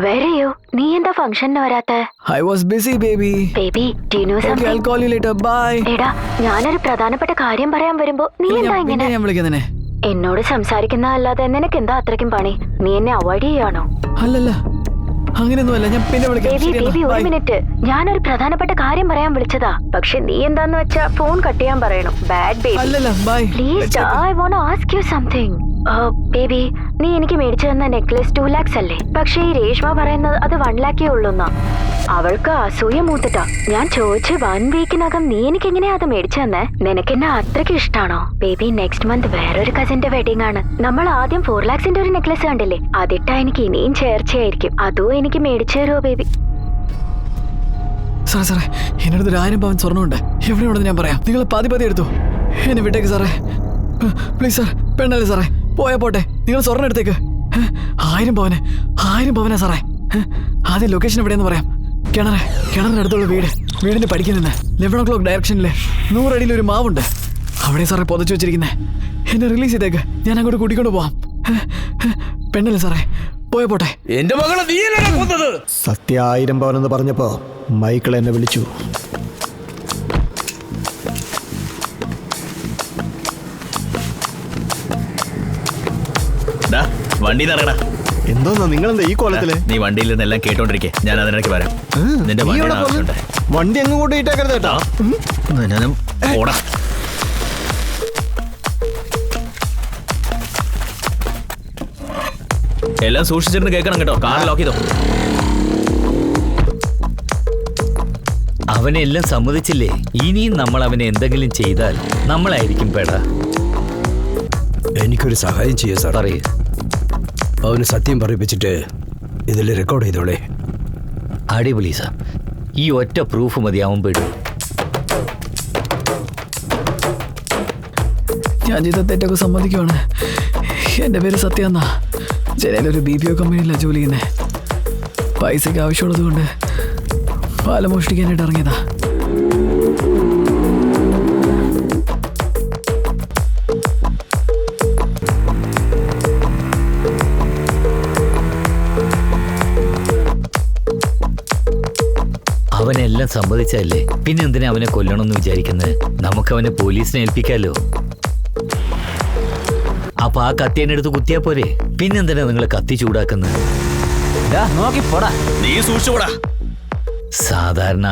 H: വരെയോ, നീ എന്താ ഫംഗ്ഷന് വരാത്തെ?
D: I was busy baby.
H: Baby, do you know
D: Okay,
H: something?
D: I'll call you later. Bye.
H: എടാ, ഞാനൊരു പ്രധാനപ്പെട്ട കാര്യം പറയാൻ വരുമ്പോ നീ എന്താ ഇങ്ങനെ?
D: ഞാൻ വിളിക്കുന്നേ.
H: എന്നോട് സംസാരിക്കുന്ന അല്ലാതെ നിനക്ക് എന്താ അത്രയ്ക്കും പണി? നീ എന്നെ അവോയ്ഡ് ചെയ്യാണോ?
D: അല്ലല്ല, അങ്ങനെയൊന്നുമല്ല. ഞാൻ പിന്നെ വിളിക്കാം.
H: ബേബി, ഒരു മിനിറ്റ്. ഞാനൊരു പ്രധാനപ്പെട്ട കാര്യം പറയാൻ വിളിച്ചതാ. പക്ഷെ നീ എന്താന്ന് വെച്ചാ ഫോൺ കട്ട് ചെയ്യാൻ പറയണു. Bad baby.
D: അല്ലല്ല, bye.
H: Please, I want ask you something. Baby, നീ എനിക്ക് മേടിച്ചു തന്ന നെക്ലസ് 2 lakhs അല്ലേ? പക്ഷേ ഈ രേഷ്മ പറയുന്നത് അത് 1 lakh ഉള്ളൂന്നാ. അവൾക്ക് അസൂയ മൂത്തിട്ടാ. ഞാൻ ചോദിച്ചു 1 weekനകം നീ എനിക്ക് എങ്ങനെയാ അത് മേടിച്ചു തന്നെ? നിനക്ക് എന്നെ അത്രയ്ക്ക് ഇഷ്ടാണോ? ബേബി, നെക്സ്റ്റ് മന്ത് വേറൊരു കസിന്റെ വെഡിങ് ആണ്. നമ്മൾ ആദ്യം 4 lakhsന്റെ ഒരു നെക്ലസ് കണ്ടില്ലേ? അതിട്ടാ എനിക്ക് ഇനിയും ചേർച്ചയായിരിക്കും. അതും എനിക്ക് മേടിച്ചു തരുമോ ബേബി?
D: സാറേ, എന്നടുത്ത് 1000 പവൻ സ്വർണ്ണമുണ്ട്. എവിടെയുണ്ടെന്ന് ഞാൻ പറയാം. നിങ്ങൾ പാതി എടുത്തു. എന്നെ വിട്ടേക്ക് സാറേ, പ്ലീസ് സാർ. പെണ്ണല്ലേ സാറേ, പോയാ പോട്ടെ. നിങ്ങൾ സ്വർണ്ണം എടുത്തേക്ക്. 1000 പവനാ സാറേ. ആദ്യം ലൊക്കേഷൻ എവിടെയെന്ന് പറയാം. കിണറിനടുത്തുള്ള വീടിന്റെ പഠിക്കാൻ നിന്ന് 11 o'clock ഡയറക്ഷനിലെ 100 അടിയിൽ ഒരു മാവുണ്ട്. അവിടെ സാറേ പൊതച്ചു വെച്ചിരിക്കുന്നേ. എന്നെ റിലീസ് ചെയ്തേക്ക്, ഞാൻ അങ്ങോട്ട് കൂട്ടിക്കൊണ്ട് പോവാം. പെണ്ണല്ലേ സാറേ, പോയാ പോട്ടെ.
K: എന്റെ മകളെ നീയല്ലേ കൊന്നത്?
C: സത്യ 1000 പവനെന്ന് പറഞ്ഞപ്പോ മൈക്കിൾ എന്നെ വിളിച്ചു.
F: വണ്ടി നിറയടാ.
C: എന്തോന്നാ നിങ്ങളെന്താ ഈ കോലത്തില്?
F: നീ വണ്ടിയിൽ നിന്നെല്ലാം കേട്ടോണ്ടിരിക്കേ, ഞാൻ അതിനിടയ്ക്ക് വരാം. നിന്റെ വണ്ടിയുടെ ആവശ്യമുണ്ട്.
C: വണ്ടി എങ്ങും കൊണ്ട് ഇട്ടേക്കരുത് കേട്ടോ.
F: ഓടാ. എല്ലാം സൂക്ഷിച്ചിട്ട് കേൾക്കണം കേട്ടോ. കാർ ലോക്ക് ചെയ്തോ.
E: അവനെല്ലാം സമ്മതിച്ചില്ലേ? ഇനിയും നമ്മൾ അവനെ എന്തെങ്കിലും ചെയ്താൽ നമ്മളായിരിക്കും പേട.
K: എനിക്കൊരു സഹായം ചെയ്യാം സാർ.
E: പറയൂ.
K: അവന് സത്യം പറയിപ്പിച്ചിട്ട് ഇതിൽ റെക്കോർഡ് ചെയ്തോളെ.
E: അടിപൊളി സാർ. ഈ ഒറ്റ പ്രൂഫ് മതി അവൻ പെടും.
D: ഞാൻ ചെയ്ത തെറ്റൊക്കെ സമ്മതിക്കുവാണ്. എൻ്റെ പേര് സത്യ എന്നാ. ചെന്നൈയിലൊരു BPO കമ്പനിയിലാണ് ജോലി ചെയ്യുന്നത്. പൈസയ്ക്ക് ആവശ്യമുള്ളത് കൊണ്ട് പാലം മോഷ്ടിക്കാനായിട്ട് ഇറങ്ങിയതാ.
E: അവനെല്ലാം സമ്മതിച്ചല്ലേ, പിന്നെ എന്തിനാ അവനെ കൊല്ലണമെന്ന് വിചാരിക്കുന്നത്? നമുക്കവനെ പോലീസിനെ ഏൽപ്പിക്കാലോ. അപ്പൊ ആ കത്തിയെടുത്ത് കുത്തിയാ പോരെ? പിന്നെന്തിനാ നിങ്ങൾ കത്തി ചൂടാക്കുന്നത്?
A: നോക്കി പോടാ.
F: നീ സൂക്ഷിച്ചുപോടാ.
E: സാധാരണ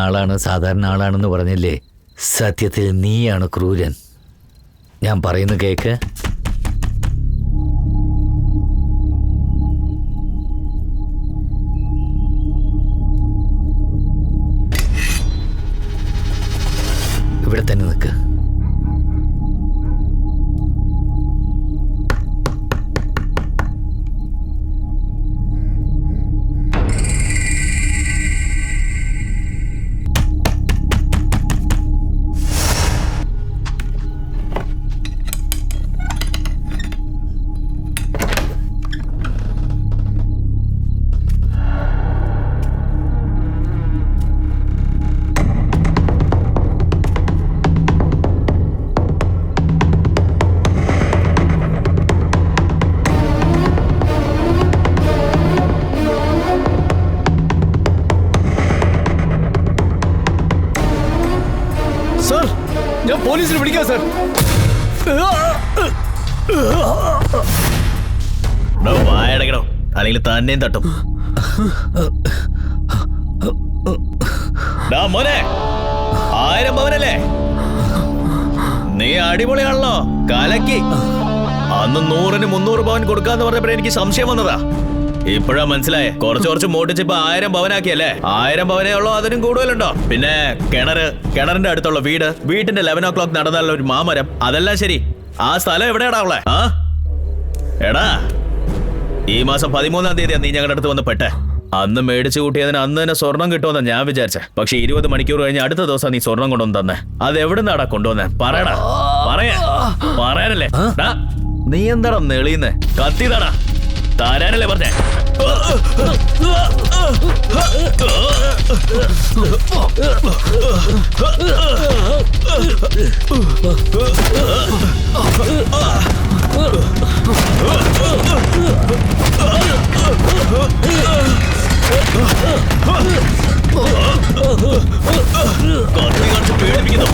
E: ആളാണെന്ന് പറഞ്ഞില്ലേ? സത്യത്തിൽ നീയാണ് ക്രൂരൻ. ഞാൻ പറയുന്ന കേക്ക്. ഇവിടെ തന്നെ നിൽക്ക്.
K: ഞാൻ പോലീസിനെ വിളിക്കാം സാർ.
F: വായടക്കണോ അല്ലെങ്കിൽ തന്നെയും തട്ടും. മോനെ 1000 പവനല്ലേ? നീ അടിപൊളിയാണല്ലോ, കലക്കി. അന്ന് 100-ന് 300 പവൻ കൊടുക്കാന്ന് പറഞ്ഞപ്പോ എനിക്ക് സംശയം വന്നതാ. ഇപ്പോഴാ മനസ്സിലായേ. കുറച്ച് മോട്ടിച്ചിപ്പോ 1000 പവനാക്കിയല്ലേ? 1000 പവനേ ഉള്ളോ അതിനും കൂടുതലുണ്ടോ? പിന്നെ കിണറിന്റെ അടുത്തുള്ള വീട്ടിന്റെ 11 o'clock നടന്നുള്ള ഒരു മാമരം, അതെല്ലാം ശരി. ആ സ്ഥലം എവിടെയാടാ ഉള്ളേ? എടാ, ഈ മാസം 13-ാം തീയതിയാ നീ ഞങ്ങളുടെ അടുത്ത് വന്ന് പെട്ടെ. അന്ന് മേടിച്ചു കൂട്ടിയതിന് അന്ന് തന്നെ സ്വർണം കിട്ടുമെന്നാ ഞാൻ വിചാരിച്ചേ. പക്ഷെ 20 മണിക്കൂർ കഴിഞ്ഞ് അടുത്ത ദിവസം നീ സ്വർണം കൊണ്ടുവന്ന് തന്നെ. അത് എവിടുന്നാടാ കൊണ്ടുവന്നേ? പറയടാ, പറയാനല്ലേ? നീ എന്താടാ നെളിയുന്നേ? കത്തിതാടാ, തരാനല്ലേ പറഞ്ഞേ? കത്തി കാണിച്ച് പേടിപ്പിക്കുന്നു.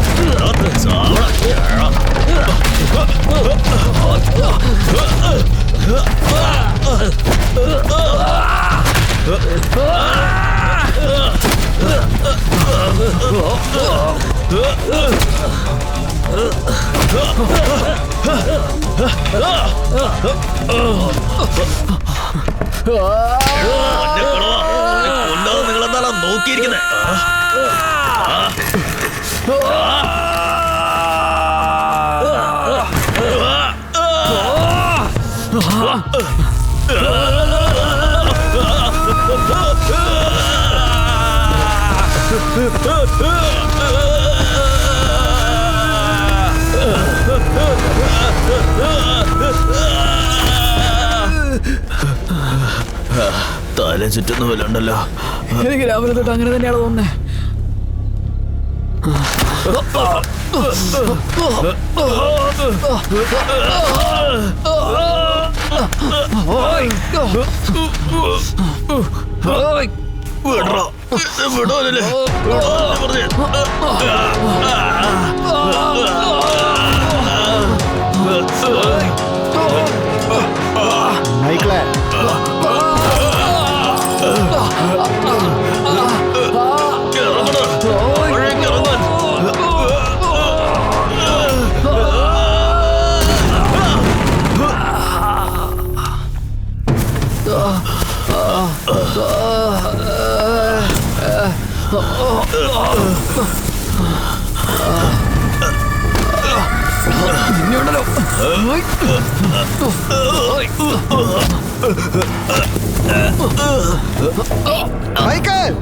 F: നിങ്ങളെന്താ നോക്കിയിരിക്കുന്നേ? തല ചുറ്റുന്ന പോലെ ഉണ്ടല്ലോ.
D: എനിക്ക് രാവിലെ തൊട്ട് അങ്ങനെ തന്നെയാണ് തോന്നുന്നത്.
C: മൈക്കിളെ, മൈക്കൽ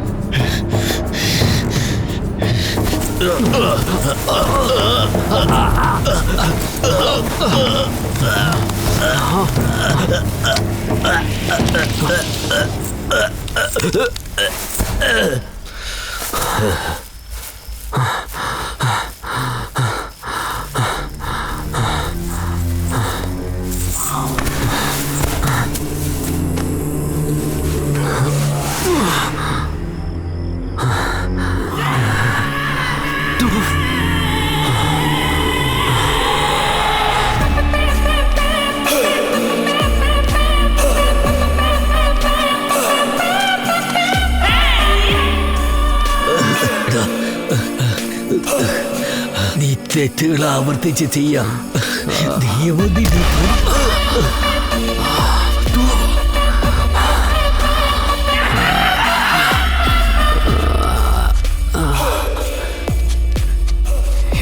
E: നീ തെറ്റുകൾ ആവർത്തിച്ച് ചെയ്യാം.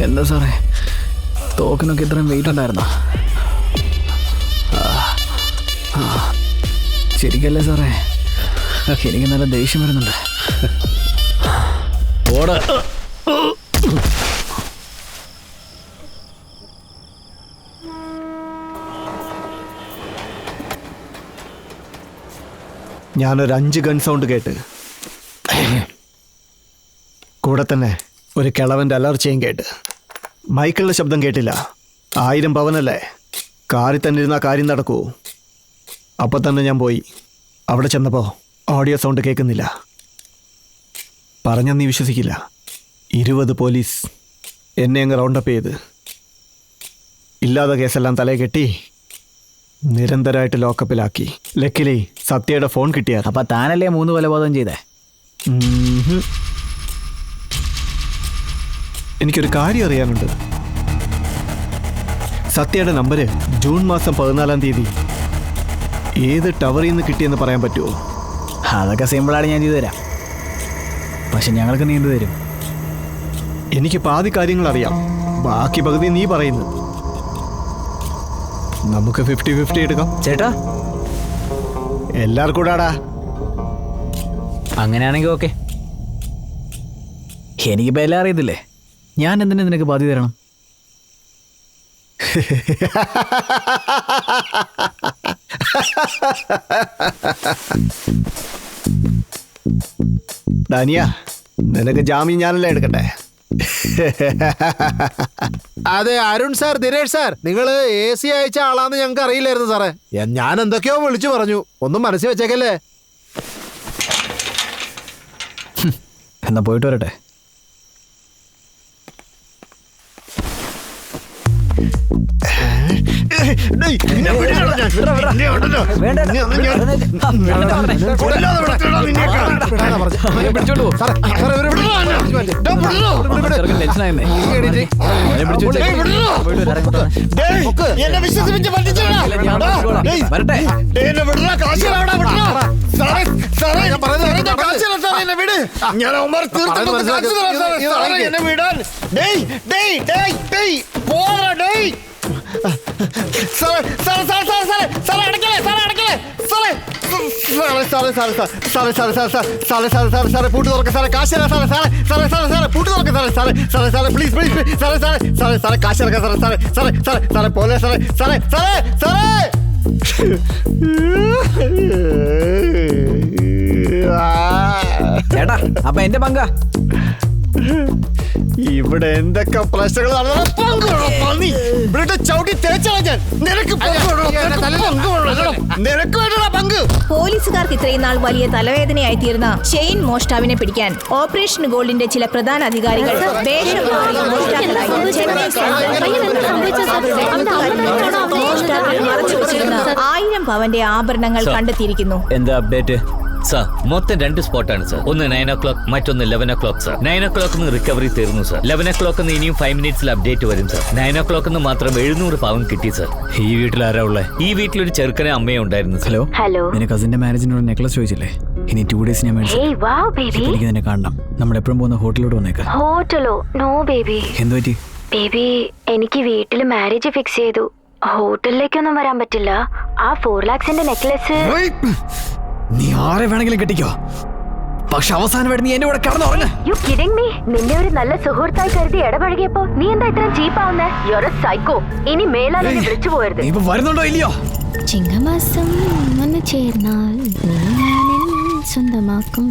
D: എന്താ സാറേ, തോക്കിനൊക്കെ ഇത്രയും വെയിറ്റ് ഉണ്ടായിരുന്നോ? ശരിക്കല്ലേ സാറേ, എനിക്ക് നല്ല ദേഷ്യം വരുന്നുണ്ട്.
E: ഓട
C: ഞാനൊരു 5 ഗൺ സൗണ്ട് കേട്ട്, കൂടെ തന്നെ ഒരു കിളവൻ്റെ അലർച്ചയും കേട്ട്. മൈക്കിളിൻ്റെ ശബ്ദം കേട്ടില്ല. 1000 പവനല്ലേ, കാറിൽ തന്നെ ഇരുന്ന കാര്യം നടക്കൂ. അപ്പം തന്നെ ഞാൻ പോയി. അവിടെ ചെന്നപ്പോൾ ഓഡിയോ സൗണ്ട് കേൾക്കുന്നില്ല. പറഞ്ഞാൽ നീ വിശ്വസിക്കില്ല, 20 പോലീസ് എന്നെ അങ്ങ് റൗണ്ടപ്പ് ചെയ്ത് ഇല്ലാത്ത കേസെല്ലാം തലയിൽ കെട്ടി നിരന്തരമായിട്ട് ലോക്കപ്പിലാക്കി. ലക്കിലി സത്യയുടെ ഫോൺ കിട്ടിയാൽ.
D: അപ്പൊ താനല്ലേ 3 കൊലപാതകം ചെയ്തേ?
C: എനിക്കൊരു കാര്യം അറിയാനുണ്ട്. സത്യയുടെ നമ്പര് ജൂൺ മാസം 14-ാം തീയതി ഏത് ടവറിൽ നിന്ന് കിട്ടിയെന്ന് പറയാൻ പറ്റുമോ?
D: അതൊക്കെ സിമ്പിളാണ്, ഞാൻ ചെയ്തു തരാം. പക്ഷെ ഞങ്ങൾക്ക് നീ എന്ത് തരും?
C: എനിക്ക് പാതി കാര്യങ്ങൾ അറിയാം, ബാക്കി പകുതി നീ പറയുന്നു. നമുക്ക് 50-50 എടുക്കാം
A: ചേട്ടാ.
C: എല്ലാവർക്കും കൂടാടാ.
A: അങ്ങനെയാണെങ്കിൽ ഓക്കെ.
D: എനിക്കിപ്പോൾ എല്ലാം അറിയത്തില്ലേ, ഞാൻ എന്തിനാ നിനക്ക് പാതി തരണം?
C: ഡാനിയ, നിനക്ക് ജാമ്യം ഞാനല്ലേ എടുക്കട്ടെ?
J: അതെ അരുൺ സാർ, ദിനേഷ് സാർ, നിങ്ങൾ AC അയച്ച ആളാന്ന് ഞങ്ങൾക്ക് അറിയില്ലായിരുന്നു സാറേ. ഞാൻ എന്തൊക്കെയോ വിളിച്ചു പറഞ്ഞു, ഒന്നും മനസ്സിൽ വെച്ചേക്കല്ലേ.
D: എന്നാ പോയിട്ട് വരട്ടെ.
C: പൂട്ട് തുറക്ക സാറേ, കാശ് തരാം സാറേ. സാറേ സാറേ സാറേ പൂട്ട് തുറക്ക സാറേ. സാറേ സാറേ സാറേ പ്ലീസ് പ്ലീസ് സാറേ സാറേ സാറേ സാറേ കാശ് ഇറക്കാം സാറേ. സാറേ സാറേ സാറേ സാറേ പോലെ സാറേ. സാറേ സാറേ സാറേ
D: ചേട്ടാ, അപ്പൊ എന്റെ പങ്കാ?
C: ഇവിടെ എന്തൊക്കെ പ്രശ്നങ്ങളാണ്. ചവിട്ടി തേച്ചാണ് ഞാൻ. നിനക്ക് പങ്ക്.
G: പോലീസുകാർക്ക് ഇത്രയും നാൾ വലിയ തലവേദനയായി തീർന്ന ചെയിൻ മോഷ്ടാവിനെ പിടിക്കാൻ ഓപ്പറേഷൻ ഗോൾഡിന്റെ ചില പ്രധാന അധികാരികൾ വേഷം മാറി മോഷ്ടാക്കളായി ചെന്നൈ മറച്ചു വെച്ചിരുന്ന 1000 പവന്റെ ആഭരണങ്ങൾ കണ്ടെത്തിയിരിക്കുന്നു.
A: എന്താ അപ്ഡേറ്റ്?
E: സാർ മൊത്തം 2 സ്പോട്ടാണ് സാർ. ഒന്ന് 9 o'clock, മറ്റൊന്ന് 11 o'clock സാർ. 9 o'clock റിക്കവറി തീർന്നു സാർ. 11 o'clock ഇനിയും 5 minutes അപ്ഡേറ്റ് വരും സാർ. 9 o'clock മാത്രം 700 പവൻ കിട്ടി സാർ.
A: ഈ വീട്ടിൽ ആരാ ഉള്ളേ?
E: ഈ വീട്ടിലൊരു ചെറുക്കനെ അമ്മയെ ഉണ്ടായിരുന്നു.
D: ഹലോ, നിന്റെ കസിന്റെ മാരേജിനോട് നെക്ലസ് ചോദിച്ചില്ലേ? ഇനി 2 days ഞാൻ മേടിച്ചു. എനിക്ക് നിന്നെ കാണണം. നമ്മൾ എപ്പോഴും പോകുന്ന ഹോട്ടലിലോട്ട് വന്നേക്കാം.
H: ഹോട്ടലോ? No baby.
D: എന്തു പറ്റി?
H: ബേബി, എനിക്ക് വീട്ടിൽ മാരേജ് ഫിക്സ് ചെയ്തു. ഹോട്ടലിലേക്കൊന്നും വരാൻ പറ്റില്ല. ആ 4 lakhs നെക്ലസ്.
D: നീ ആരെ വേണമെങ്കിലും കെട്ടിക്കോ, പക്ഷെ അവസാനമായിട്ട് നീ എന്റെ കൂടെ കടന്നുറങ്ങ.
H: U kidding me? നിന്നെ ഒരു നല്ല സുഹൃത്തായി കരുതി ഇടപഴകിയപ്പോ നീ എന്താ ഇത്രയും ചീപ്പാവുന്നേ? You are a psycho. ഇനി മേലാൽ എന്നെ വിളിച്ചു പോയരുത്.
D: നീ ഇപ്പൊ വരുന്നുണ്ടോ ഇല്ലയോ?
H: ചിങ്ങമാസം വന്നു ചേർന്നാൽ സ്വന്തമാക്കും.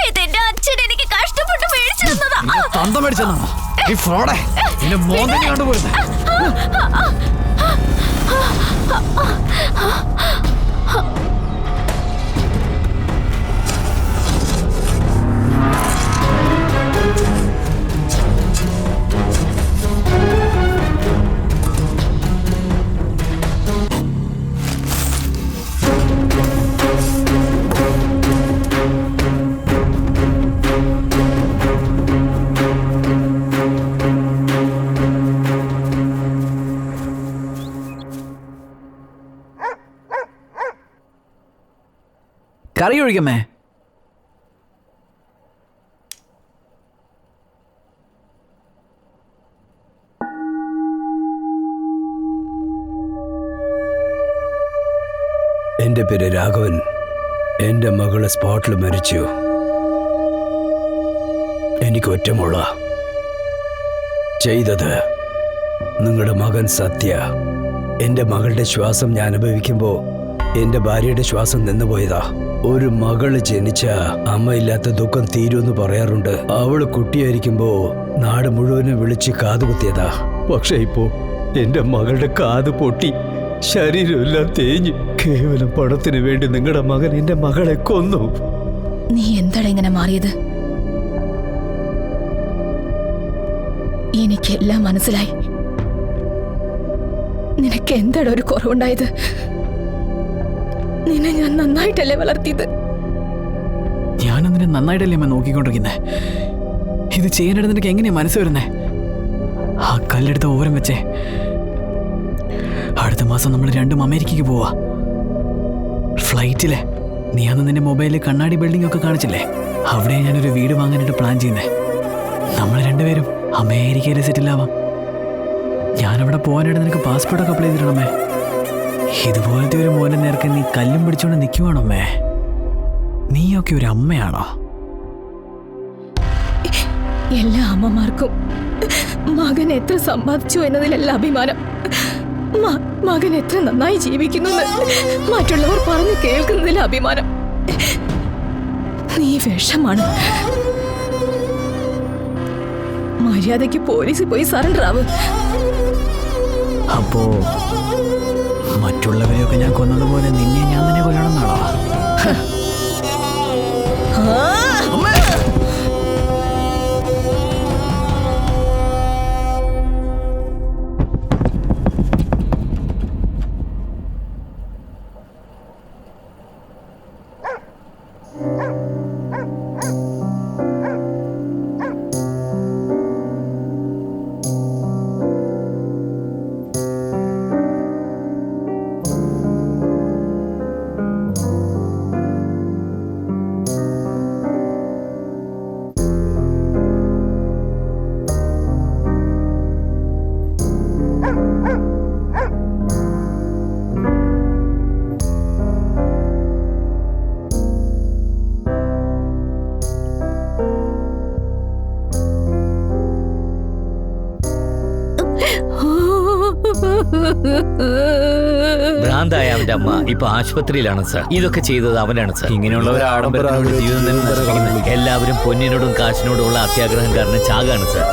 H: ഇതെന്റെ അച്ഛൻ എനിക്ക് കഷ്ടപ്പെട്ട് മേടിച്ചു തന്നതാ.
D: തന്തം മേടിച്ചു തന്നോ? ഈ ഫ്രോഡേ, നിന്റെ മോൻ തന്നെ കണ്ടുപോയിരുന്നേ. കറി ഒഴിക്കമ്മേ.
K: എൻ്റെ പേര് രാഘവൻ. എൻ്റെ മകള് സ്പോട്ടിൽ മരിച്ചു. എനിക്ക് ഒറ്റമുള്ള ചെയ്തത് നിങ്ങളുടെ മകൻ സത്യ. എൻ്റെ മകളുടെ ശ്വാസം ഞാൻ അനുഭവിക്കുമ്പോൾ എൻ്റെ ഭാര്യയുടെ ശ്വാസം നിന്നുപോയതാ. ഒരു മകള് ജനിച്ച അമ്മയില്ലാത്ത ദുഃഖം തീരുമെന്ന് പറയാറുണ്ട്. അവള് കുട്ടിയായിരിക്കുമ്പോ നാട് മുഴുവനും വിളിച്ച് കാതുകുത്തിയതാ. പക്ഷെ ഇപ്പോ എൻ്റെ മകളുടെ കാത് പൊട്ടി, ശരീരമെല്ലാം തേഞ്ഞ്. കേവലം പണത്തിന് വേണ്ടി നിങ്ങളുടെ മകൻ എൻ്റെ മകളെ കൊന്നു.
G: നീ എന്താണ് ഇങ്ങനെ മാറിയത്? എനിക്കെല്ലാം മനസ്സിലായി. നിനക്ക് എന്താണ് ഒരു കുറവുണ്ടായത്? നിന്നെ ഞാൻ നന്നായിട്ടല്ലേ വളർത്തിയത്.
D: ഞാനതിനെ നന്നായിട്ടല്ലേ അമ്മ നോക്കിക്കൊണ്ടിരിക്കുന്നേ. ഇത് ചെയ്യാനായിട്ട് നിനക്ക് എങ്ങനെയാ മനസ്സ് വരുന്നേ? ആ കല്ലെടുത്ത ഓരം വെച്ചേ. അടുത്ത മാസം നമ്മൾ 2 അമേരിക്കയ്ക്ക് പോവാ. ഫ്ലൈറ്റിലെ നീ അന്ന് നിന്റെ മൊബൈലിൽ കണ്ണാടി ബിൽഡിംഗ് ഒക്കെ കാണിച്ചില്ലേ? അവിടെ ഞാനൊരു വീട് വാങ്ങാനായിട്ട് പ്ലാൻ ചെയ്യുന്നേ. നമ്മൾ 2 പേരും അമേരിക്കയിൽ സെറ്റിലാവാം. ഞാനവിടെ പോകാനായിട്ട് നിനക്ക് പാസ്പോർട്ടൊക്കെ അപ്ലൈ ചെയ്തിടണമേ. ഇതുപോലത്തെ ഒരു മോനെ നേർക്ക് നീ കല്ലും പിടിച്ചോണ്ട് നിൽക്കുവാണമ്മേ. നീയൊക്കെ ഒരു അമ്മയാണോ?
G: എല്ലാ അമ്മമാർക്കും മകൻ എത്ര സമ്പാദിച്ചു എന്നതിലല്ല അഭിമാനം. മകൻ എത്ര നന്നായി ജീവിക്കുന്നു മറ്റുള്ളവർ പറഞ്ഞു കേൾക്കുന്നതിൽ അഭിമാനം. നീ വിഷമാണ്. മര്യാദയ്ക്ക് പോലീസിൽ പോയി സറണ്ടർ ആവ്.
D: അപ്പോ മറ്റുള്ളവരെയൊക്കെ ഞാൻ കൊന്നതുപോലെ നിന്നെ ഞാൻ തന്നെ കൊല്ലണമെന്നാണോ?
E: ഭ്രാന്തായ അവന്റെ അമ്മ ഇപ്പൊ ആശുപത്രിയിലാണ് സാർ. ഇതൊക്കെ ചെയ്തത് അവനാണ് സാർ.
A: ഇങ്ങനെയുള്ള ഒരു ആഡംബരത്തിനോട് ജീവിതം തന്നെ നശിപ്പിക്കുന്നത്.
E: എല്ലാവരും പൊന്നിനോടും കാശിനോടും ഉള്ള അത്യാഗ്രഹം കാരണം ചാകാണ് സാർ.